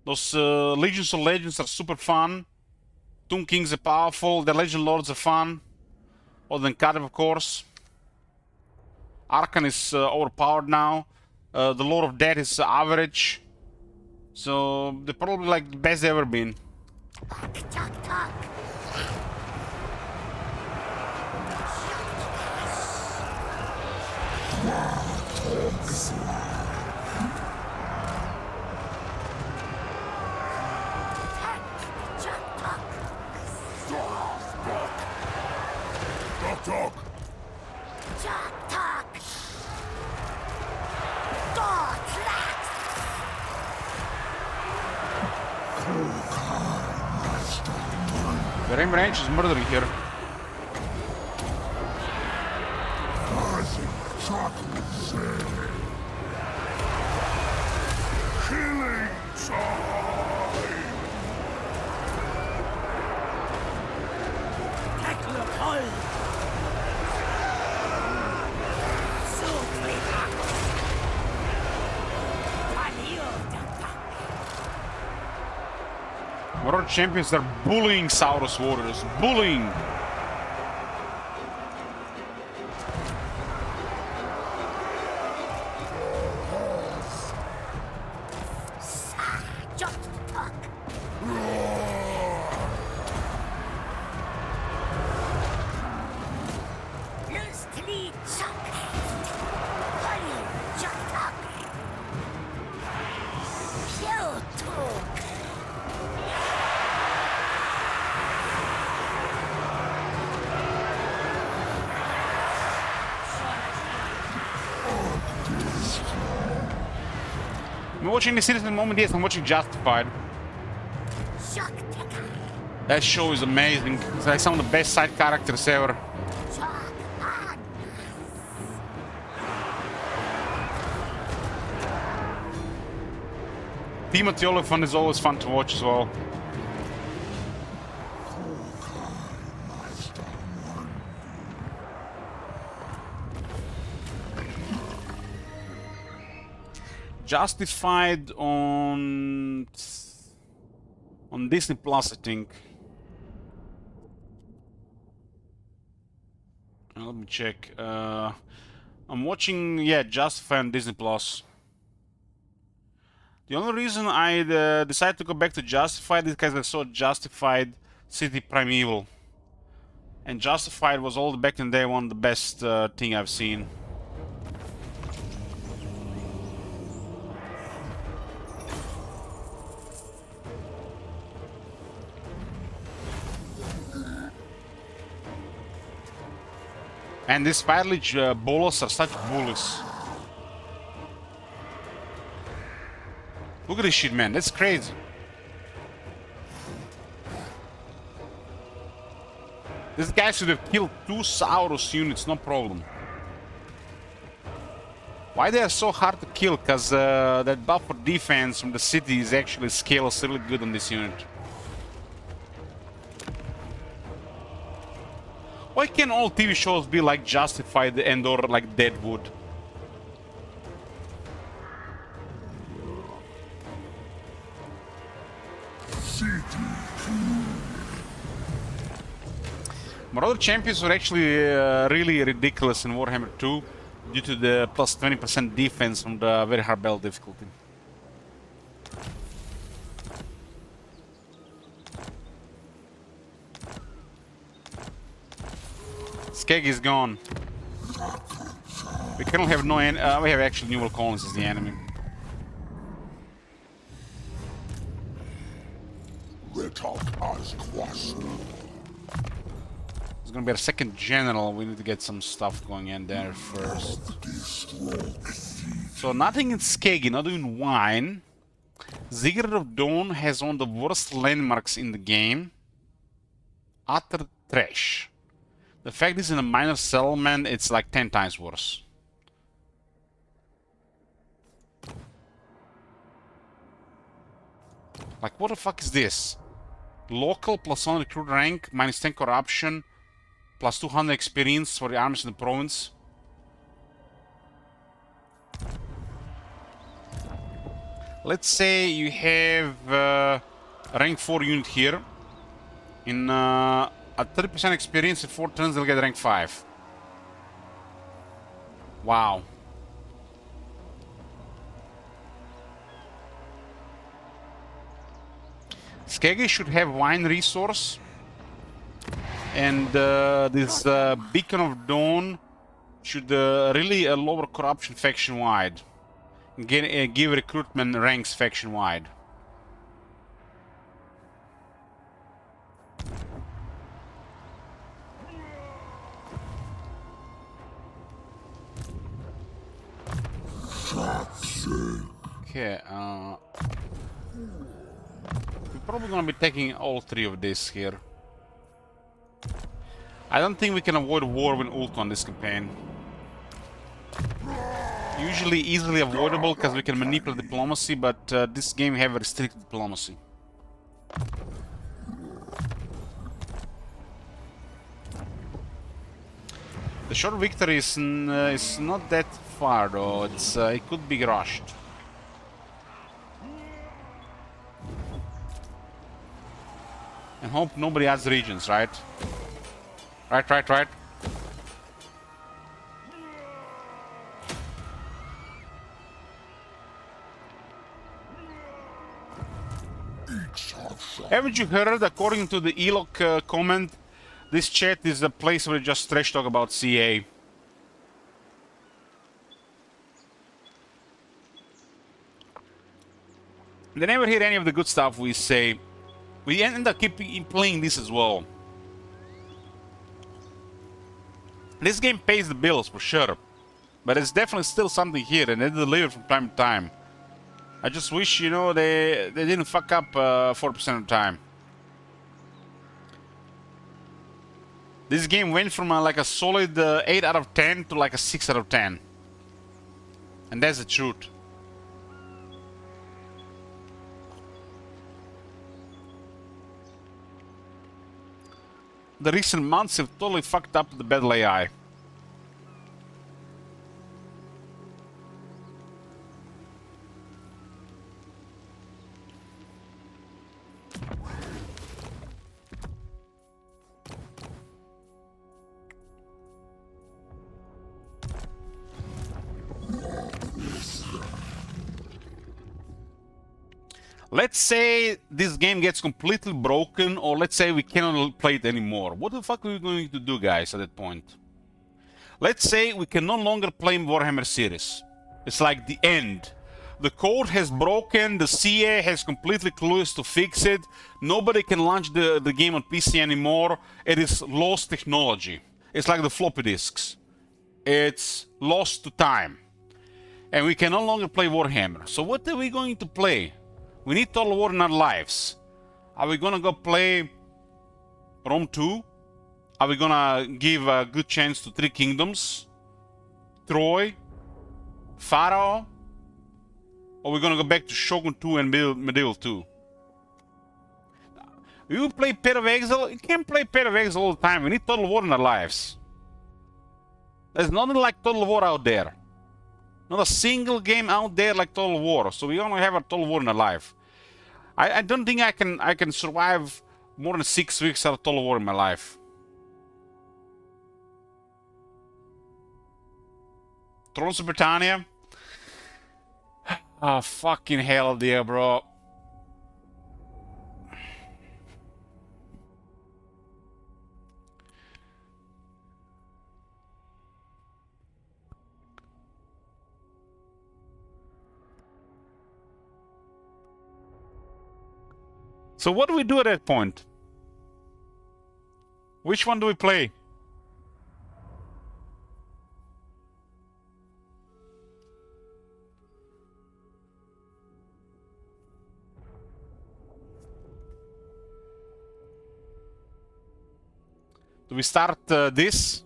Those Legions of Legends are super fun. Tomb Kings are powerful. The Legend Lords are fun. Other than Kadev, of course. Arkan is overpowered now. The Lord of Death is average. So they're probably like the best they've ever been. The Rain Range is murdering here. Killing time! World Champions are bullying Saurus Warriors. Bullying! I'm watching the series at the moment, yes, I'm watching Justified. That show is amazing. It's like some of the best side characters ever. Timothy Oliphant is always fun to watch as well. Justified on Disney Plus, I think. Let me check. I'm watching, yeah, Justified on Disney Plus. The only reason I decided to go back to Justified is because I saw Justified City Primeval, and Justified was all back in the day one of the best thing I've seen. And these Firelage bolas are such bullies. Look at this shit, man. That's crazy. This guy should have killed 2 Saurus units, no problem. Why they are so hard to kill? Because that buff for defense from the city is actually scales really good on this unit. Why can't all TV shows be like Justified and or like Deadwood? Marauder champions were actually really ridiculous in Warhammer 2 due to the plus 20% defense from the very hard battle difficulty. Skeg is gone. We currently have no we have actually New World Colonies as the enemy. There's gonna be a second general. We need to get some stuff going in there first. So nothing in Skegi, not even wine. Ziggurat of Dawn has one of the worst landmarks in the game. Utter trash. The fact is in a minor settlement, it's like 10 times worse. Like, what the fuck is this? Local plus 1 recruit rank, minus 10 corruption, plus 200 experience for the armies in the province. Let's say you have a rank 4 unit here. In at 30% experience in 4 turns, they'll get rank 5. Wow. Skeggy should have wine resource. And this Beacon of Dawn should really lower corruption faction-wide. Give recruitment ranks faction-wide. Okay, we're probably gonna be taking all 3 of these here. I don't think we can avoid war with ult on this campaign. Usually easily avoidable because we can manipulate diplomacy, but this game have restricted diplomacy. The short victory is not that far though. It could be rushed. And hope nobody adds regions, right? Right. Haven't you heard, according to the Elok comment, this chat is a place where you just trash talk about CA. They never hear any of the good stuff we say. We end up keep playing this as well. This game pays the bills for sure, but it's definitely still something here, and they deliver from time to time. I just wish, you know, they didn't fuck up 4% of the time. This game went from like a solid 8 out of 10 to like a 6 out of 10. And that's the truth. The recent months have totally fucked up the battle AI. Let's say this game gets completely broken, or let's say we cannot play it anymore. What the fuck are we going to do, guys, at that point? Let's say we can no longer play Warhammer series. It's like the end. The code has broken, the CA has completely clueless to fix it, nobody can launch the game on PC anymore, it is lost technology. It's like the floppy disks. It's lost to time. And we can no longer play Warhammer. So what are we going to play? We need Total War in our lives. Are we gonna go play Rome 2? Are we gonna give a good chance to Three Kingdoms? Troy? Pharaoh? Or are we gonna go back to Shogun 2 and Medieval 2? You play Path of Exile? You can't play Path of Exile all the time. We need Total War in our lives. There's nothing like Total War out there. Not a single game out there like Total War. So we only have a Total War in our life. I don't think I can survive more than 6 weeks out of Total War in my life. Thrones of Britannia? Oh, fucking hell, dear, bro. So what do we do at that point? Which one do we play? Do Do we start this?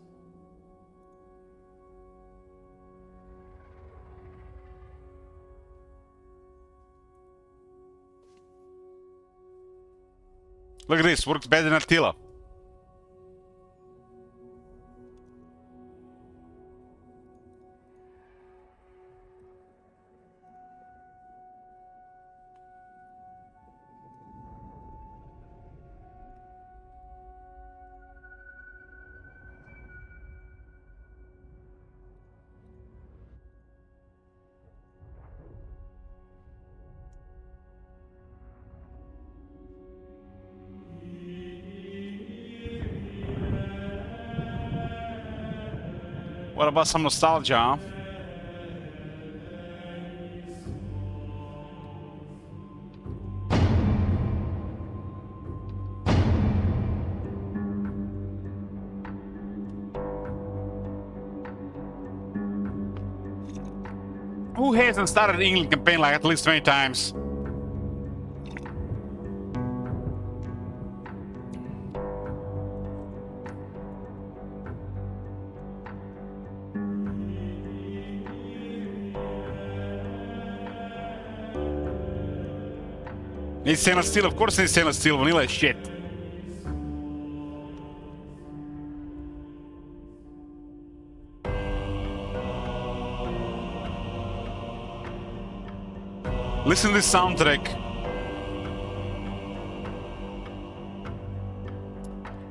Look at this, works better than Attila. What about some nostalgia, huh? Who hasn't started an England campaign like at least 20 times? Needs stainless steel, of course it needs stainless steel, vanilla is shit. Listen to this soundtrack.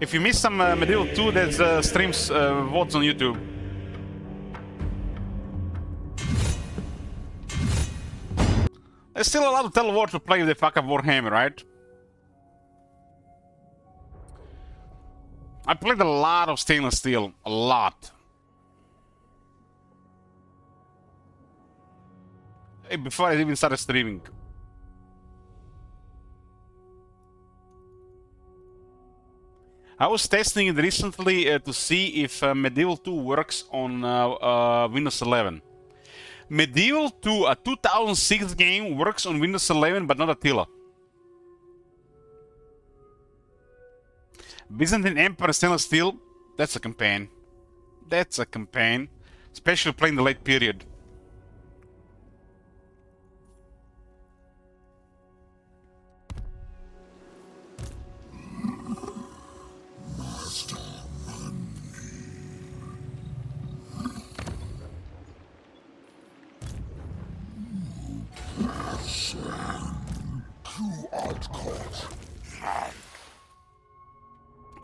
If you miss some Medieval 2, there's streams, VODs on YouTube. There's still a lot of Telewar to play with the fuck up Warhammer, right? I played a lot of stainless steel, a lot. Before I even started streaming. I was testing it recently to see if Medieval 2 works on Windows 11. Medieval 2, a 2006 game, works on Windows 11, but not Attila. Byzantine Empire stainless steel, that's a campaign. That's a campaign. Especially playing the late period.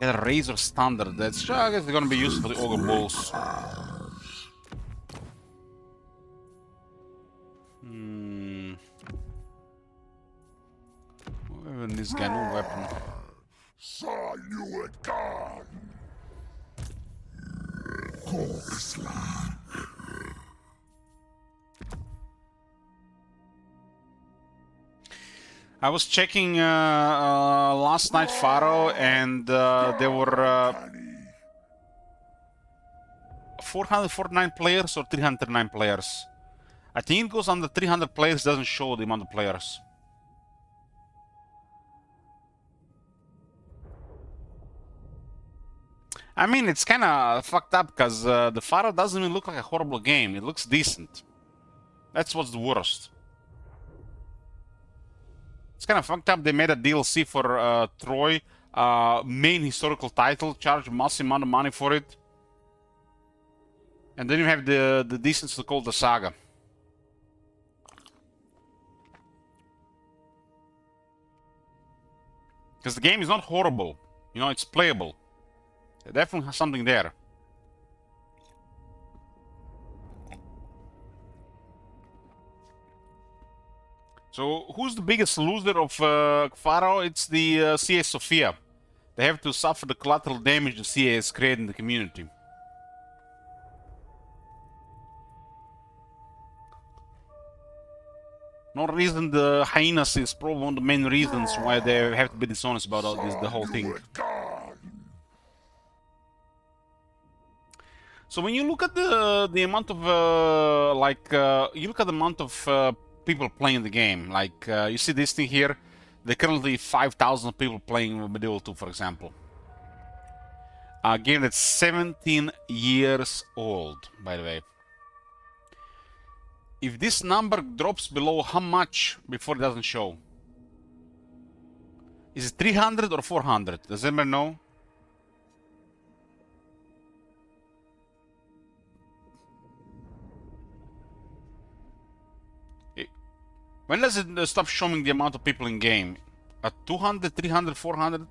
Get a Razor Standard, that's I guess they're gonna be used for the Ogre Bulls. Even this guy, no weapon. Saw you again. I was checking last night Faro, and there were 449 players or 309 players. I think it goes under 300 players, doesn't show the amount of players. I mean, it's kind of fucked up because the Faro doesn't even look like a horrible game. It looks decent. That's what's the worst. It's kind of fucked up. They made a DLC for Troy, main historical title, charged a massive amount of money for it. And then you have the decency to call the Saga. Because the game is not horrible. You know, it's playable. It definitely has something there. So, who's the biggest loser of Faro? It's the CA Sofia. They have to suffer the collateral damage the CA has created in the community. No reason the hyenas is probably one of the main reasons why they have to be dishonest about all this, the whole thing. So when you look at the amount of you look at the amount of people playing the game, like you see this thing here, there are currently 5,000 people playing Medieval 2, for example. A game that's 17 years old, by the way. If this number drops below how much before it doesn't show? Is it 300 or 400? Does anybody know? When does it stop showing the amount of people in game? At 200, 300, 400?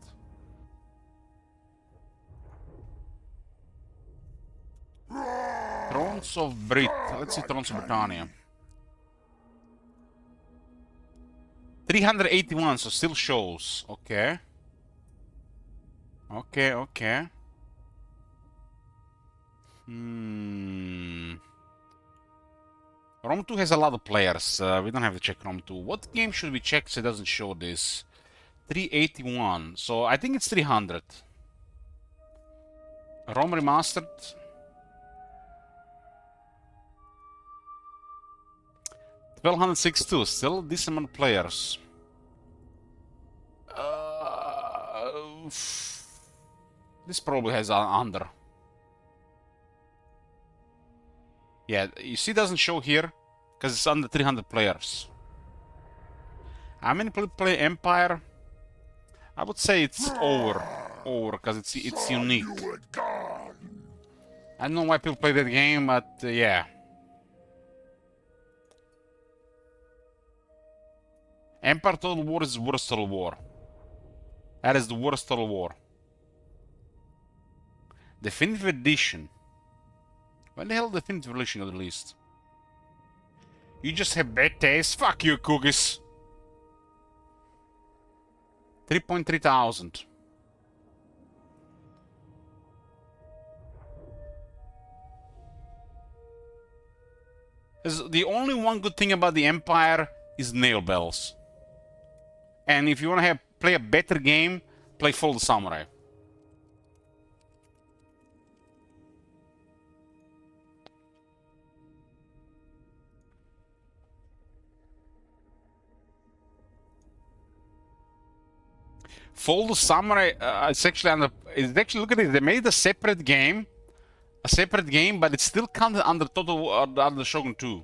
Thrones of Brit. Let's see Thrones of Britannia. 381, so still shows. Okay. Okay. Rome 2 has a lot of players. We don't have to check Rome 2. What game should we check so it doesn't show this? 381. So I think it's 300. Rome Remastered. 1262. Still a decent amount of players. This probably has under. Yeah, you see it doesn't show here because it's under 300 players. How many people play Empire? I would say it's over because it's unique. I don't know why people play that game, but yeah. Empire Total War is the worst Total War. That is the worst Total War. Definitive Edition. When the hell Definitive Edition got released? You just have bad taste? Fuck you, cookies! 3.3 thousand. The only one good thing about the Empire is nail bells. And if you want to play a better game, play Fall the Samurai. Fall the Samurai, it's actually look at it. They made a separate game, but it's still counted under under Shogun 2.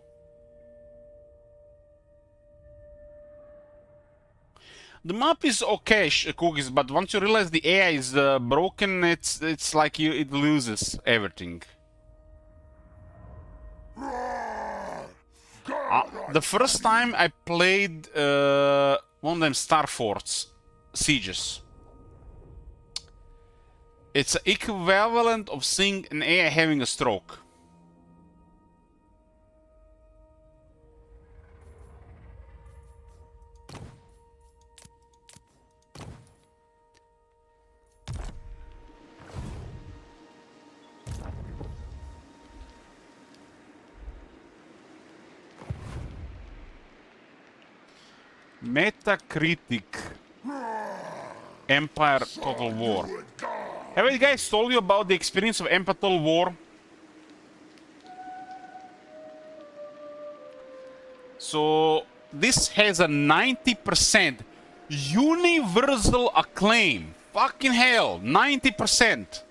The map is okay, cookies, but once you realize the AI is broken, it's like it loses everything. The first time I played one of them Star Forts Sieges, it's equivalent of seeing an AI having a stroke. Metacritic Empire Total War. Have I guys told you about the experience of Empire Total War? So this has a 90% universal acclaim. Fucking hell, 90%.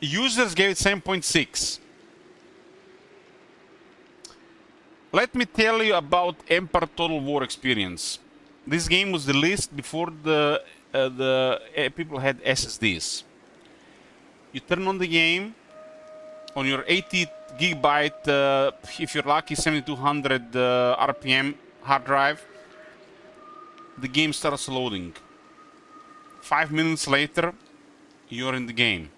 Users gave it 7.6. Let me tell you about Empire Total War experience. This game was released before the people had SSDs. You turn on the game on your 80 gigabyte, if you're lucky, 7200 RPM hard drive. The game starts loading. 5 minutes later, you're in the game.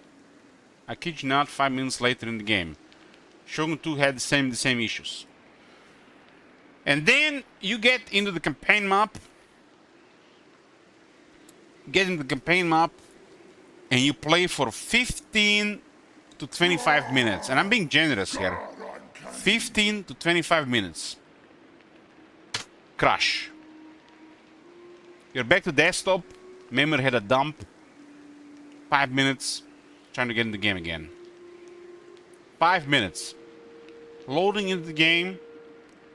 I kid you not, 5 minutes later in the game. Shogun 2 had the same issues. And then you get into the campaign map. And you play for 15 to 25 minutes. And I'm being generous here. 15 to 25 minutes. Crash. You're back to desktop. Memory had a dump. 5 minutes. Trying to get in the game again. 5 minutes. Loading into the game.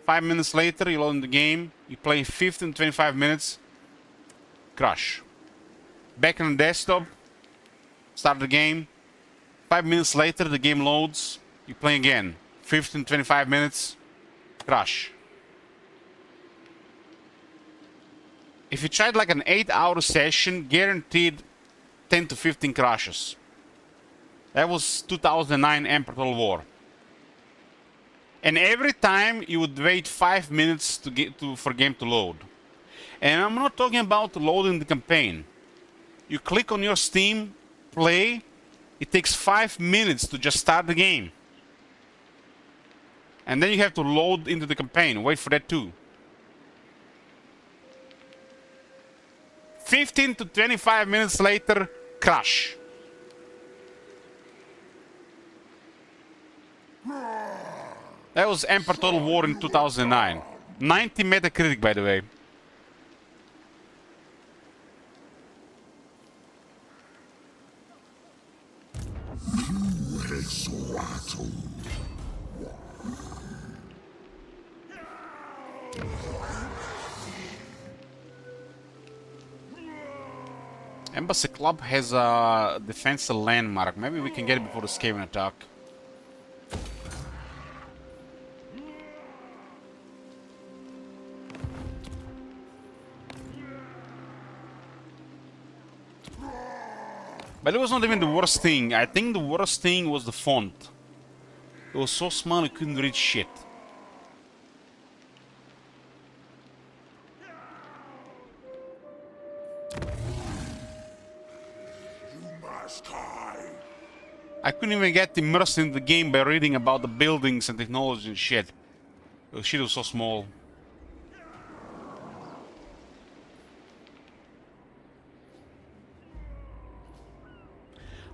5 minutes later, you load in the game. You play 15 to 25 minutes. Crash. Back on the desktop. start the game. 5 minutes later, the game loads. You play again. 15, 25 minutes, crash. If you tried like an 8-hour session, guaranteed 10 to 15 crashes. That was 2009 Emperor Total War. And every time you would wait 5 minutes for game to load. And I'm not talking about loading the campaign. You click on your Steam, play, it takes 5 minutes to just start the game. And then you have to load into the campaign, wait for that too. 15 to 25 minutes later, crash. That was Emperor Total War in 2009. 90 Metacritic, by the way. Hexoatl. Embassy Club has a defensive landmark. Maybe we can get it before the Skaven attack. But it was not even the worst thing. I think the worst thing was the font. It was so small you couldn't read shit. I couldn't even get immersed in the game by reading about the buildings and technology and shit. The shit was so small.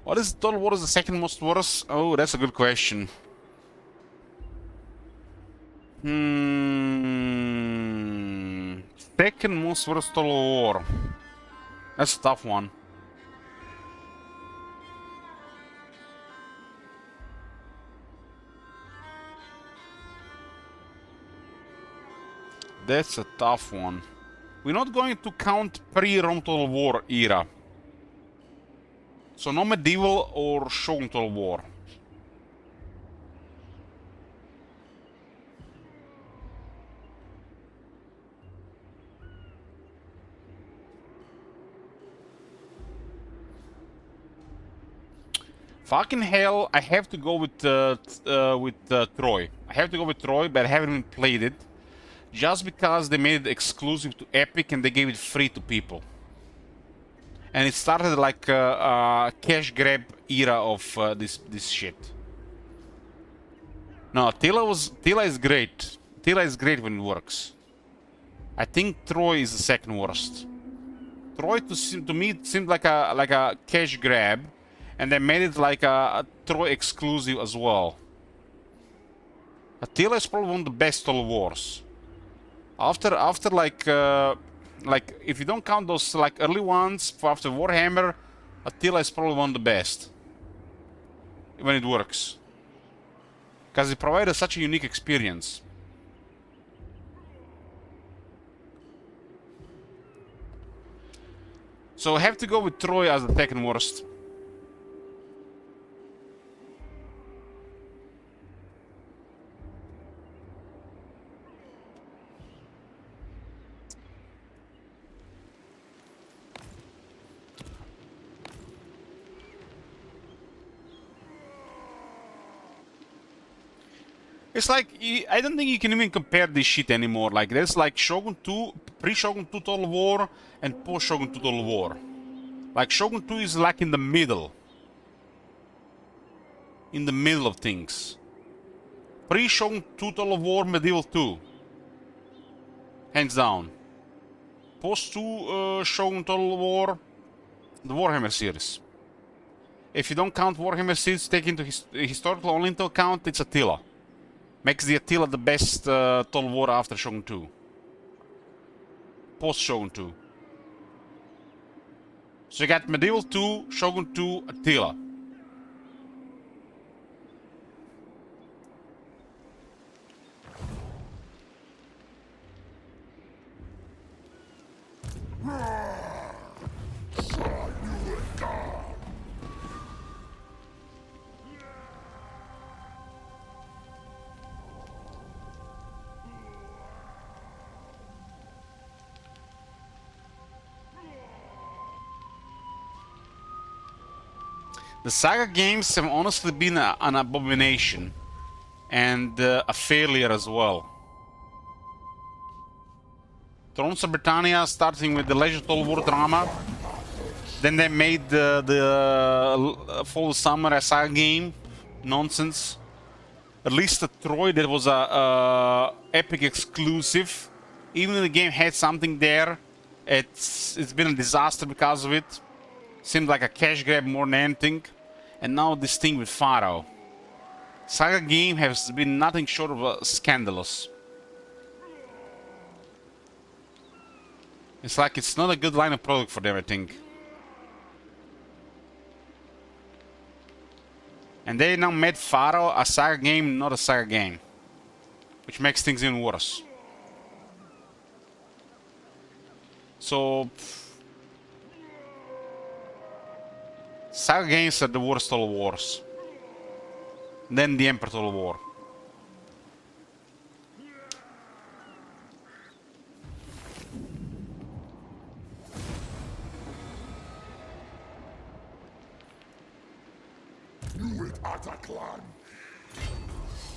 What is Total War is the second most worst? Oh, that's a good question. Second most worst Total War. That's a tough one. That's a tough one. We're not going to count pre-Rome Total War era. So no medieval or Shogun Total War. Fucking hell, I have to go with Troy. I have to go with Troy, but I haven't even played it. Just because they made it exclusive to Epic and they gave it free to people. And it started like a cash grab era of this shit. No, Tila is great. Tila is great when it works. I think Troy is the second worst. Troy to me it seemed like a cash grab, and they made it like a Troy exclusive as well. Attila is probably one of the best Total Wars. After like if you don't count those like early ones for after Warhammer, Attila is probably one of the best when it works, because it provided such a unique experience. So I have to go with Troy as the second worst. It's like, I don't think you can even compare this shit anymore. Like, there's like Shogun 2, pre-Shogun 2 Total War, and post-Shogun 2 Total War. Like, Shogun 2 is like in the middle. In the middle of things. Pre-Shogun 2 Total War, Medieval 2. Hands down. Post-2 Shogun Total War, the Warhammer series. If you don't count Warhammer series, take into historical only into account, it's Attila. Makes the Attila the best Total War after Shogun 2. Post Shogun 2. So you got Medieval 2, Shogun 2, Attila. The Saga games have honestly been an abomination and a failure as well. Thrones of Britannia, starting with the Legend of Total War drama, then they made the Fall of Samurai Saga game nonsense. Released a Troy that was a Epic exclusive. Even if the game had something there, it's been a disaster because of it. Seemed like a cash grab more than anything. And now this thing with Pharaoh. Saga game has been nothing short of scandalous. It's like it's not a good line of product for them, I think. And they now made Pharaoh a Saga game, not a Saga game. Which makes things even worse. So... Saga games are the worst Total Wars. Then the Emperor Total War.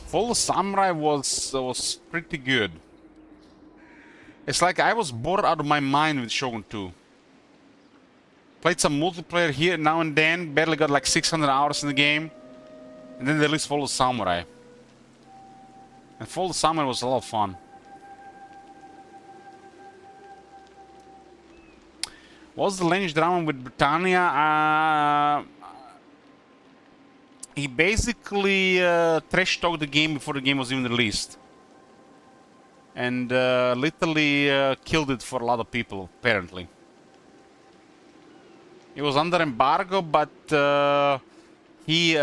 Fall of Samurai was pretty good. It's like I was bored out of my mind with Shogun 2. Played some multiplayer here now and then, barely got like 600 hours in the game. And then they released Fall of Samurai. And Fall of Samurai was a lot of fun. What was the lineage drama with Britannia? He basically trash talked the game before the game was even released. And literally killed it for a lot of people, apparently. It was under embargo, but he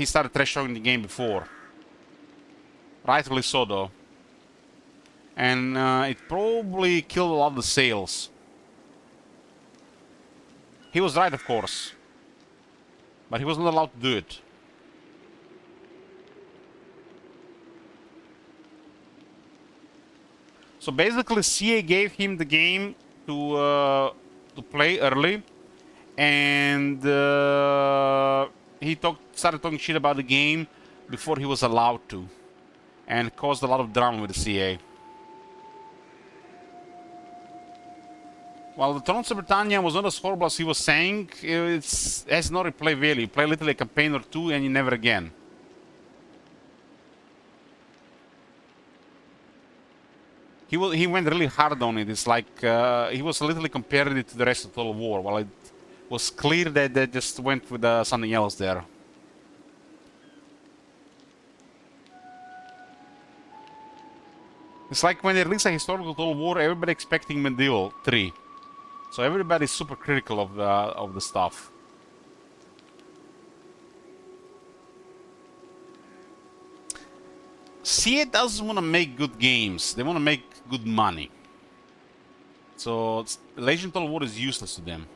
started trash talking the game before. Rightfully so, though. And it probably killed a lot of the sales. He was right, of course. But he was not allowed to do it. So basically, CA gave him the game to play early, and he started talking shit about the game before he was allowed to, and caused a lot of drama with the CA. While the Thrones of Britannia was not as horrible as he was saying, it has no replay value. You play literally a campaign or two, and you never again. He went really hard on it. It's like he was literally comparing it to the rest of Total War, while it was clear that they just went with something else there. It's like when they release a historical Total War, everybody expecting Medieval 3. So everybody's super critical of the stuff. CA doesn't want to make good games. They want to make good money. So Legend Total War is useless to them.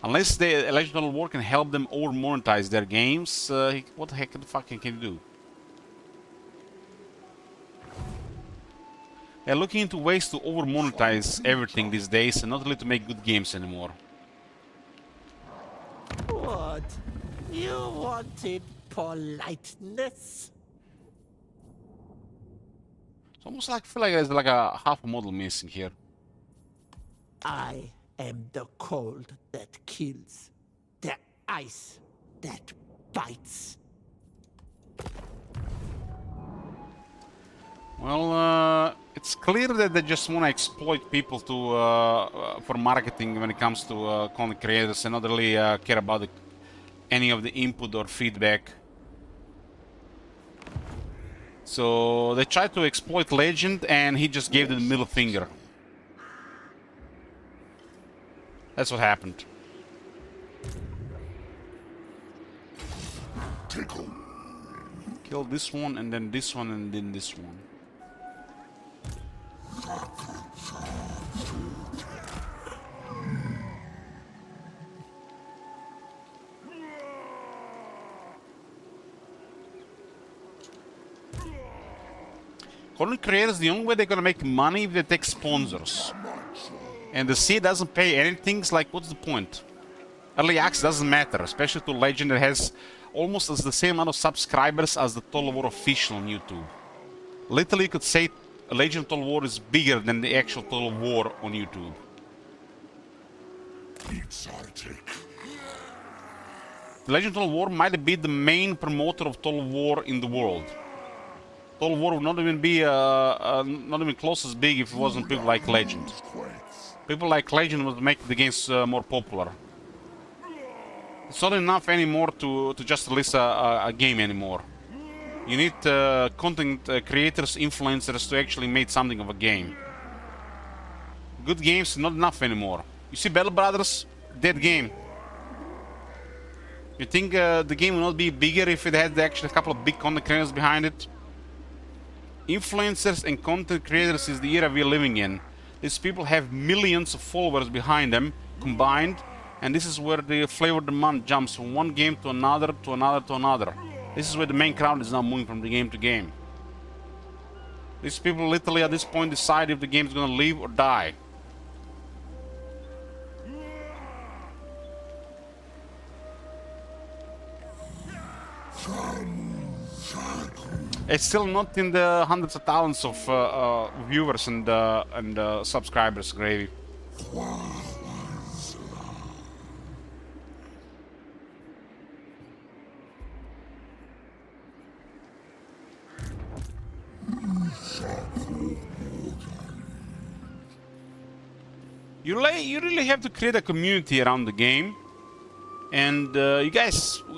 Unless the Legend Total War can help them over monetize their games, what the heck the fuck can you do? They're looking into ways to over monetize everything these days and not really to make good games anymore. What? You wanted politeness? It's almost like I feel like there's like a half a model missing here. I am the cold that kills, the ice that bites. Well, it's clear that they just want to exploit people for marketing when it comes to content creators and not really care about any of the input or feedback. So they tried to exploit Legend and he just gave them the middle finger. That's what happened. Kill this one and then this one and then this one. Content creators, the only way they're gonna make money if they take sponsors. And the CA doesn't pay anything, it's like, what's the point? Early access doesn't matter, especially to Legend that has almost as the same amount of subscribers as the Total War official on YouTube. Literally, you could say Legend of Total War is bigger than the actual Total War on YouTube. The Legend of Total War might be the main promoter of Total War in the world. Total War would not even be not even close as big if it wasn't people like Legend. People like Legend would make the games more popular. It's not enough anymore to just release a game anymore. You need content creators, influencers to actually make something of a game. Good games, not enough anymore. You see Battle Brothers, dead game. You think the game will not be bigger if it had actually a couple of big content creators behind it? Influencers and content creators is the era we're living in. These people have millions of followers behind them combined, and this is where the flavor of the month jumps from one game to another, to another, to another. This is where the main crowd is now moving from the game to game. These people literally at this point decide if the game is gonna live or die. It's still not in the hundreds of thousands of viewers and subscribers, Gravy. You really have to create a community around the game, and you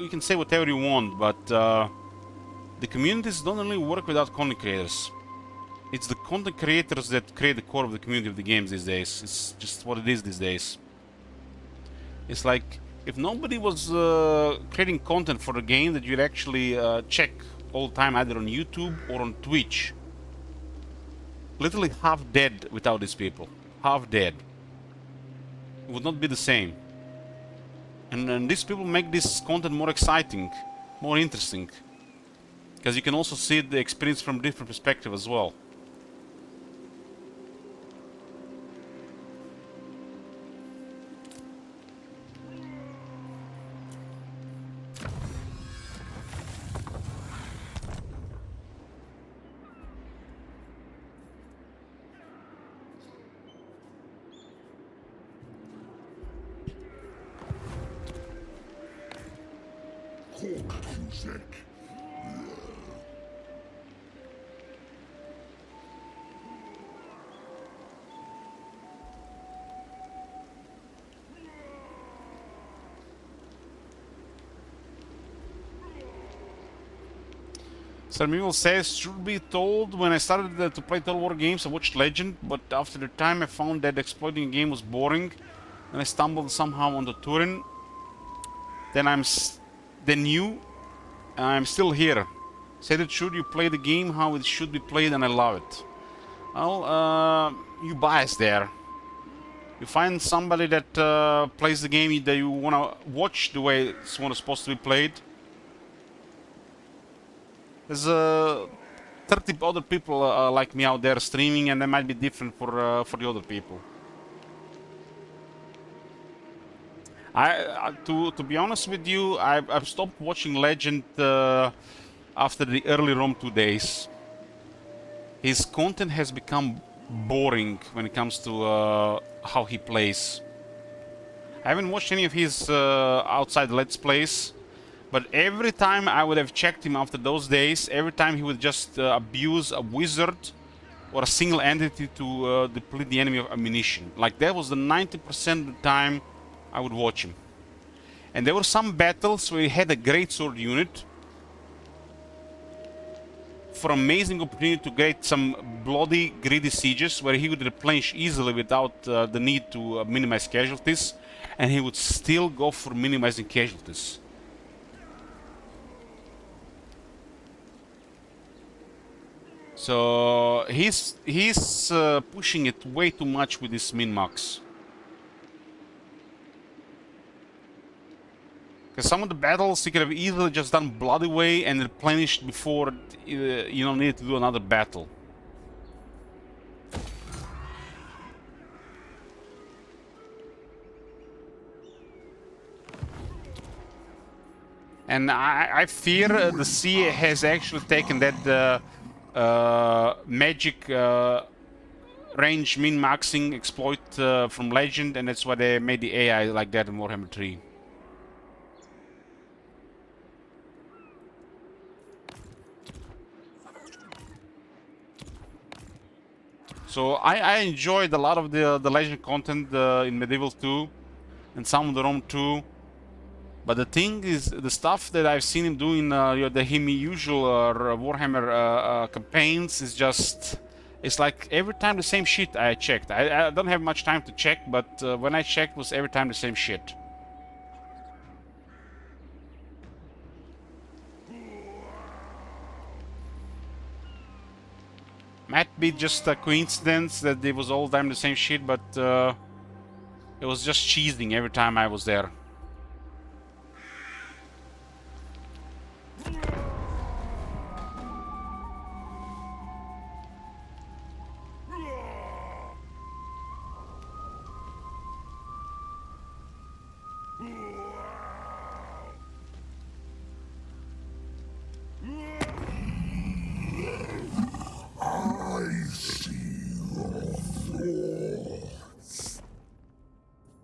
can say whatever you want, but the communities don't only work without content creators. It's the content creators that create the core of the community of the games these days. It's just what it is these days. It's like if nobody was creating content for the game that you'd actually check all the time, either on YouTube or on Twitch. Literally half dead without these people. Half dead. It would not be the same. And these people make this content more exciting, more interesting. Because you can also see the experience from a different perspective as well. Samuel says, should be told, when I started to play Total War games, I watched Legend, but after the time I found that exploiting a game was boring, and I stumbled somehow on the Turin. Then I'm still here. Said it should you play the game how it should be played, and I love it. Well, you biased there. You find somebody that plays the game that you wanna watch the way it's supposed to be played. There's 30 other people like me out there streaming, and they might be different for the other people. To be honest with you, I've stopped watching Legend after the early ROM 2 days. His content has become boring when it comes to how he plays. I haven't watched any of his outside Let's Plays. But every time I would have checked him after those days, every time he would just abuse a wizard or a single entity to deplete the enemy of ammunition. Like that was the 90% of the time I would watch him. And there were some battles where he had a great sword unit for amazing opportunity to get some bloody, greedy sieges where he would replenish easily without the need to minimize casualties, and he would still go for minimizing casualties. So he's pushing it way too much with his min-max. Because some of the battles he could have easily just done bloody way and replenished before needed to do another battle. And I fear the sea has actually taken that magic range min-maxing exploit from Legend, and that's why they made the AI like that in Warhammer 3. So I enjoyed a lot of the Legend content in Medieval 2 and some of the Rome 2. But the thing is, the stuff that I've seen him doing the usual Warhammer campaigns is just... It's like every time the same shit I checked. I don't have much time to check, but when I checked, it was every time the same shit. Might be just a coincidence that it was all the time the same shit, but it was just cheesing every time I was there.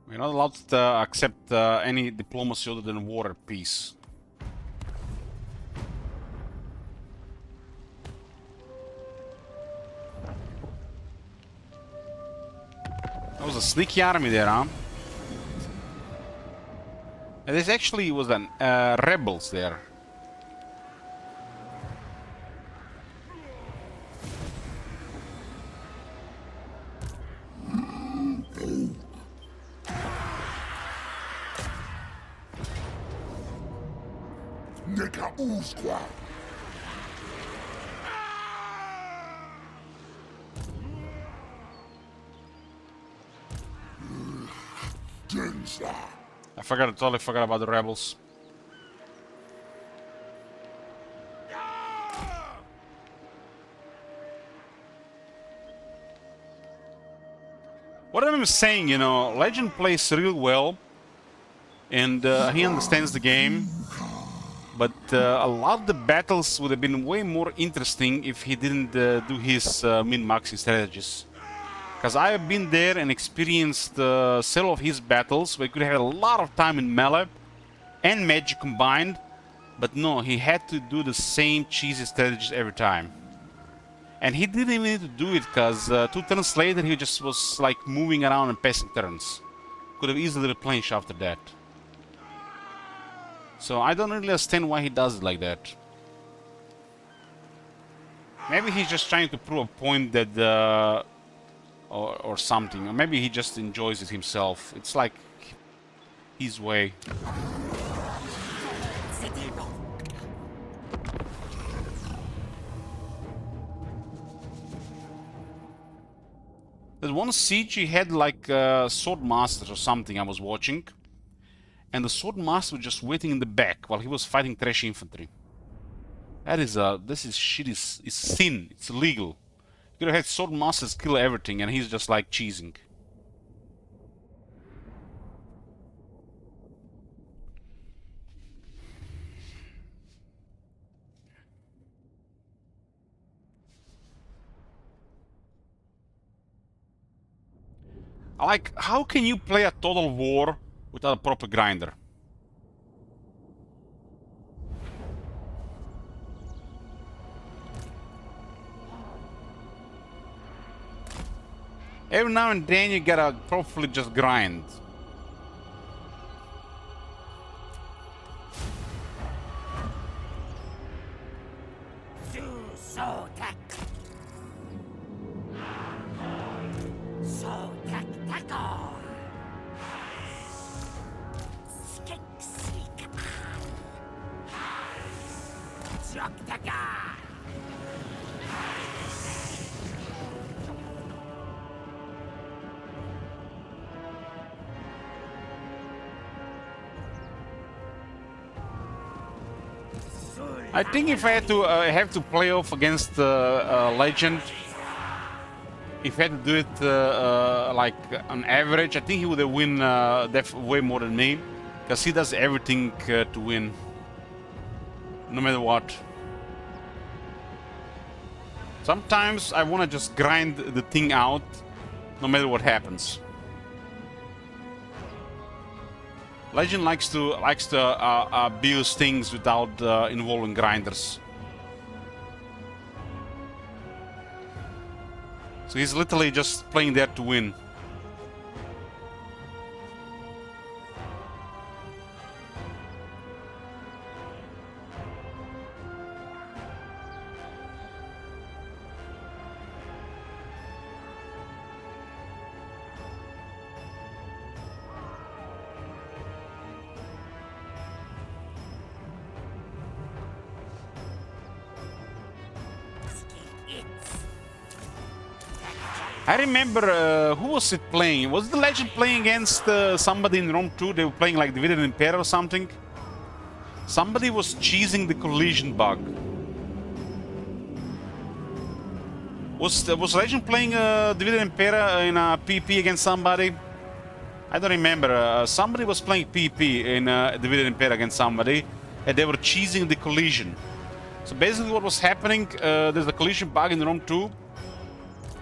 We're not allowed to accept any diplomacy other than war or peace. That was a sneaky army there, huh? And this actually was an rebels there. I totally forgot about the rebels. What I'm saying, you know, Legend plays real well, and he understands the game, but a lot of the battles would have been way more interesting if he didn't do his min-maxing strategies. Because I have been there and experienced several of his battles where he could have a lot of time in melee and magic combined, but no, he had to do the same cheesy strategies every time. And he didn't even need to do it, because 2 turns later he just was like moving around and passing turns. Could have easily replenished after that. So I don't really understand why he does it like that. Maybe he's just trying to prove a point that or something, or maybe he just enjoys it himself. It's like his way. There's one siege he had like sword masters or something I was watching, and the sword master was just waiting in the back while he was fighting trash infantry. That is shit is sin. It's illegal. You could have had sword masters kill everything, and he's just like cheesing. Like, how can you play a total war without a proper grinder? Every now and then you gotta properly just grind. I think if I had to have to play off against Legend, if I had to do it like on average, I think he would have win way more than me, because he does everything to win. no matter what. Sometimes I want to just grind the thing out, no matter what happens. Legend likes to abuse things without involving grinders. So he's literally just playing there to win. I remember, who was it playing? Was the Legend playing against somebody in Rome 2? They were playing like Divided Impera or something? Somebody was cheesing the collision bug. Was Legend playing Divided Impera in a PP against somebody? I don't remember. Somebody was playing PP in Divided Impera against somebody, and they were cheesing the collision. So basically what was happening, there's a collision bug in Rome 2,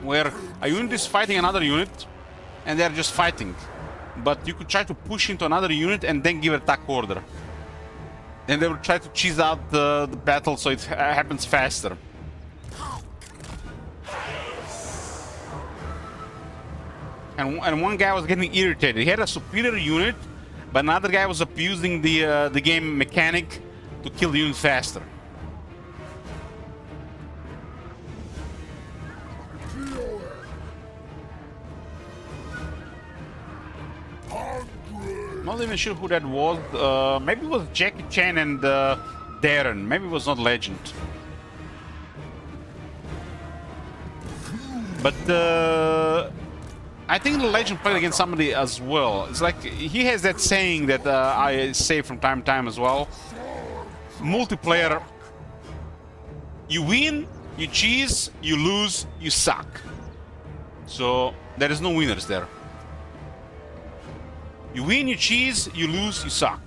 where a unit is fighting another unit, and they're just fighting. But you could try to push into another unit and then give an attack order. And they will try to cheese out the battle so it happens faster. And one guy was getting irritated. He had a superior unit, but another guy was abusing the game mechanic to kill the unit faster. Not even sure who that was. Maybe it was Jackie Chan and Darren. Maybe it was not Legend. But I think the Legend played against somebody as well. It's like he has that saying that I say from time to time as well. Multiplayer, you win, you cheese, you lose, you suck. So there is no winners there. You win, you cheese, you lose, you suck.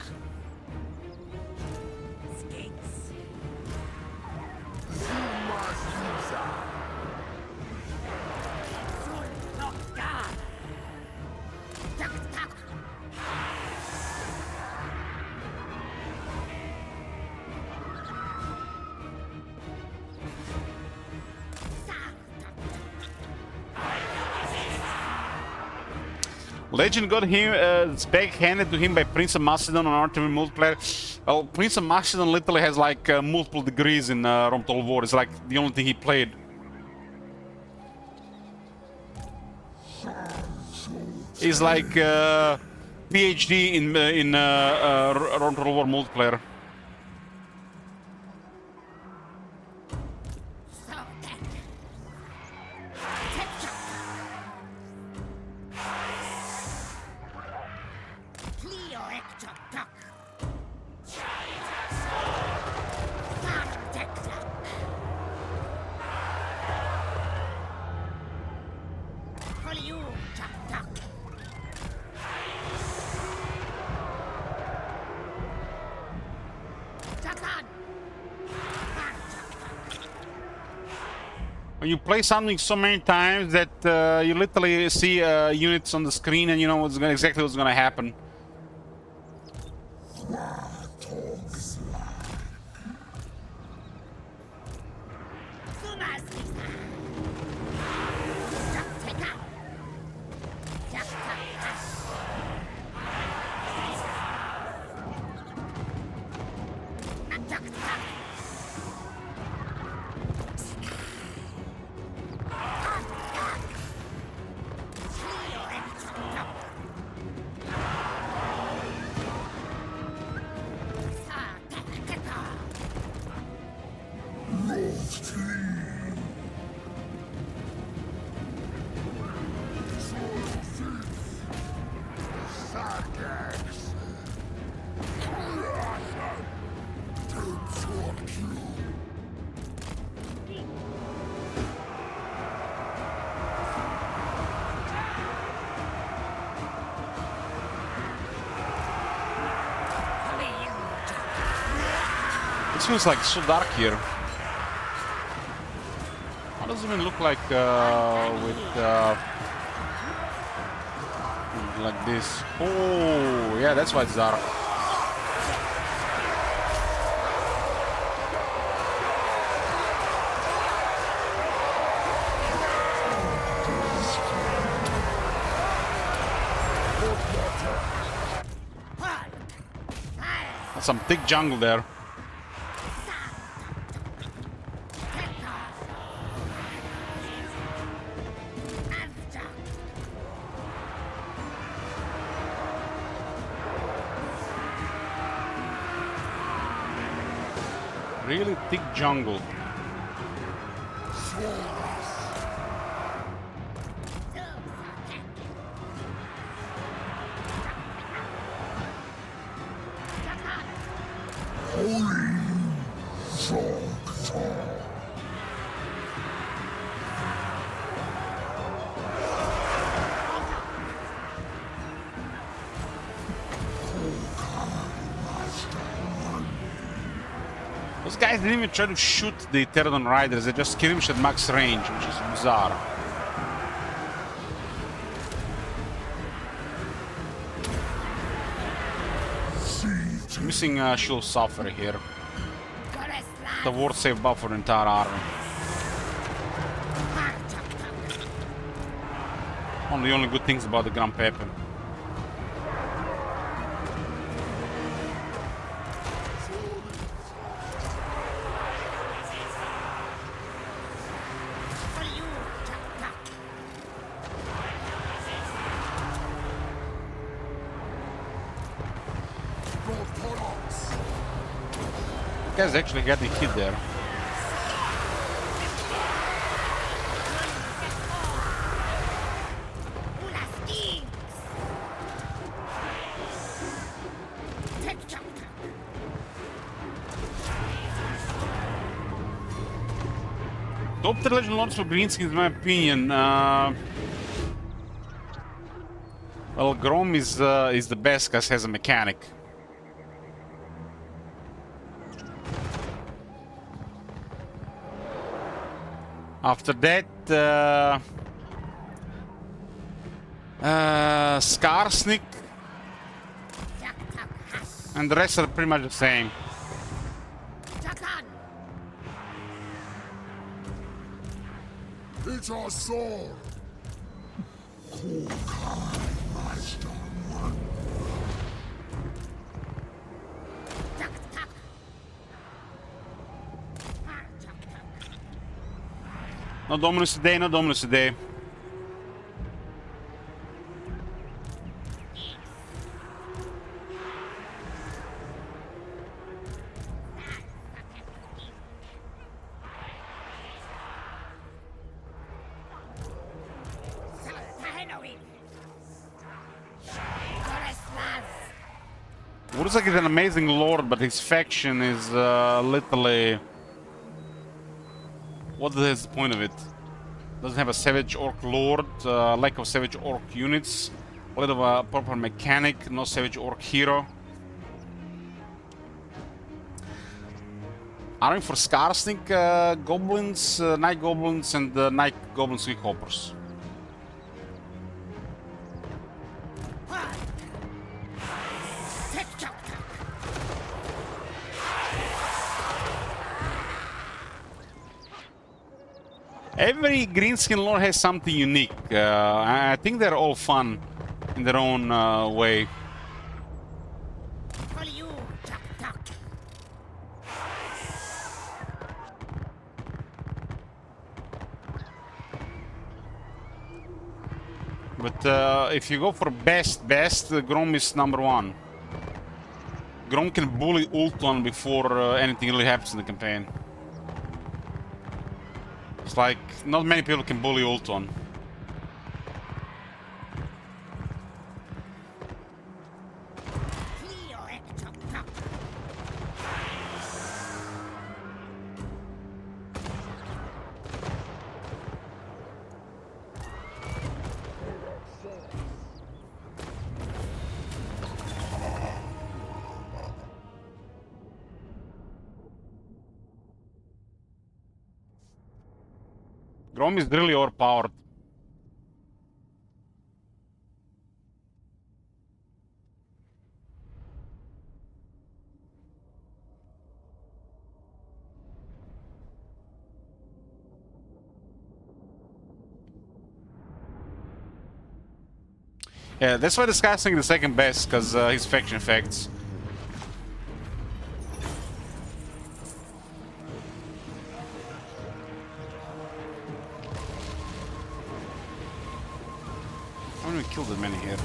Legend got him back handed to him by Prince of Macedon on RTV multiplayer. Well, Prince of Macedon literally has like multiple degrees in Rome Total War. It's like the only thing he played. He's like PhD in Rome Total War multiplayer. When you play something so many times that you literally see units on the screen and you know exactly what's going to happen. This feels like so dark here. How does it even look like with like this? Oh, yeah, that's why it's dark. That's some thick jungle there. Really thick jungle. Those guys didn't even try to shoot the Pterodon riders, they just skirmished at max range, which is bizarre. Missing Shield Suffer here. The ward save buff for the entire army. One of the only good things about the Grand Pepe. Guy's actually getting hit there. Top 3 Legend Lords for greenskins, in my opinion. Well, Grom is the best because he has a mechanic. After that, Skarsnik, and the rest are pretty much the same. It's our sword. No Dominus today, no Dominus today. Looks like he's an amazing lord, but his faction is literally... What is the point of it? Doesn't have a Savage Orc Lord, lack of Savage Orc units, a lot of a proper mechanic, no Savage Orc hero. Arming for Skarsnik, Goblins, Night Goblins, and Night Goblins Quick Hoppers. Every greenskin lord has something unique. I think they're all fun in their own way. But if you go for best, Grom is #1. Grom can bully Ultron before anything really happens in the campaign. It's like, not many people can bully Ultron. Grom is really overpowered. Yeah, that's why this guy's the second best, because his faction effects. I haven't even killed that many here.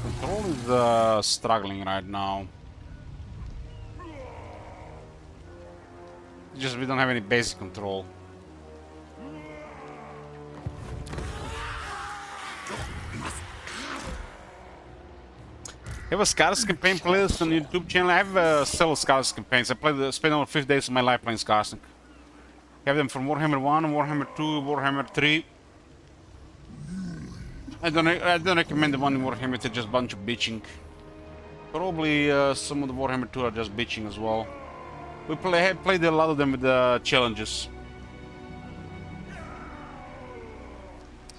Control is struggling right now. Just we don't have any basic control. I have a Scars campaign playlist on YouTube channel. I have several Scars campaigns. I spent over 50 days of my life playing Scars. I have them from Warhammer 1, Warhammer 2, Warhammer 3. I don't recommend the one in Warhammer, it's just a bunch of bitching. Probably some of the Warhammer 2 are just bitching as well. We have played a lot of them with the challenges.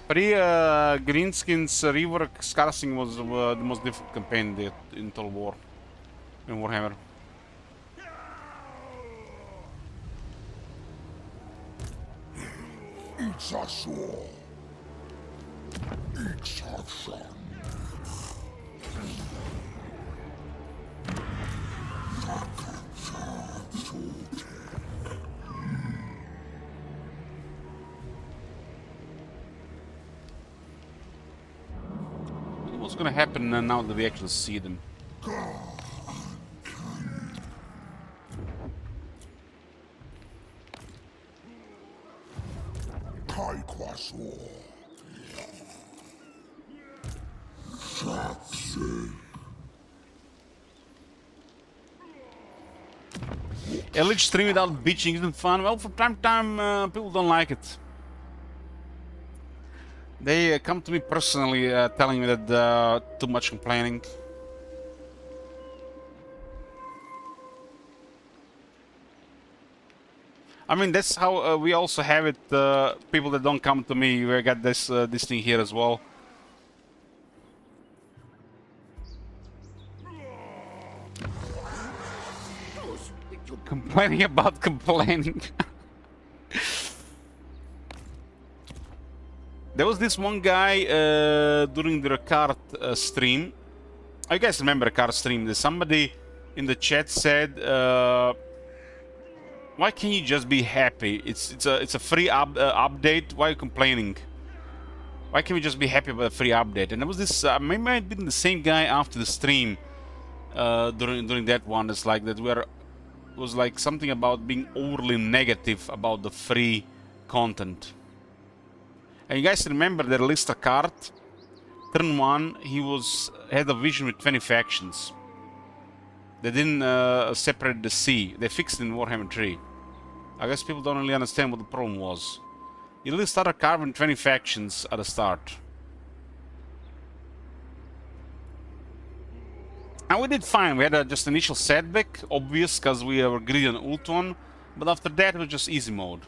Greenskin's rework Scarsing was the most difficult campaign in Total War in Warhammer. Hexoatl. Hexoatl. What's gonna happen now that we actually see them? A lich stream without bitching isn't fun. Well, from time to time, people don't like it. They come to me personally, telling me that too much complaining. I mean, that's how we also have it. People that don't come to me, we got this thing here as well. Complaining about complaining. There was this one guy during the Ricard stream. I guys remember Ricard stream. There's somebody in the chat said, "Why can't you just be happy? It's a free update. Why are you complaining? Why can't we just be happy about a free update?" And there was this. Maybe it might have been the same guy after the stream during that one. It's like that. It was like something about being overly negative about the free content. And you guys remember that Lister card? Turn 1, he had a vision with 20 factions. They didn't separate the sea. They fixed it in Warhammer 3. I guess people don't really understand what the problem was. You really started carving 20 factions at the start. And we did fine. We had just initial setback, obvious, because we were greedy on Ultron. But after that, it was just easy mode.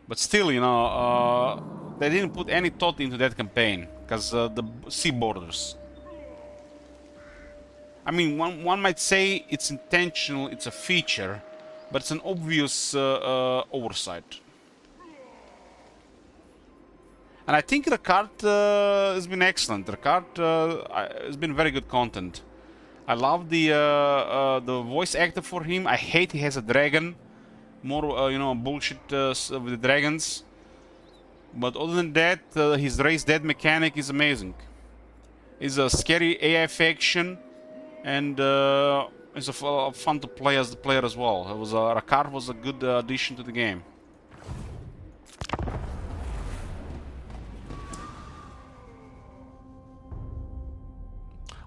But still, you know, they didn't put any thought into that campaign, because the sea borders. I mean, one might say it's intentional, it's a feature, but it's an obvious oversight. And I think the card has been excellent. The card has been very good content. I love the voice actor for him. I hate he has a dragon. More, you know, bullshit with the dragons. But other than that, his race dead mechanic is amazing. It's a scary AI faction, and it's fun to play as the player as well. It was Rakar was a good addition to the game.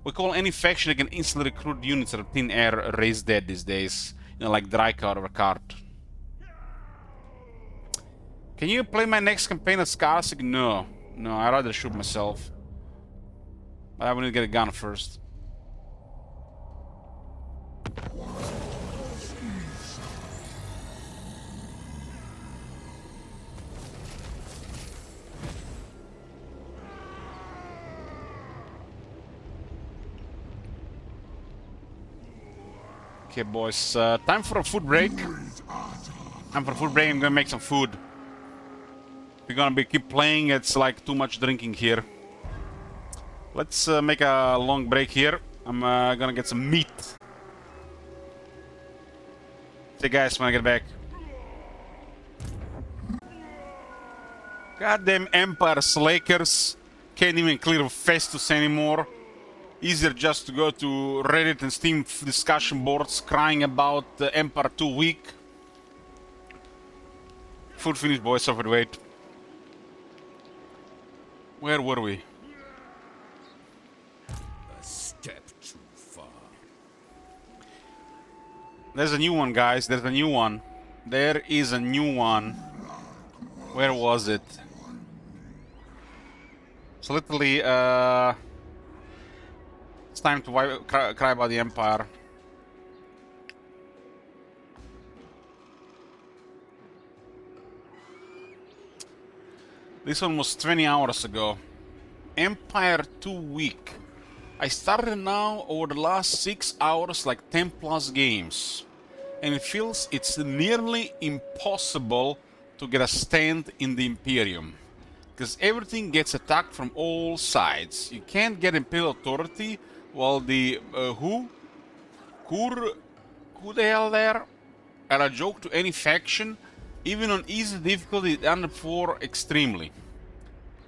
We call any faction that can instantly recruit units out of thin air raised dead these days. You know, like Draika or Rakar. Can you play my next campaign as Skarsig? No. No, I'd rather shoot myself. I will need to get a gun first. Okay, boys, time for a food break. I'm gonna make some food. We're gonna keep playing, it's like too much drinking here. Let's make a long break here. I'm gonna get some meat. See you guys when I get back. Goddamn Empire Slakers. Can't even clear Festus anymore. Easier just to go to Reddit and Steam discussion boards crying about Empire 2 weak. Food finished, boys, suffered wait. Where were we? A step too far. There's a new one, guys. There's a new one. There is a new one. Where was it? So literally, it's time to cry about the Empire. This one was 20 hours ago. Empire 2 week. I started now over the last 6 hours like 10 plus games. And it feels it's nearly impossible to get a stand in the Imperium. Because everything gets attacked from all sides. You can't get Imperial Authority while the who the hell there are a joke to any faction. Even on easy difficulty it underperforms extremely.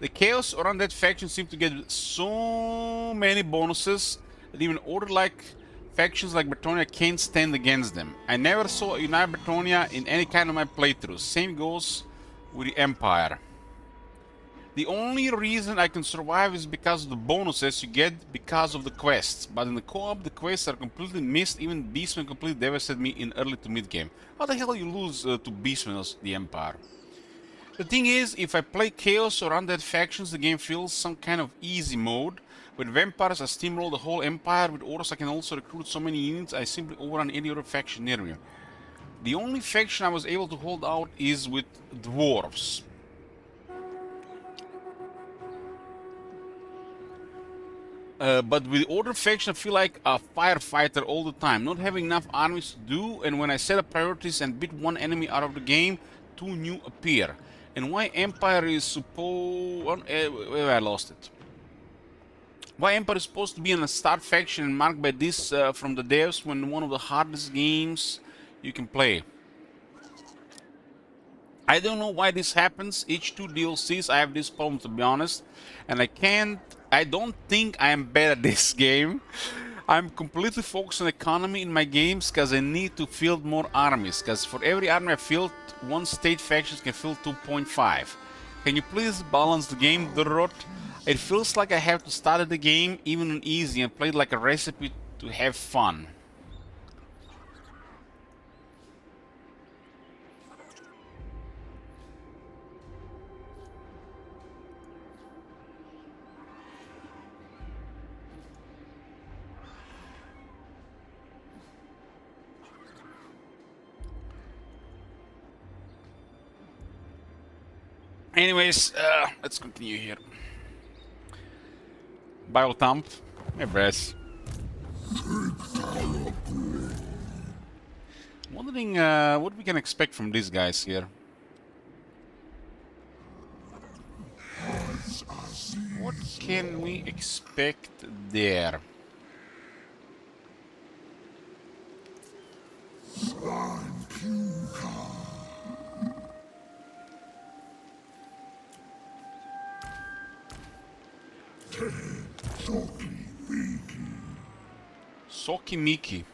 The chaos around that faction seems to get so many bonuses that even order-like factions like Bretonia can't stand against them. I never saw Unite Bretonia in any kind of my playthroughs. Same goes with the Empire. The only reason I can survive is because of the bonuses you get because of the quests. But in the co-op, the quests are completely missed. Even Beastmen completely devastated me in early to mid-game. How the hell you lose to Beastmen as the Empire? The thing is, if I play Chaos or Undead factions, the game feels some kind of easy mode. With Vampires, I steamroll the whole Empire. With Orders, I can also recruit so many units, I simply overrun any other faction near me. The only faction I was able to hold out is with Dwarves. But with the Order faction, I feel like a firefighter all the time, not having enough armies to do, and when I set up priorities and beat one enemy out of the game, two new appear. And why Empire is supposed... I lost it. Why Empire is supposed to be in a start faction and marked by this from the devs when one of the hardest games you can play. I don't know why this happens. Each two DLCs I have this problem, to be honest, and I don't think I am bad at this game. I'm completely focused on economy in my games because I need to field more armies, because for every army I field, one state faction can fill 2.5. Can you please balance the game, Durrot? It feels like I have to start the game even on easy and play it like a recipe to have fun. Anyways, let's continue here. Biothump. Hey, Bress. Wondering what we can expect from these guys here. What can we expect there? Soki Miki.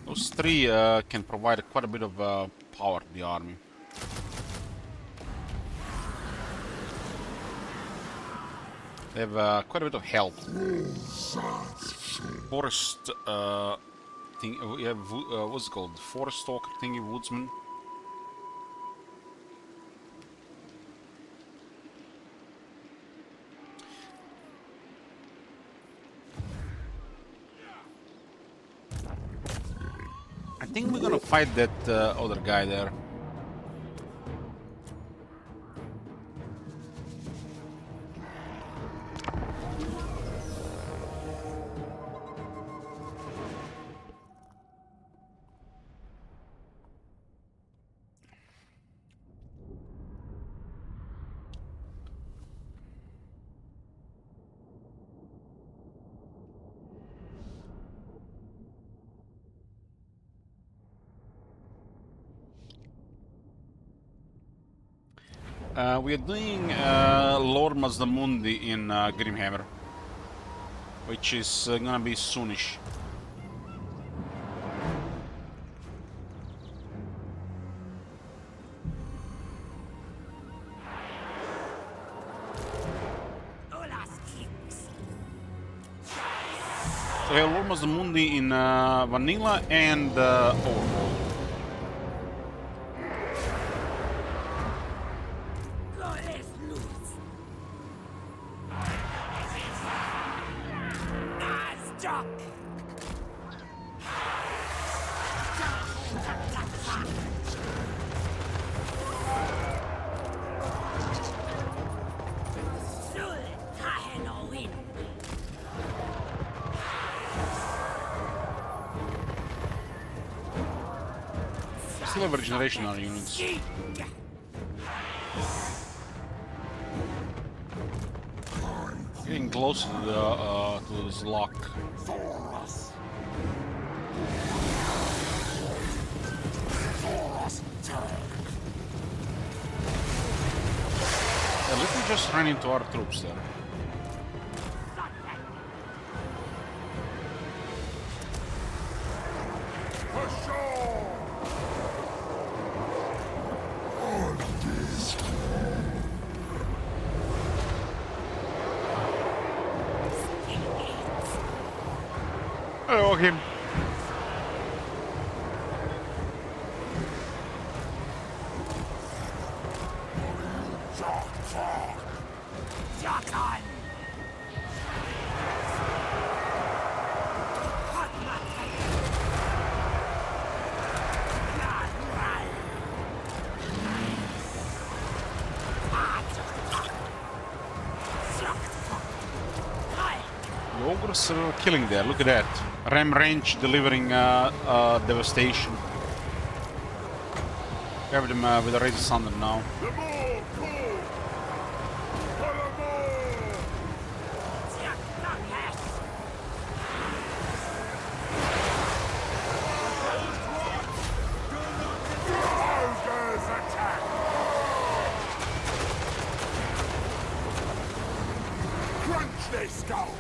Those three can provide quite a bit of power to the army. They have quite a bit of health. Forest thing. We have what's it called? Forest stalker thingy, woodsman. I think we're gonna fight that other guy there. We are doing Lord Mazdamundi in Grimhammer, which is gonna be soonish. So we have Lord Mazdamundi in Vanilla and Overworld. Still have regeneration on our units. Getting close to this lock. Let me just run into our troops there. Hello, him. The ogres are killing there, look at that. Ram range delivering devastation. We have them with a razor sunder now. Crunch their skulls!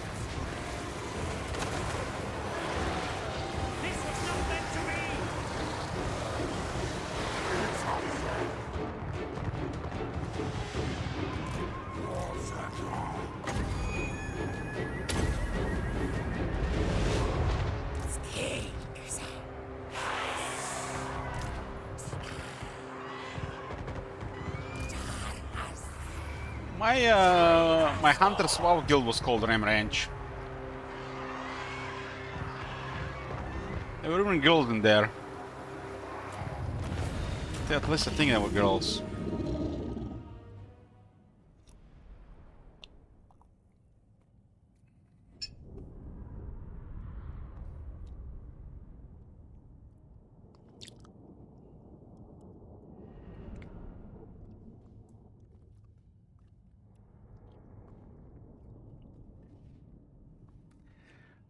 My Hunter's Wow guild was called Ram Ranch. There were even girls in there. At least I think they were girls.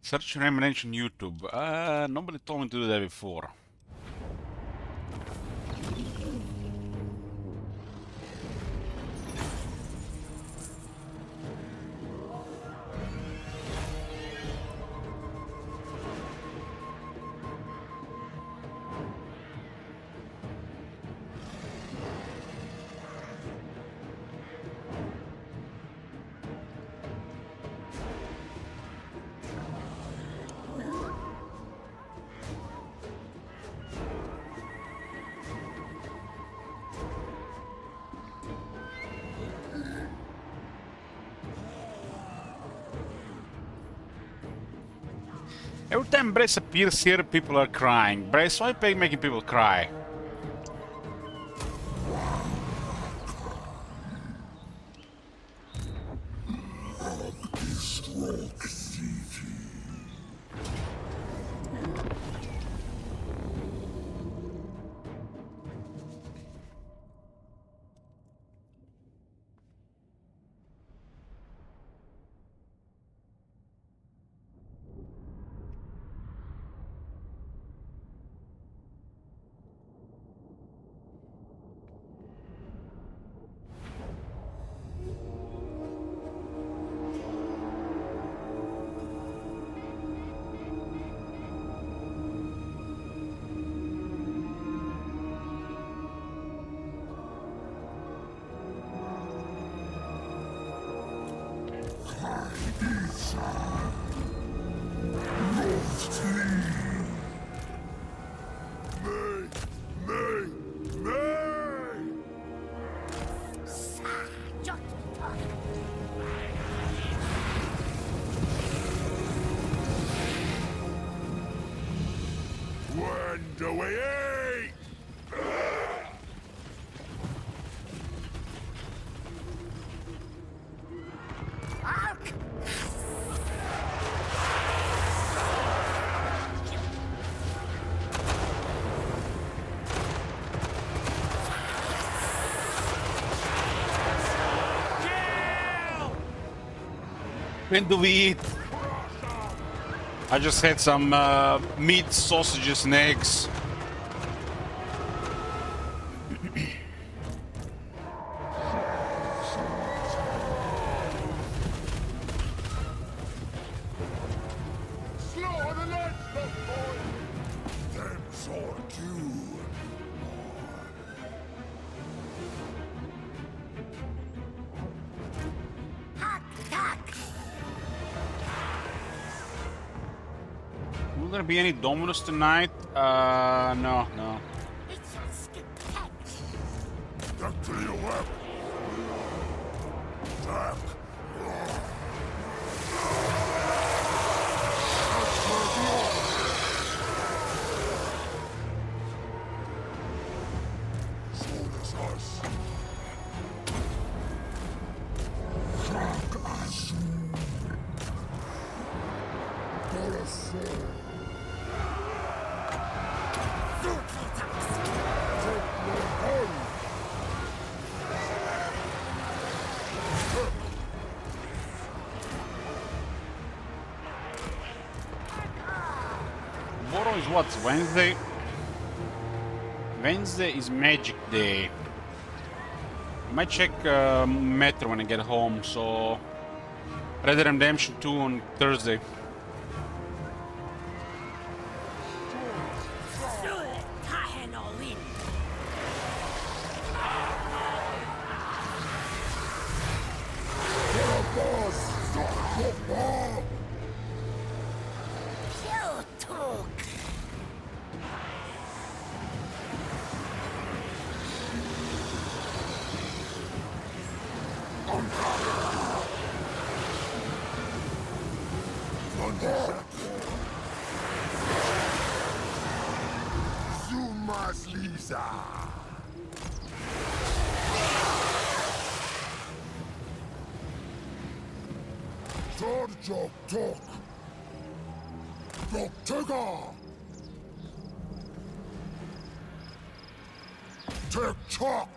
Search Ram Ranch on YouTube. Nobody told me to do that before. Every time Brace appears here, people are crying. Brace, why are you making people cry? When do we eat? When do we eat? I just had some meat, sausages, and eggs. Slaughter the livestock, boy! Them sort you. Will there be any Dominus tonight? No. Back to your work. Back. Tomorrow is what? Wednesday? Wednesday is Magic Day. I might check Metro when I get home, so... Red Dead Redemption 2 on Thursday. Sumas Lisa. Sergio Talk. Doctega. Tech Chalk.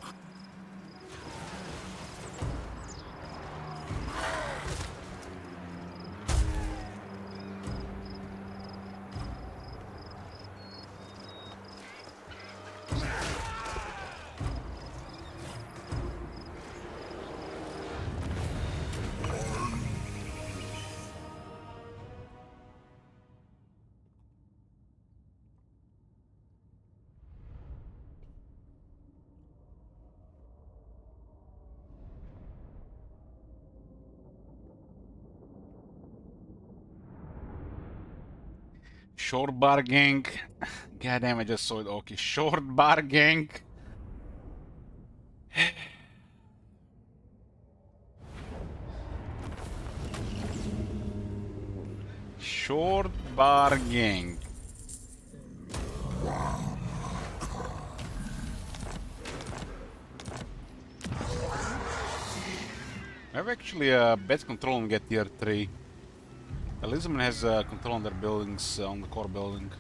Short bar gang. God damn, I just saw it. Okay, short bar gang. Short Bargang. I have actually bet control and get tier 3. Elizabeth has control on their buildings, on the core building.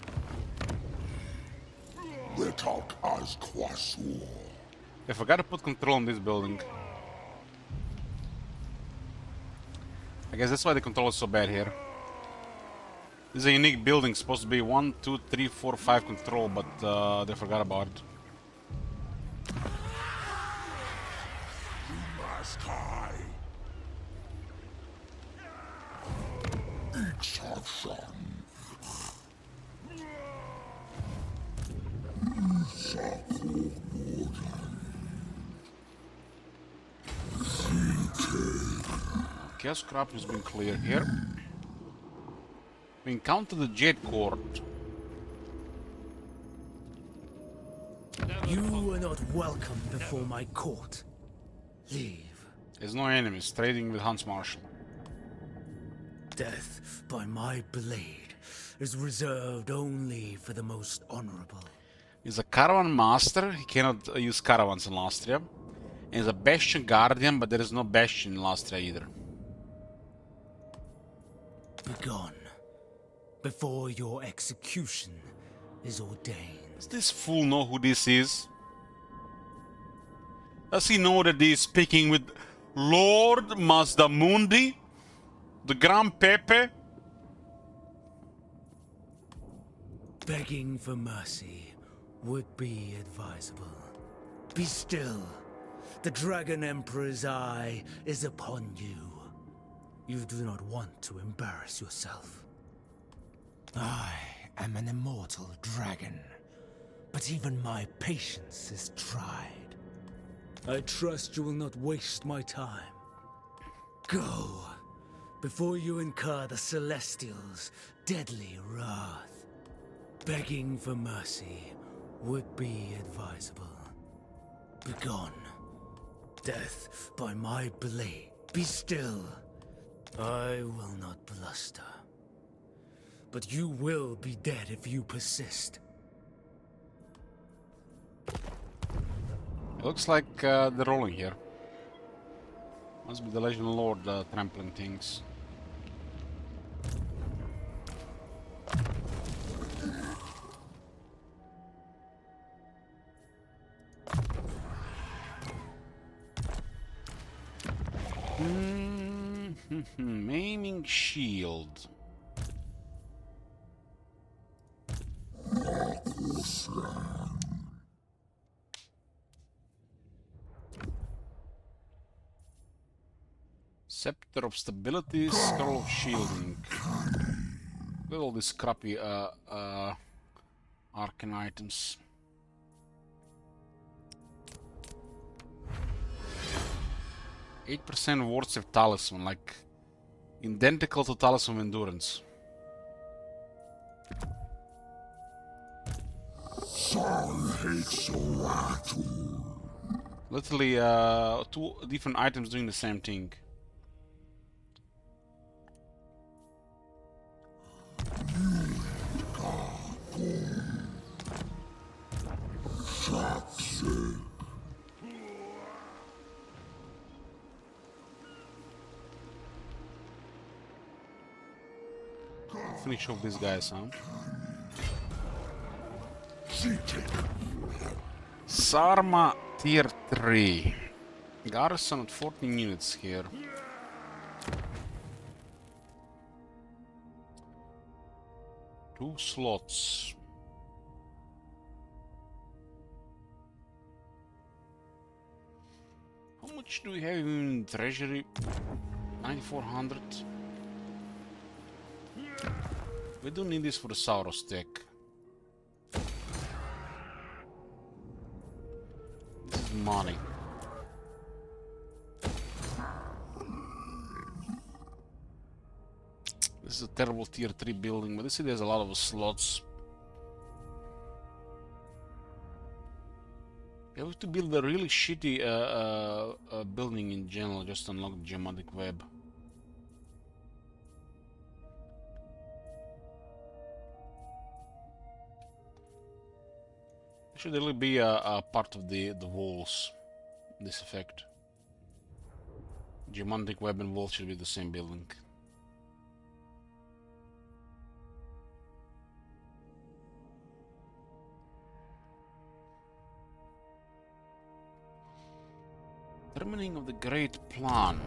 Retalk as Quasur. I forgot to put control on this building. I guess that's why the control is so bad here. This is a unique building, supposed to be 1, 2, 3, 4, 5 control, but they forgot about it. Chaos Crop has been cleared here. We encounter the Jade Court. You are not welcome before my court. Leave. There's no enemies, trading with Hans Marshall. Death by my blade is reserved only for the most honorable. He's a caravan master, he cannot use caravans in Lastria. And he's a bastion guardian, but there is no bastion in Lastria either. Begone, before your execution is ordained. Does this fool know who this is? Does he know that he is speaking with Lord Mazdamundi? The Grand Pepe? Begging for mercy would be advisable. Be still. The Dragon Emperor's eye is upon you. You do not want to embarrass yourself. I am an immortal dragon, but even my patience is tried. I trust you will not waste my time. Go, before you incur the Celestials' deadly wrath. Begging for mercy would be advisable. Begone. Death by my blade. Be still. I will not bluster. But you will be dead if you persist. It looks like they're rolling here. Must be the Legend Lord trampling things. Maiming shield. Scepter of Stability, Scroll of Shielding. Look at all these crappy arcane items. %8% wards of Talisman, like identical to Talisman of Endurance. Literally, two different items doing the same thing. Finish off these guys, huh? Sarma tier 3. Garrison at 14 units here. Two slots. How much do we have in treasury? 9,400. We do need this for the Sauros tech. This is money. This is a terrible tier 3 building, but this city has a lot of slots. You have to build a really shitty building in general just to unlock the Geomatic Web. Should really be a part of the walls. This effect. Geomantic web and wall should be the same building. Determining of the great plan.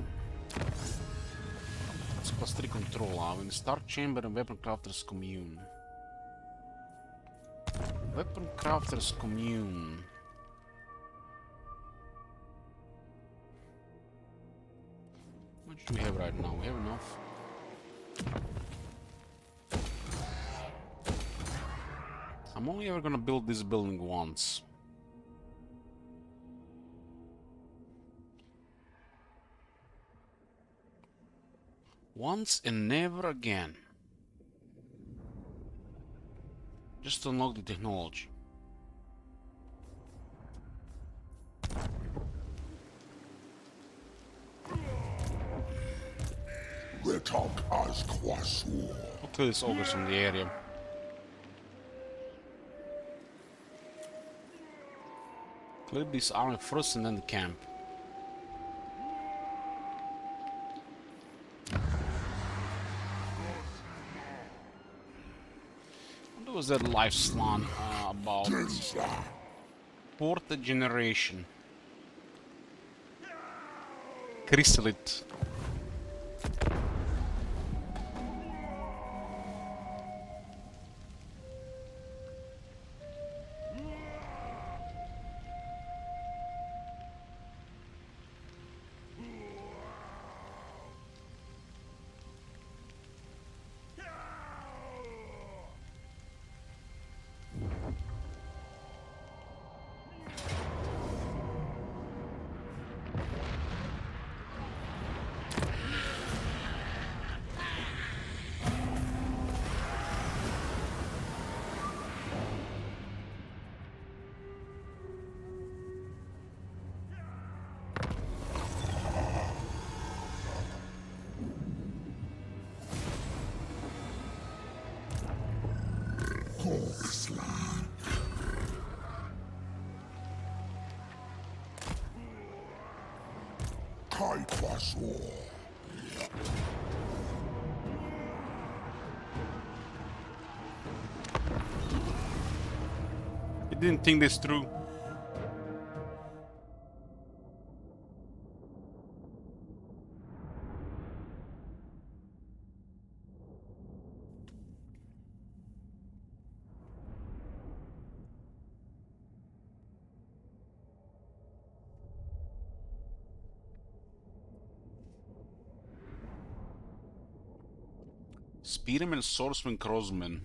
It's +3 control. When start chamber and weapon crafters commune. Weapon crafters commune. How much do we have right now? We have enough. I'm only ever gonna build this building once. Once and never again. Just to unlock the technology. I'll kill these ogres from the area. Clear this army first and then the camp. What was that life slan about? Fourth generation. Chrysalit. You didn't think this through. Spearman, swordsman, crossman.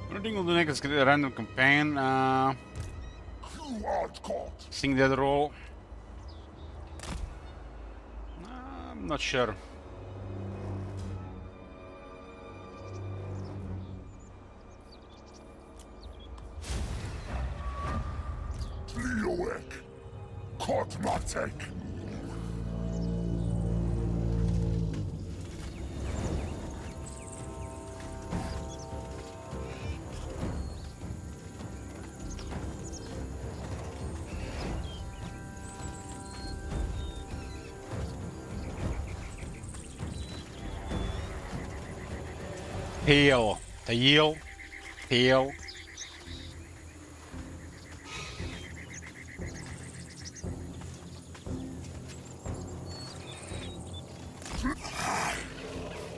I think we'll do next random campaign. Sing that role. I'm not sure. Heal. Heal. Heal.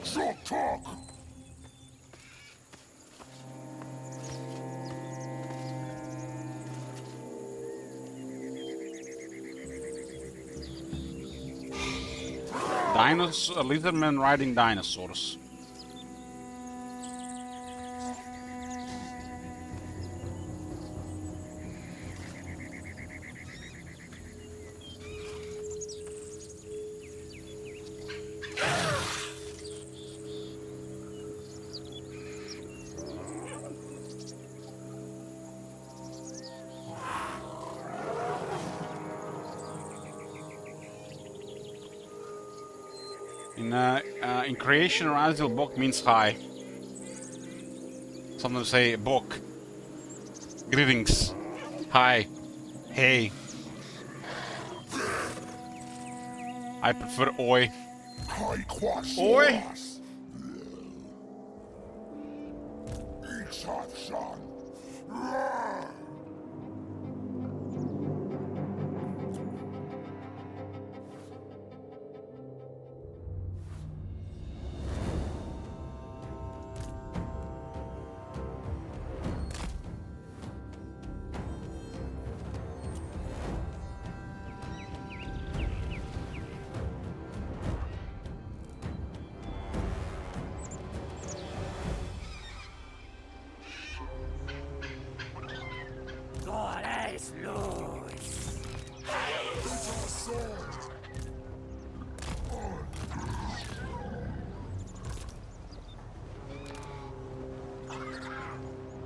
Short talk. Dinosaur, lizardmen riding dinosaurs. In creation, Razil Bok means hi. Sometimes say Bok. Greetings. Hi. Hey. I prefer Oi. Oi!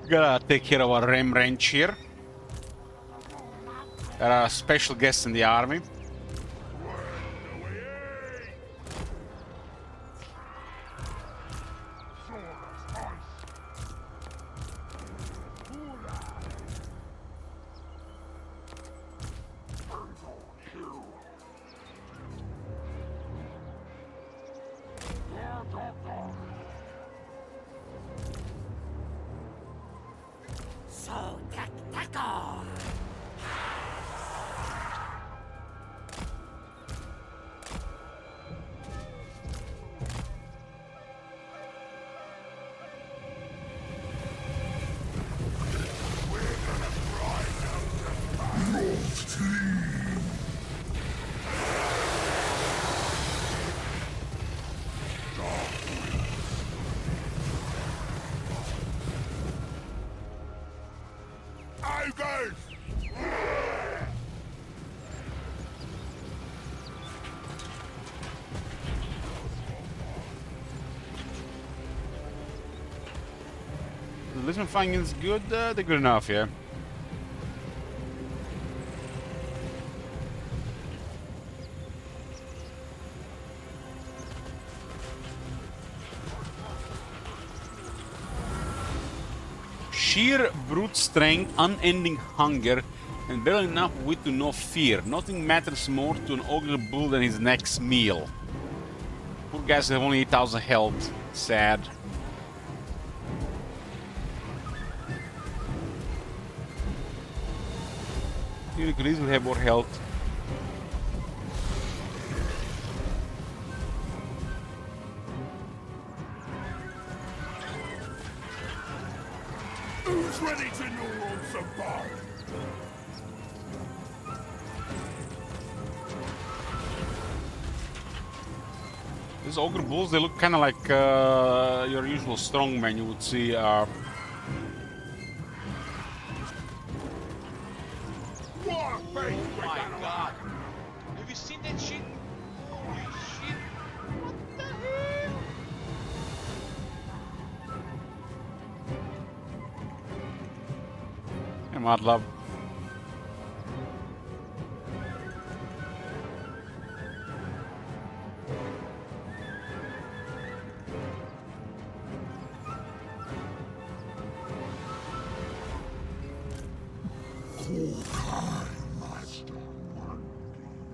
Gotta take care of our Ram Ranch here. Got a special guest in the army. So tactical. The Lisbon flying is good, they're good enough, yeah. Sheer brute strength, unending hunger, and barely enough wit to know fear. Nothing matters more to an ogre bull than his next meal. Poor guys have only 8,000 health. Sad. You could easily have more health. Who's ready to gnaw on some bone? These ogre bulls, they look kind of like your usual strongman you would see. Oh my god! Have you seen that shit? Holy shit! What the hell? Hey, Mad Love.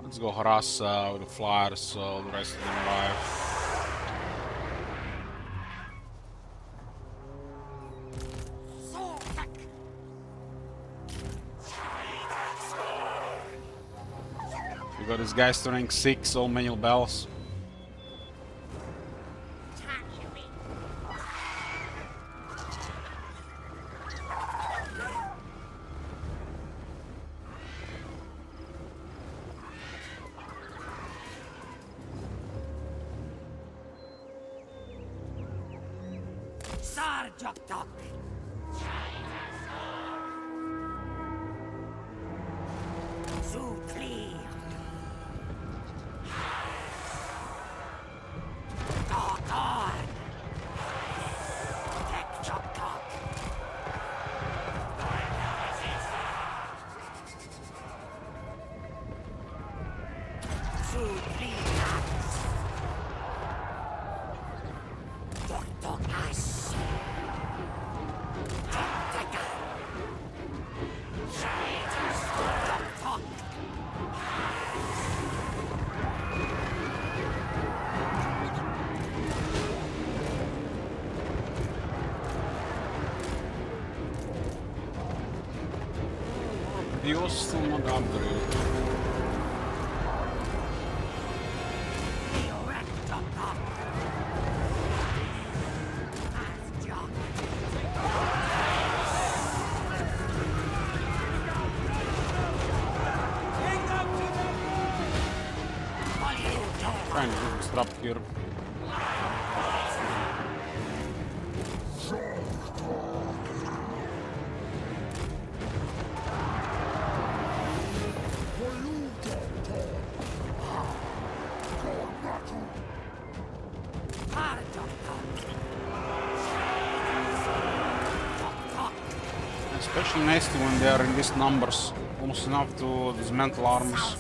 Let's go harass with the flyers so the rest of them arrive. We got this guy turning 6, all manual bells. Dios still not upgraded. Trying to get this trap here. Especially nasty when they are in these numbers, almost enough to dismantle armies.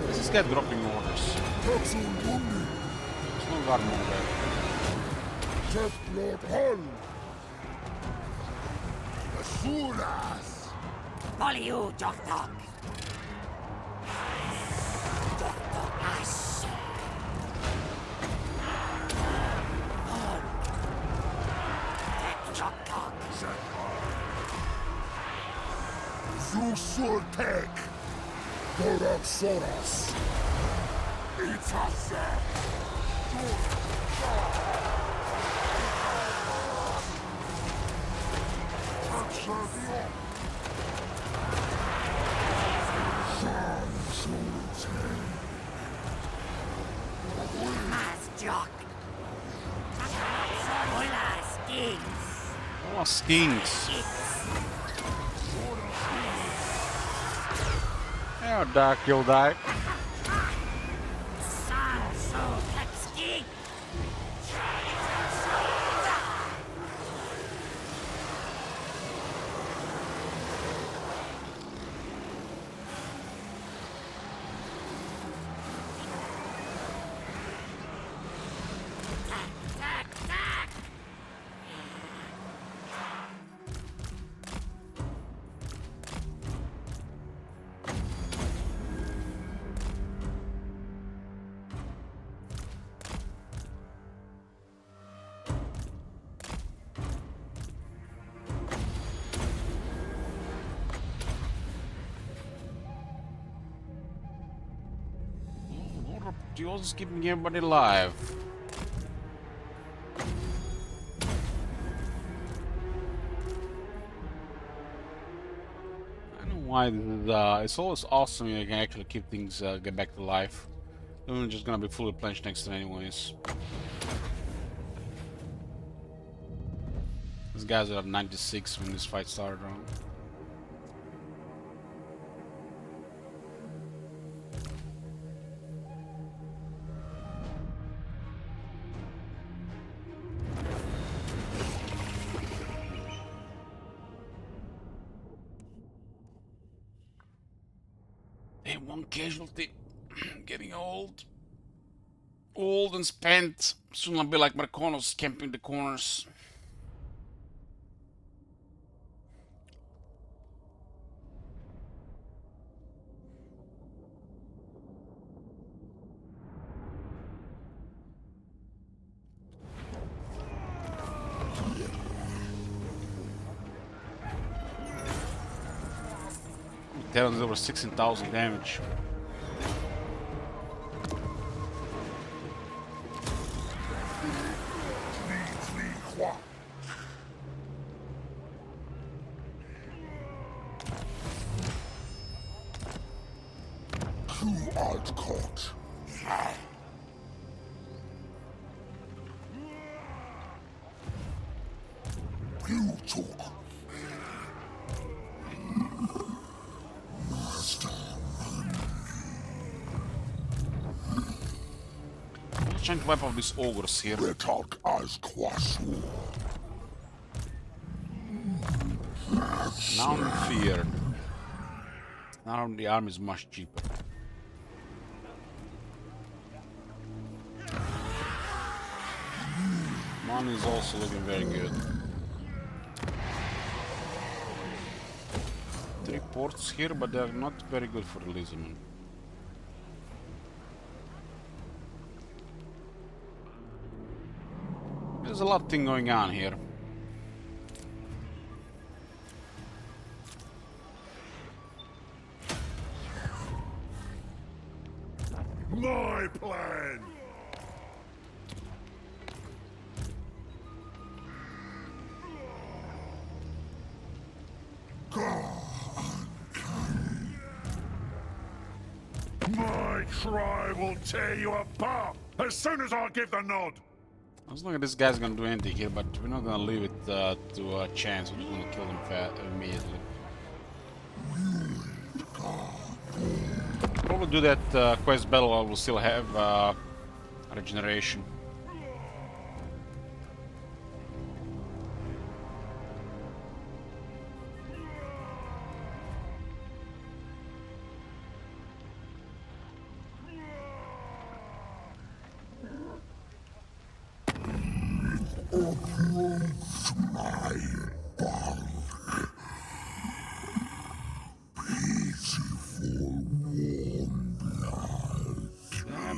This guy dropping orders. There's no guard mode there. Poliu Joktok. Zusultek! Doraxoras! Itase! Oh, skinks. Oh, Dark, you'll die. Dios is keeping everybody alive. I don't know why this is, it's always awesome you can actually keep things get back to life. They're just gonna be fully replenished next time anyways. These guys are at 96 when this fight started around. Hey, one casualty. Getting old. Old and spent. Soon I'll be like Marconos camping the corners. talents over 16,000 damage. Hexoatl. You took I'm trying to wipe off these ogres here. Retalk as Quasu. Now I'm feared. Now the arm is much cheaper. Money is also looking very good. 3 ports here, but they're not very good for the lizardman. There's a lot of thing going on here. My plan! My tribe will tear you apart as soon as I give the nod! I was looking at this guy's gonna do anything here, but we're not gonna leave it to a chance. We're just gonna kill him immediately. Probably do that quest battle while we'll still have regeneration.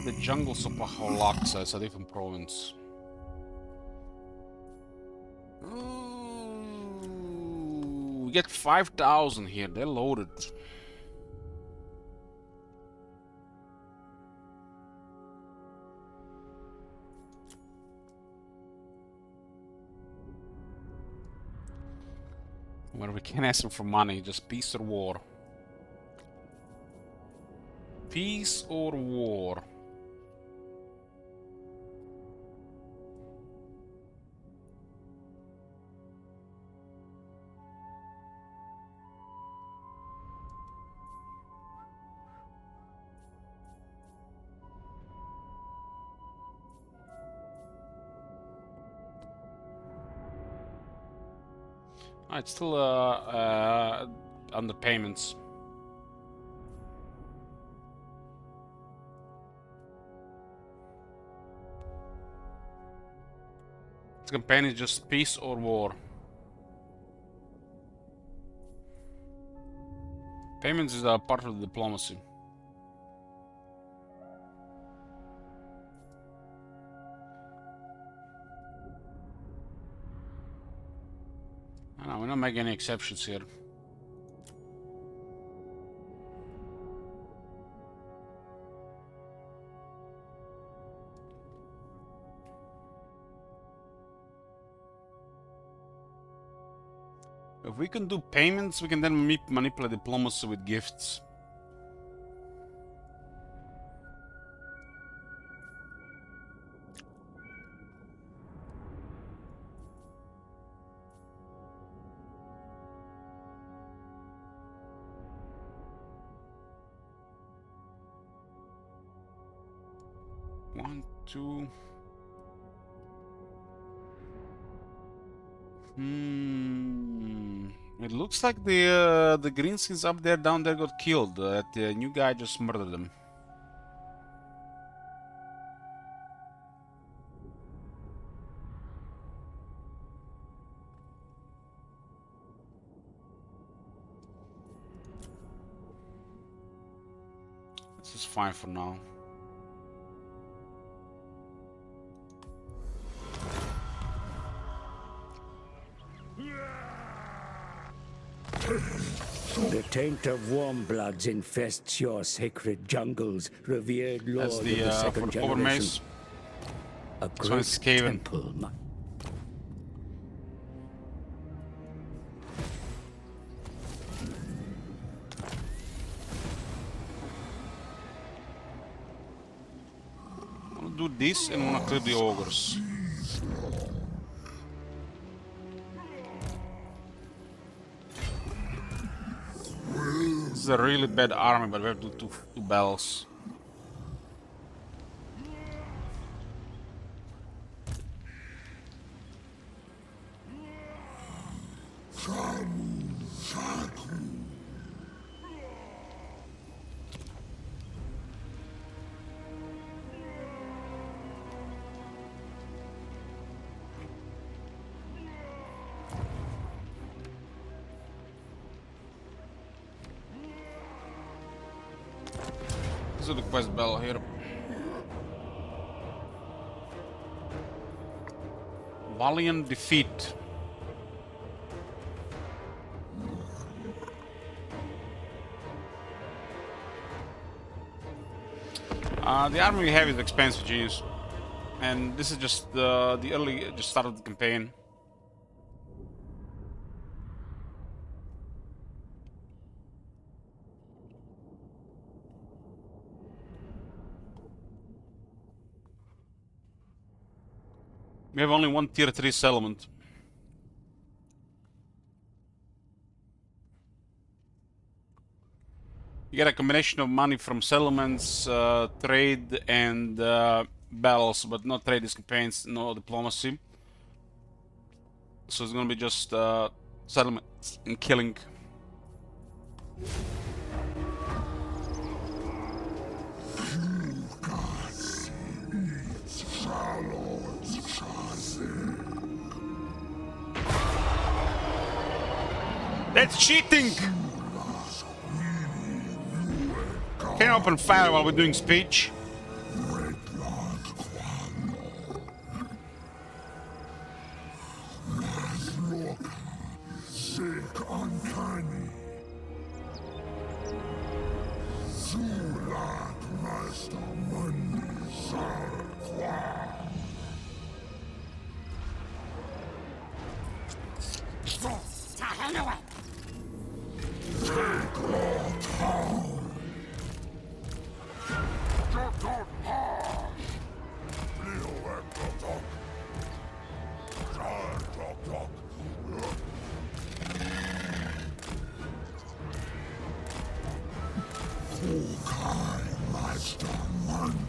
The jungle Sopaholaxa is a different province. Ooh, we get 5,000 here. They're loaded. Well, we can't ask them for money. Just peace or war. Peace or war. It's still under payments. This campaign is just peace or war. Payments is a part of the diplomacy. No, we're not making any exceptions here. If we can do payments, we can then manipulate diplomacy with gifts. One, two. It looks like the greenskins up there, down there got killed. The new guy just murdered them. This is fine for now. The taint of warmbloods infests your sacred jungles, revered lord That's of the for second the power generation. mace. A This one great is Skaven. temple. I'm gonna do this and I'm gonna clear the ogres. This is a really bad army, but we have to do two battles. This is the quest battle here. Valiant defeat. The army we have is expensive, genius, and this is just the early, just start of the campaign. We have only one tier 3 settlement. You get a combination of money from settlements, trade, and battles, but no trade is campaigns, no diplomacy. So it's gonna be just settlements and killing. That's cheating! Can't open fire while we're doing speech. Sick uncanny. Zulak Master Mundi Sarqua. Take our town. Kukai Master Mundi.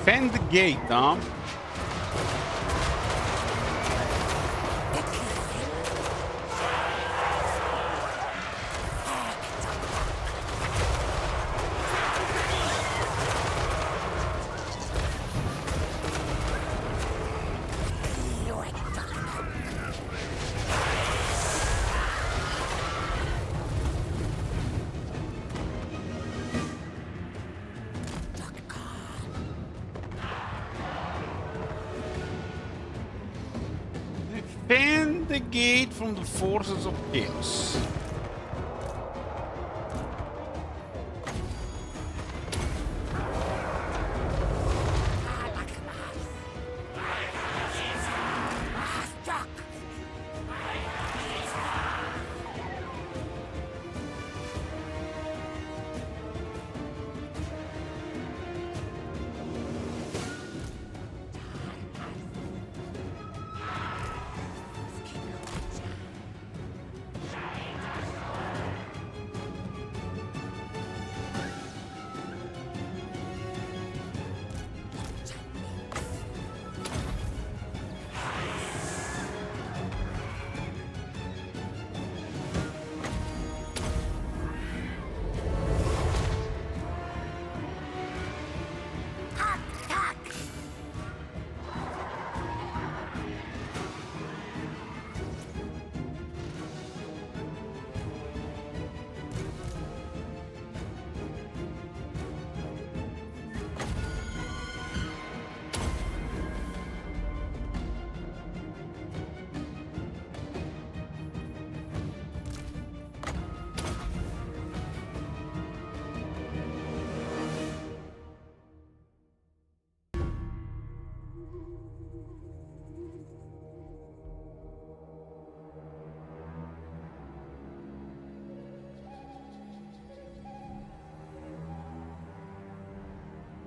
Defend the gate, huh? defend the gate from the forces of chaos.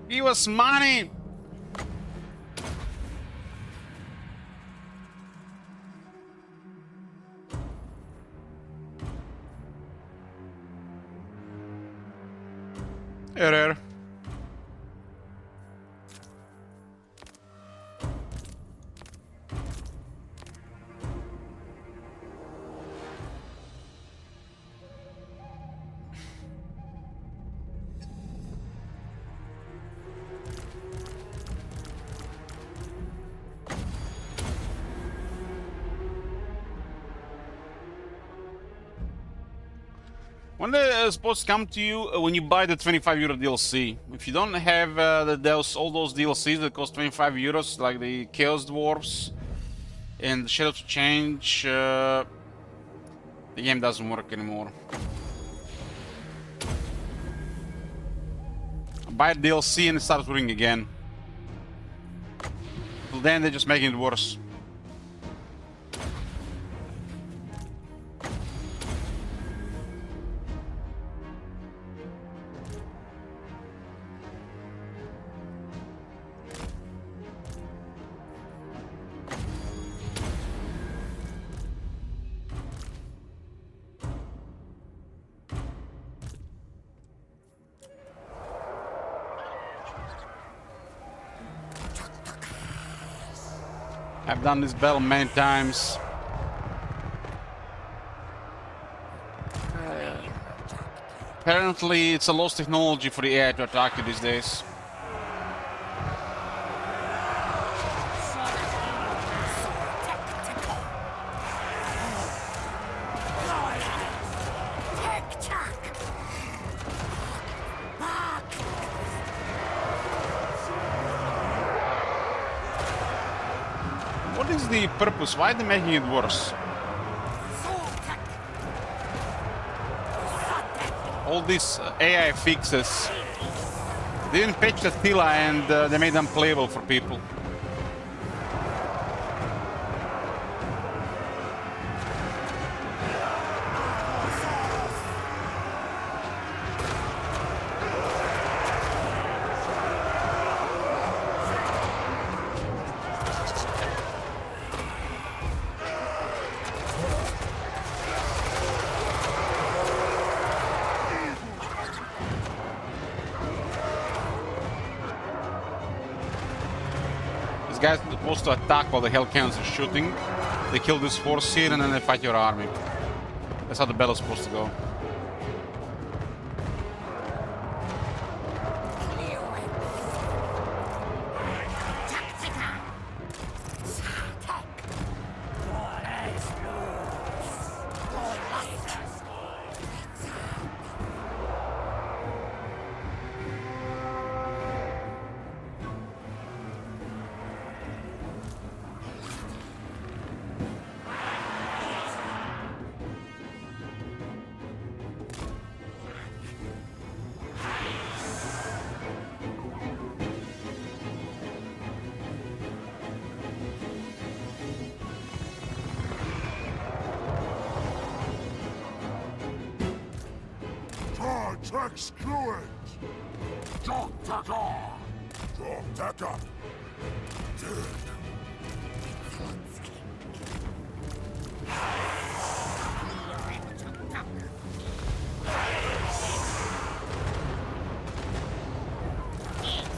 Give us money! Error. When they're supposed to come to you when you buy the 25 euro DLC. If you don't have all those DLCs that cost 25 euros, like the Chaos Dwarfs and the Shadow to Change, the game doesn't work anymore. Buy a DLC and it starts working again. Till then, they're just making it worse. I've done this battle many times. Apparently, it's a lost technology for the AI to attack you these days. What is the purpose? Why are they making it worse? All these AI fixes. They didn't patch the Tila and they made them playable for people. These guys are supposed to attack while the Hellcannons are shooting. They kill this force here and then they fight your army. That's how the battle's supposed to go. Screw it! Jog Taka! Jog Taka!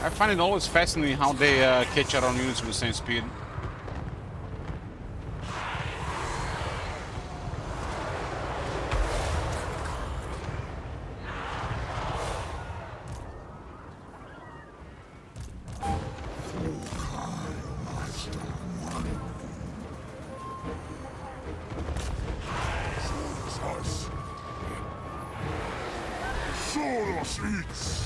I find it always fascinating how they catch our own units with the same speed. Soros eats!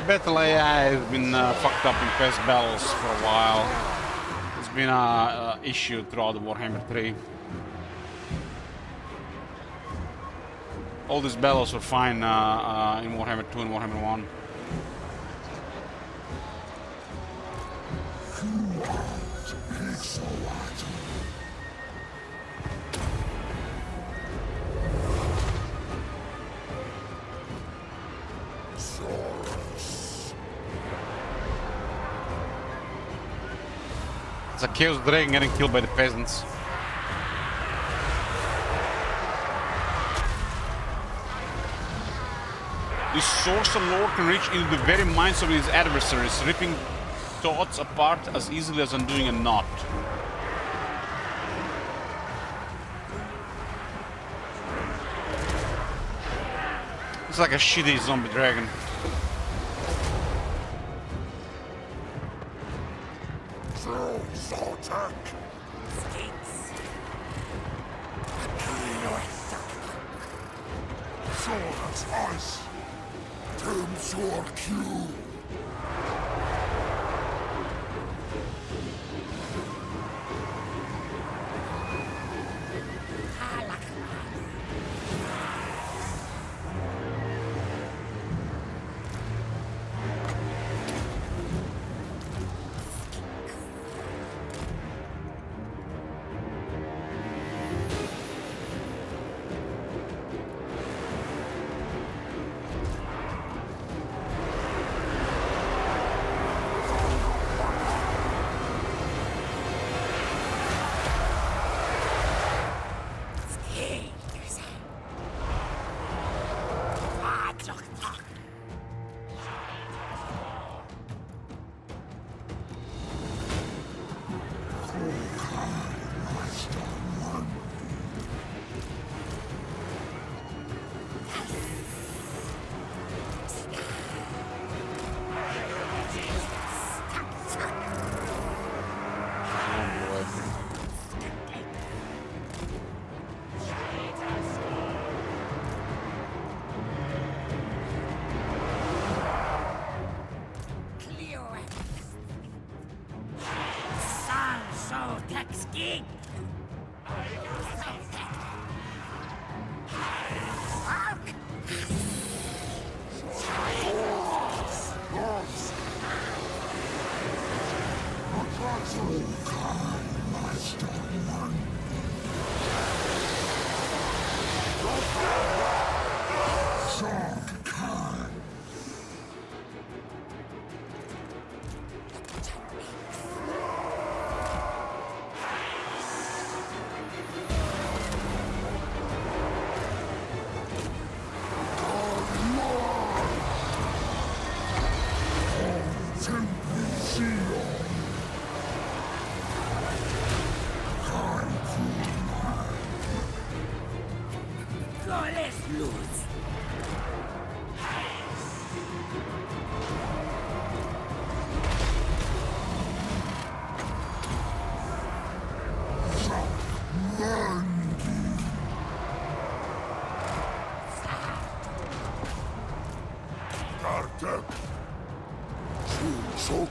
Battle AI has been fucked up in past battles for a while. It's been an issue throughout the Warhammer 3. All these battles were fine in Warhammer 2 and Warhammer 1. Hexoatl! It's a Chaos Dragon getting killed by the peasants. This Sorcerer Lord can reach into the very minds of his adversaries, ripping thoughts apart as easily as undoing a knot. It's like a shitty zombie dragon. Attack! Sword's ice! Turn sword Q!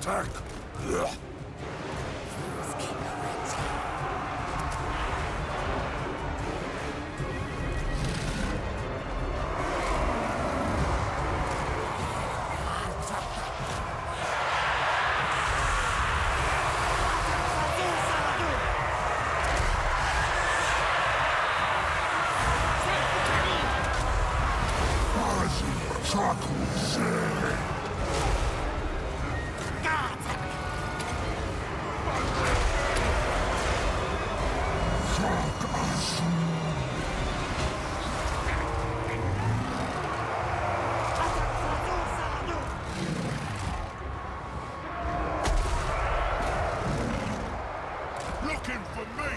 attack! Looking for me!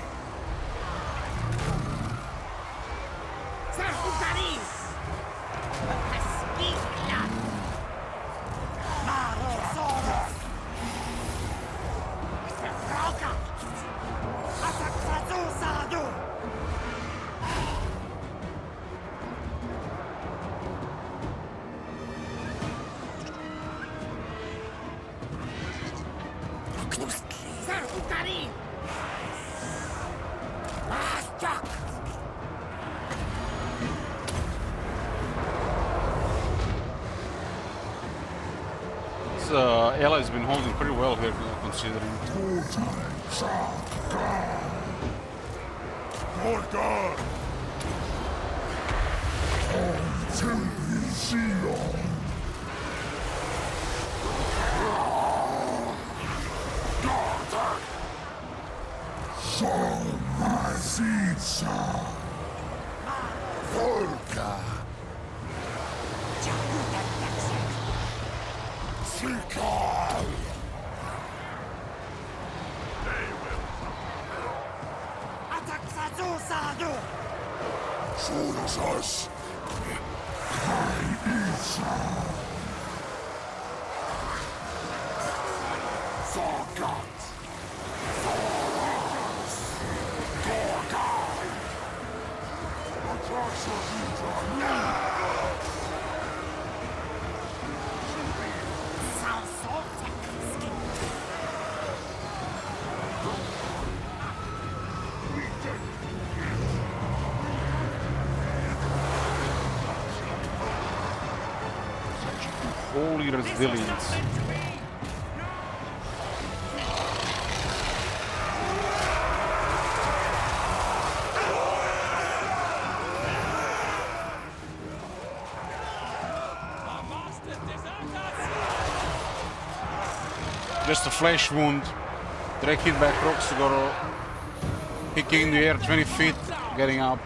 Ally's been holding pretty well here, considering. My God! Volca! Sikal! Shoot us! Forgot! Holy resilience. Just a flesh wound. Direct hit by Croxigoro. Kicking in the air 20 feet, getting up.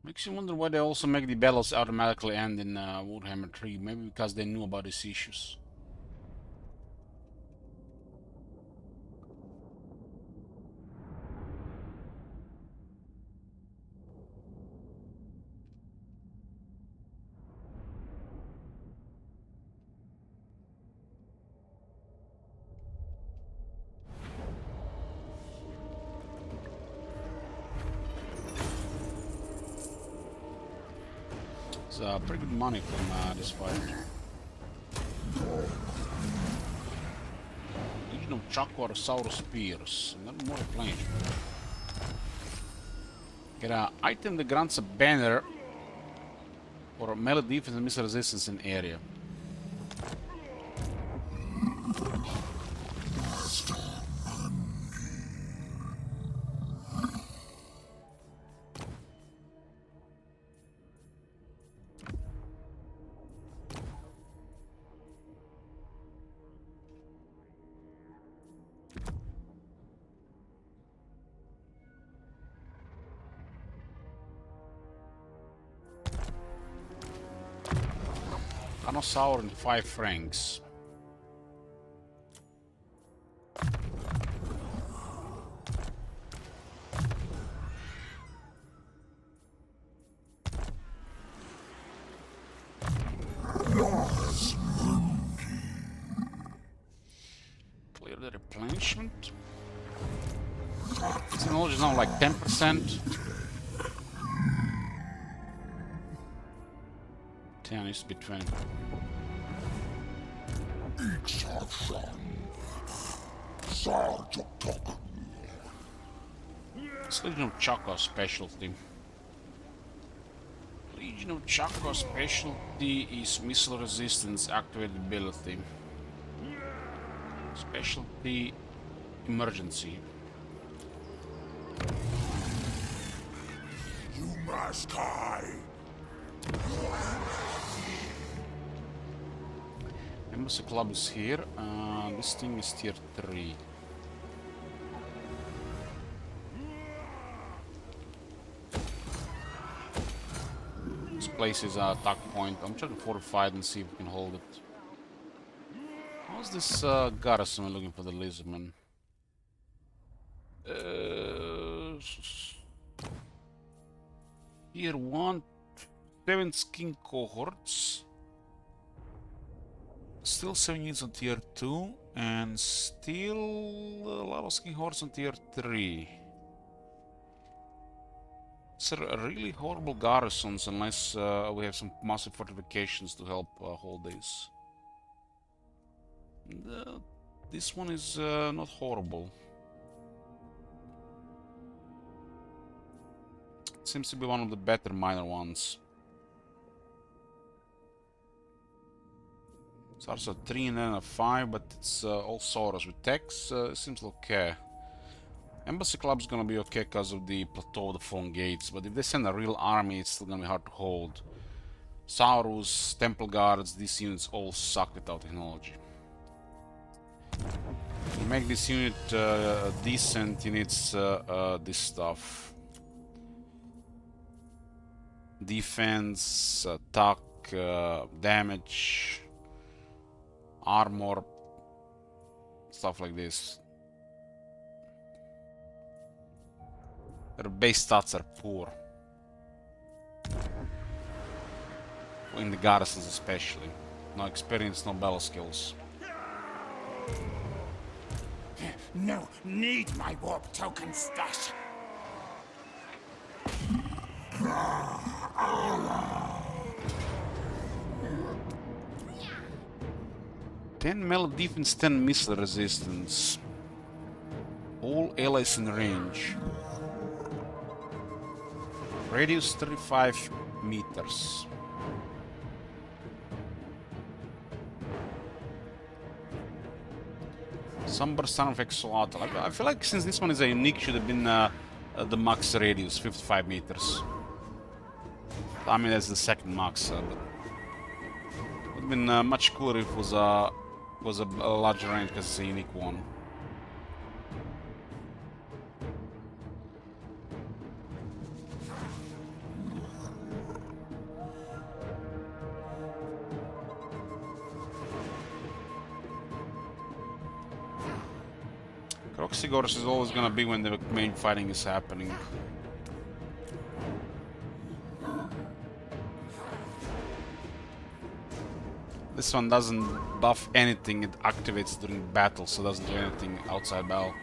Makes you wonder why they also make the battles automatically end in Warhammer 3. Maybe because they knew about these issues. It's pretty good money from this fight. Legion of Chakwarosaurus Spears. Another more plane. Get an item that grants a banner or melee defense and missile resistance in area. Carnosaur in 5 francs. enrichment. Its knowledge is now like 10%. 10 used to be 20. It's Legion of Chaka specialty. Legion of Chaka specialty is missile resistance activated ability. Specialty emergency. You must hide. Embassy Club is here. This thing is tier 3. This place is a attack point. I'm trying to fortify it and see if we can hold it. How's this garrison? I'm looking for the lizardman. Tier 1, 7 skin cohorts. Still 7 units on tier 2, and still a lot of skin cohorts on tier 3. These are really horrible garrisons unless we have some massive fortifications to help hold these. This one is not horrible. Seems to be one of the better minor ones. Starts at 3 and then a 5, but it's all Soros with techs. Seems okay. Embassy Club's gonna be okay because of the plateau of the Fallen Gates, but if they send a real army, it's still gonna be hard to hold. Saurus, Temple Guards, these units all suck without technology. To make this unit decent, he needs this stuff. Defense, attack, damage, armor, stuff like this. Their base stats are poor. In the garrisons especially. No experience, no battle skills. No, need my warp token stash. 10 melee defense, 10 missile resistance. All allies in range. Radius 35 meters. Somber Son of Hexoatl. I feel like since this one is a unique, should have been the max radius, 55 meters. I mean, that's the second max, but it would have been much cooler if it was a larger range because it's a unique one. Croxigors is always gonna be when the main fighting is happening. This one doesn't buff anything, it activates during battle, so it doesn't do anything outside battle.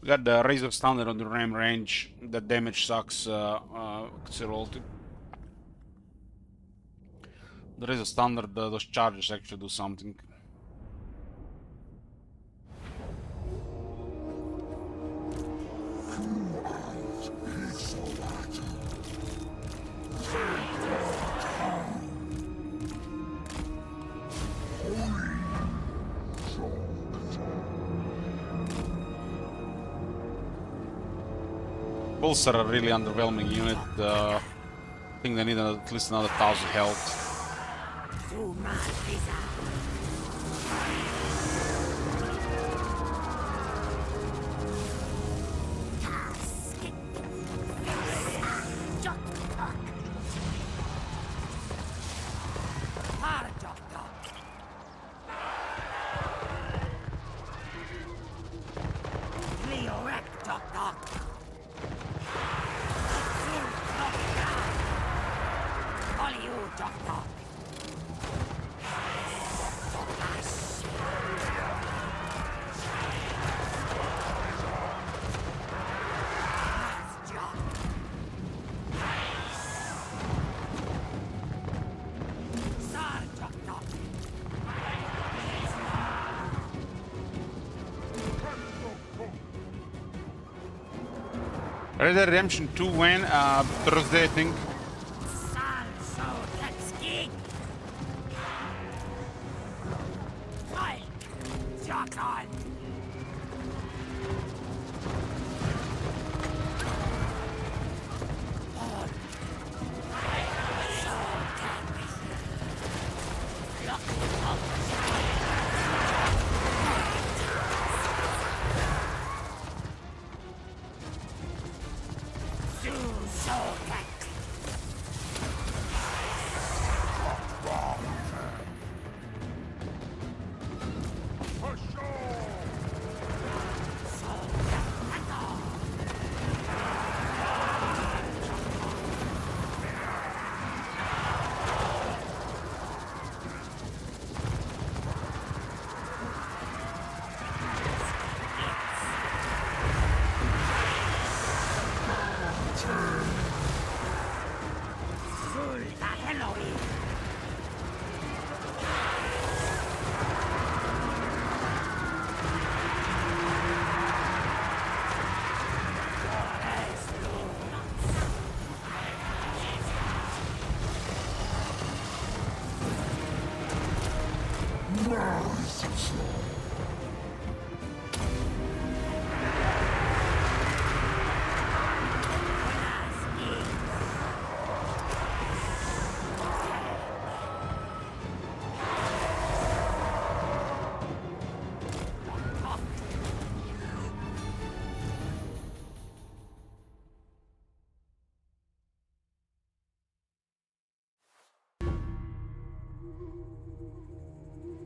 We got the Razor Standard on the ram range. The damage sucks considerably. The Razor Standard, those charges actually do something. Bulls are a really underwhelming unit. I think they need at least another 1000 health. Red Dead Redemption 2 when? Thursday, I think.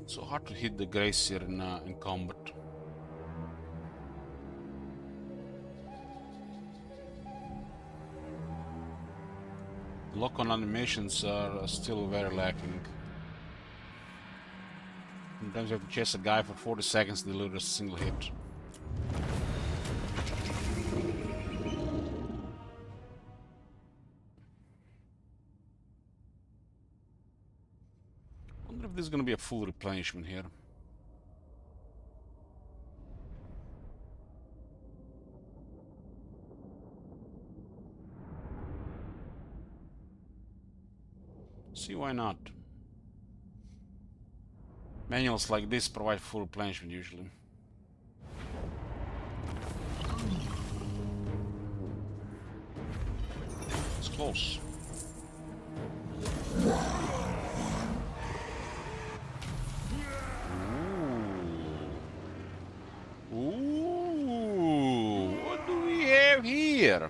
So hard to hit the Gracier in combat. Lock-on animations are still very lacking. Sometimes you have to chase a guy for 40 seconds to deliver a single hit. I wonder if there's gonna be a full replenishment here. See, why not? Manuals like this provide full replenishment usually. It's close. Ooh, what do we have here?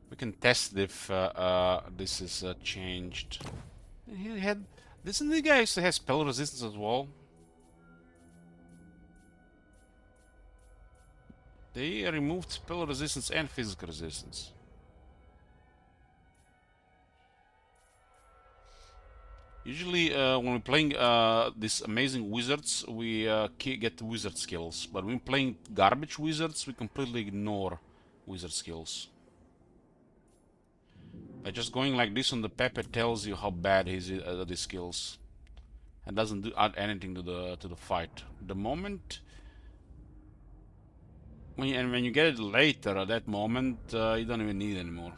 We can test if this is changed. He had, doesn't the guy used to have spell resistance as well? They removed spell resistance and physical resistance. Usually when we're playing these amazing wizards, we get wizard skills. But when playing garbage wizards, we completely ignore wizard skills. By just going like this on the pep, it tells you how bad his the skills. And doesn't add anything to the fight. The moment when you get it later, at that moment, you don't even need it anymore.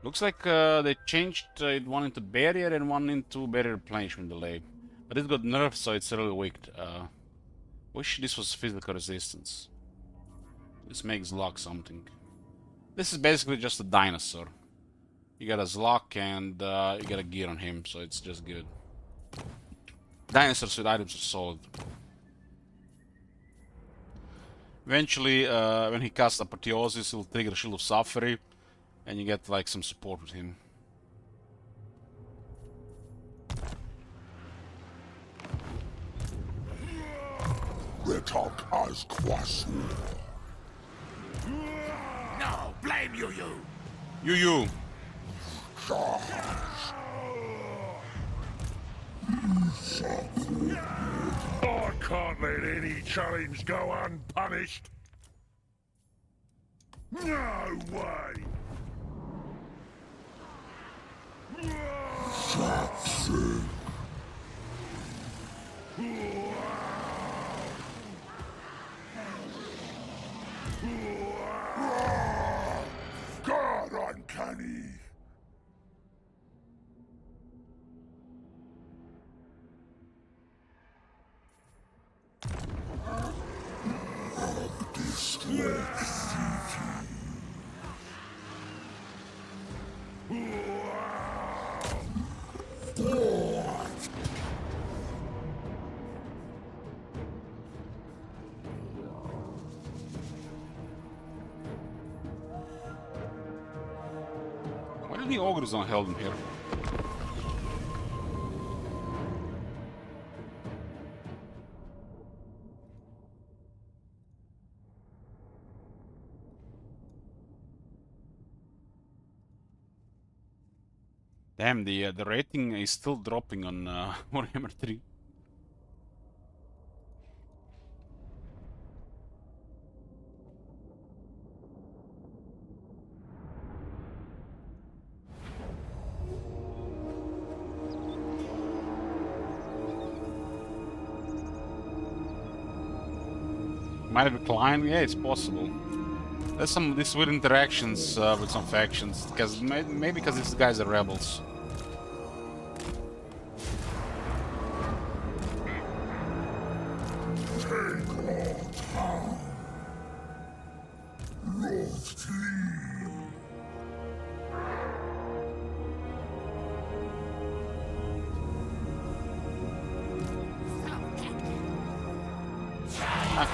Looks like they changed it one into barrier and one into barrier replenishment delay. But it got nerfed, so it's really weak. Wish this was physical resistance. This makes Zlok something. This is basically just a dinosaur. You got a Zlok and you got a gear on him, so it's just good. Dinosaurs with items are solid. Eventually, when he casts Apotheosis, he'll trigger Shield of Safari, and you get like some support with him. No, blame you. You. I can't let any challenge go unpunished. No way! God, uncanny! Why did the ogres not help him here? Damn, the rating is still dropping on Warhammer 3. Might have declined? Yeah, it's possible. There's some these weird interactions with some factions, because maybe because these guys are rebels.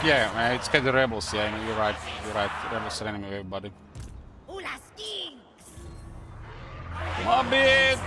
Yeah, it's got the rebels. Yeah, you're right. You're right. Rebels are enemy of everybody. Mob it!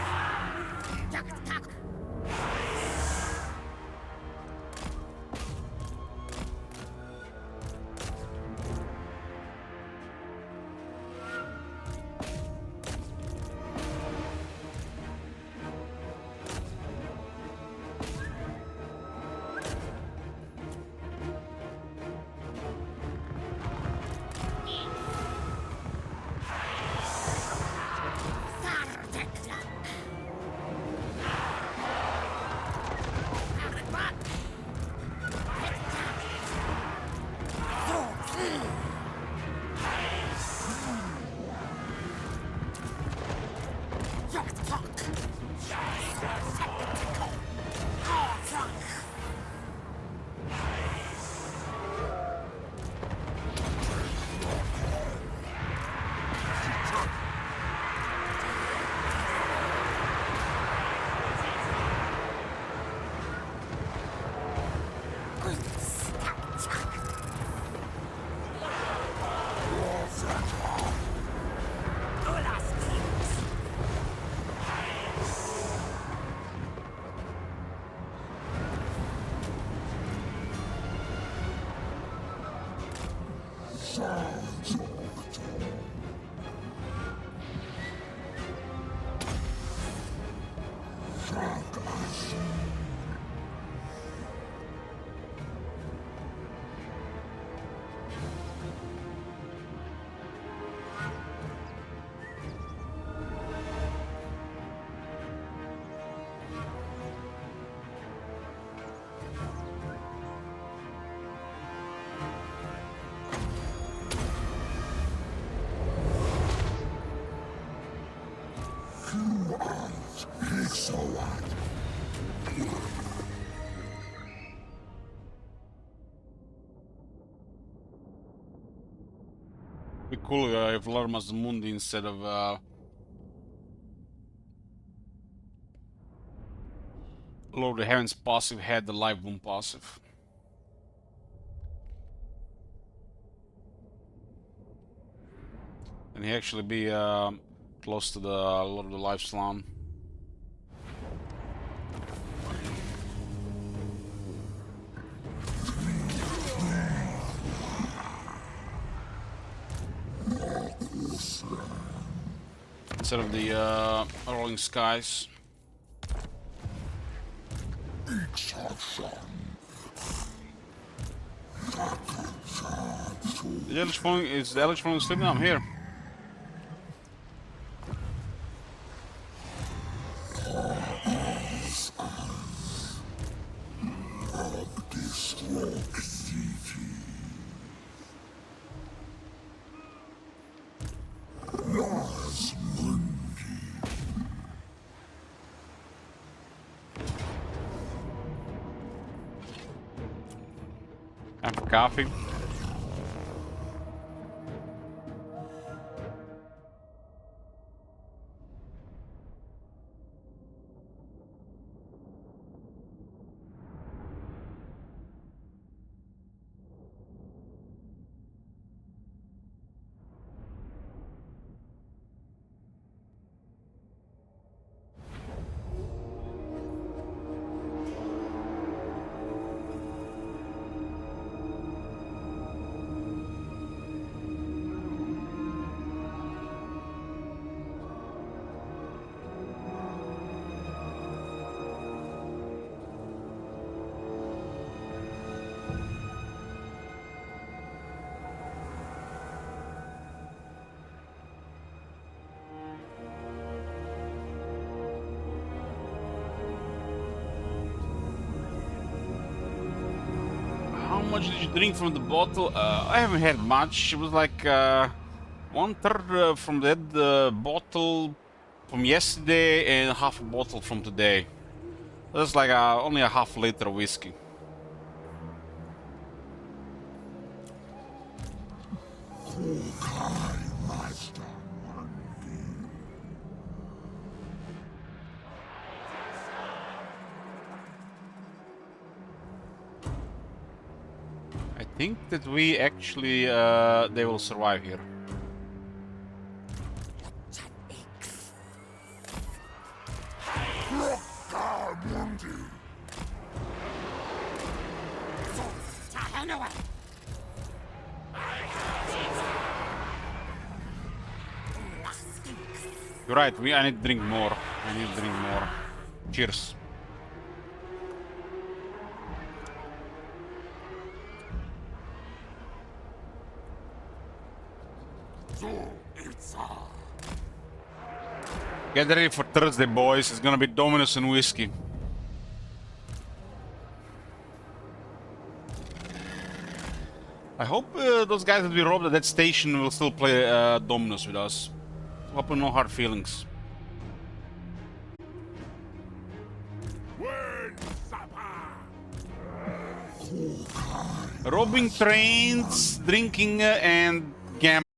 Hexoatl. Be cool if Lormas Mundi instead of Lord of the Heavens passive had the live boom passive. And he actually be close to the Lord of the Life Slam. Instead of the Rolling Skies. Exhaustion. Second chance. Is the Eldritch falling asleep now? I'm here. Time for coffee. How much did you drink from the bottle? I haven't had much. It was like 1/3 from that bottle from yesterday and half a bottle from today. That's like only a half liter of whiskey. I think that we actually they will survive here. You're right, I need to drink more. I need to drink more. Cheers. Get ready for Thursday, boys. It's gonna be Dominus and whiskey. I hope those guys that we robbed at that station will still play Dominus with us. Hope no hard feelings. Robbing trains, drinking and gambling.